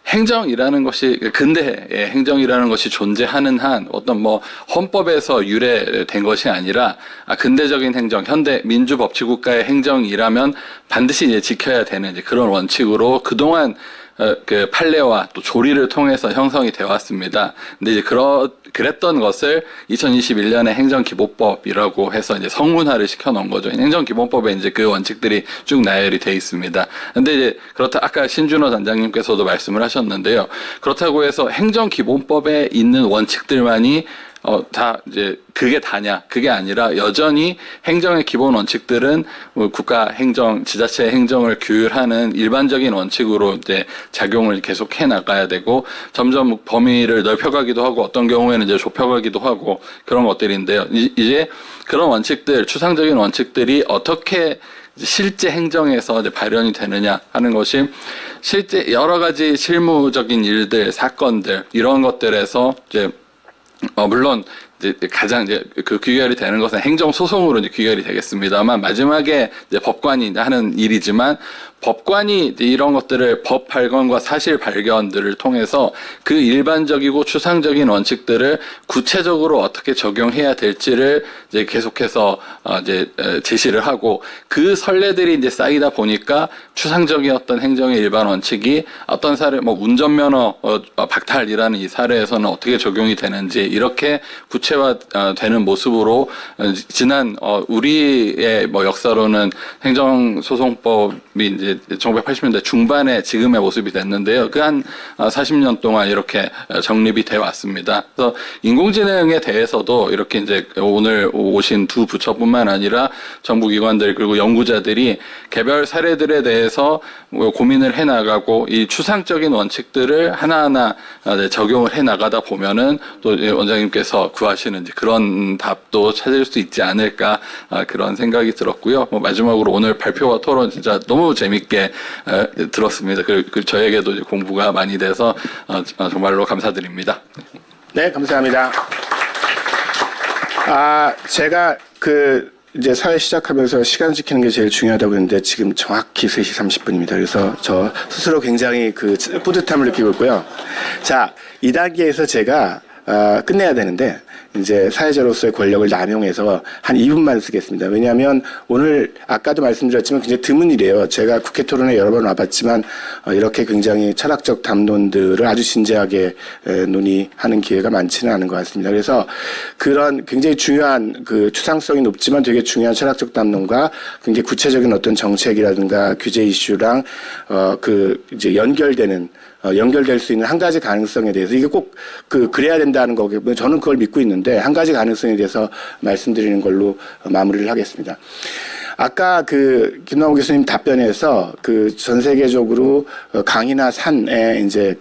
행정이라는 것이 근대의 행정이라는 것이 존재하는 한 어떤 뭐 헌법에서 유래된 것이 아니라 근대적인 행정, 현대 민주법치국가의 행정이라면 반드시 이제 지켜야 되는 이제 그런 원칙으로 그동안 그 판례와 또 조리를 통해서 형성이 되어 왔습니다. 근데 이제 그랬던 것을 2021년에 행정기본법이라고 해서 이제 성문화를 시켜놓은 거죠. 행정기본법에 이제 그 원칙들이 쭉 나열이 돼 있습니다. 근데 이제 아까 신준호 단장님께서도 말씀을 하셨는데요. 그렇다고 해서 행정기본법에 있는 원칙들만이 다 이제 그게 다냐? 그게 아니라 여전히 행정의 기본 원칙들은 국가 행정, 지자체 행정을 규율하는 일반적인 원칙으로 이제 작용을 계속 해 나가야 되고 점점 범위를 넓혀가기도 하고 어떤 경우에는 이제 좁혀가기도 하고 그런 것들인데요. 이제 그런 원칙들, 추상적인 원칙들이 어떻게 실제 행정에서 이제 발현이 되느냐 하는 것이 실제 여러 가지 실무적인 일들, 사건들 이런 것들에서 이제 물론 이제 가장 이제 그 귀결이 되는 것은 행정 소송으로 이제 귀결이 되겠습니다만 마지막에 이제 법관이 하는 일이지만 법관이 이제 이런 것들을 법 발견과 사실 발견들을 통해서 그 일반적이고 추상적인 원칙들을 구체적으로 어떻게 적용해야 될지를 이제 계속해서 이제 제시를 하고 그 선례들이 이제 쌓이다 보니까 추상적인 어떤 행정의 일반 원칙이 어떤 사례, 뭐 운전면허 박탈이라는 이 사례에서는 어떻게 적용이 되는지 이렇게 구체화되는 모습으로 지난 우리의 뭐 역사로는 행정소송법이 이제 1980년대 중반에 지금의 모습이 됐는데요. 그 한 40년 동안 이렇게 정립이 되어 왔습니다. 그래서 인공지능에 대해서도 이렇게 이제 오늘 오신 두 부처뿐만 아니라 정부기관들 그리고 연구자들이 개별 사례들에 대해서 고민을 해 나가고 이 추상적인 원칙들을 하나하나 적용을 해 나가다 보면은 또 원장님께서 구하시는 그런 답도 찾을 수 있지 않을까 그런 생각이 들었고요. 마지막으로 오늘 발표와 토론 진짜 너무 재밌게 들었습니다. 그 저에게도 이제 공부가 많이 돼서 정말로 감사드립니다. 네, 감사합니다. 제가 이제 사회 시작하면서 시간 지키는 게 제일 중요하다고 했는데 지금 정확히 3시 30분입니다. 그래서 저 스스로 굉장히 뿌듯함을 느끼고 있고요. 자, 이 단계에서 제가 끝내야 되는데 이제 사회자로서의 권력을 남용해서 한 2분만 쓰겠습니다. 왜냐하면 오늘 아까도 말씀드렸지만 굉장히 드문 일이에요. 제가 국회 토론에 여러 번 와봤지만 이렇게 굉장히 철학적 담론들을 아주 진지하게 논의하는 기회가 많지는 않은 것 같습니다. 그래서 그런 굉장히 중요한 추상성이 높지만 되게 중요한 철학적 담론과 굉장히 구체적인 어떤 정책이라든가 규제 이슈랑 이제 연결될 수 있는 한 가지 가능성에 대해서 이게 꼭 그래야 된다는 거겠고요. 저는 그걸 믿고 있는데 한 가지 가능성에 대해서 말씀드리는 걸로 마무리를 하겠습니다. 아까 김남호 교수님 답변에서 전 세계적으로 강이나 산에 이제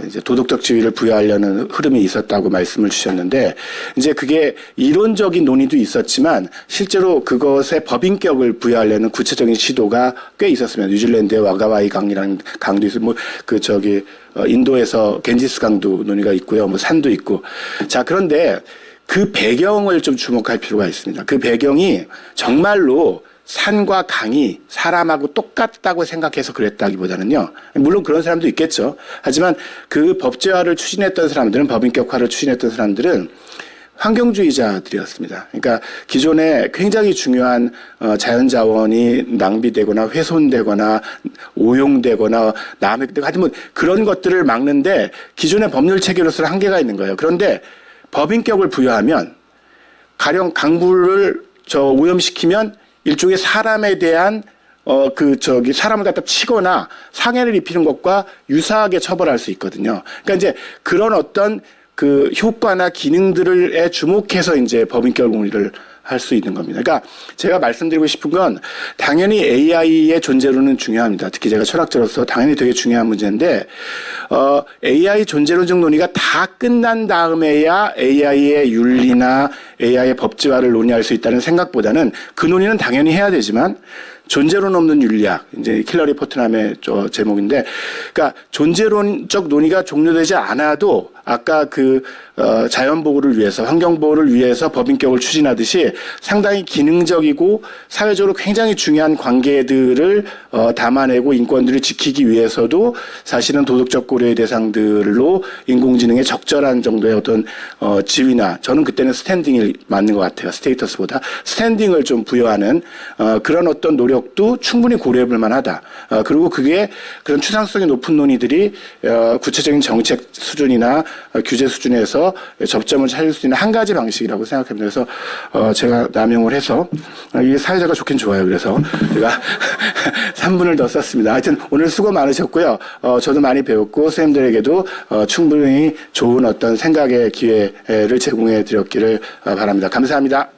이제 도덕적 지위를 부여하려는 흐름이 있었다고 말씀을 주셨는데 이제 그게 이론적인 논의도 있었지만 실제로 그것에 법인격을 부여하려는 구체적인 시도가 꽤 있었습니다. 뉴질랜드의 와가와이 강이라는 강도 있고 인도에서 겐지스 강도 논의가 있고요. 산도 있고. 자, 그런데 그 배경을 좀 주목할 필요가 있습니다. 그 배경이 정말로 산과 강이 사람하고 똑같다고 생각해서 그랬다기보다는요. 물론 그런 사람도 있겠죠. 하지만 그 법제화를 추진했던 사람들은 법인격화를 추진했던 사람들은 환경주의자들이었습니다. 그러니까 기존에 굉장히 중요한 자연자원이 낭비되거나 훼손되거나 오용되거나 남획되고 하여튼 그런 것들을 막는데 기존의 법률 체계로서는 한계가 있는 거예요. 그런데 법인격을 부여하면 가령 강물을 오염시키면 일종의 사람에 대한 사람을 갖다 치거나 상해를 입히는 것과 유사하게 처벌할 수 있거든요. 그러니까 이제 그런 어떤 효과나 기능들에 주목해서 이제 법인격 논의를 할 수 있는 겁니다. 그러니까 제가 말씀드리고 싶은 건 당연히 AI의 존재로는 중요합니다. 특히 제가 철학자로서 당연히 되게 중요한 문제인데 AI 존재론적 논의가 다 끝난 다음에야 AI의 윤리나 AI의 법제화를 논의할 수 있다는 생각보다는 그 논의는 당연히 해야 되지만 존재론 없는 윤리학, 이제 힐러리 포트남의 제목인데, 그러니까 존재론적 논의가 종료되지 않아도 아까 자연보호를 위해서, 환경보호를 위해서 법인격을 추진하듯이 상당히 기능적이고 사회적으로 굉장히 중요한 관계들을 담아내고 인권들을 지키기 위해서도 사실은 도덕적 고려의 대상들로 인공지능의 적절한 정도의 어떤 지위나, 저는 그때는 스탠딩이 맞는 것 같아요. 스테이터스보다 스탠딩을 좀 부여하는 그런 어떤 노력도 충분히 고려해 볼 만하다. 그리고 그게 그런 추상성이 높은 논의들이 구체적인 정책 수준이나 규제 수준에서 접점을 찾을 수 있는 한 가지 방식이라고 생각합니다. 그래서 제가 남용을 해서 이게 사회자가 좋긴 좋아요. 그래서 제가 3분을 더 썼습니다. 하여튼 오늘 수고 많으셨고요. 저도 많이 배웠고 선생님들에게도 충분히 좋은 어떤 생각의 기회를 제공해 드렸기를 바랍니다. 감사합니다.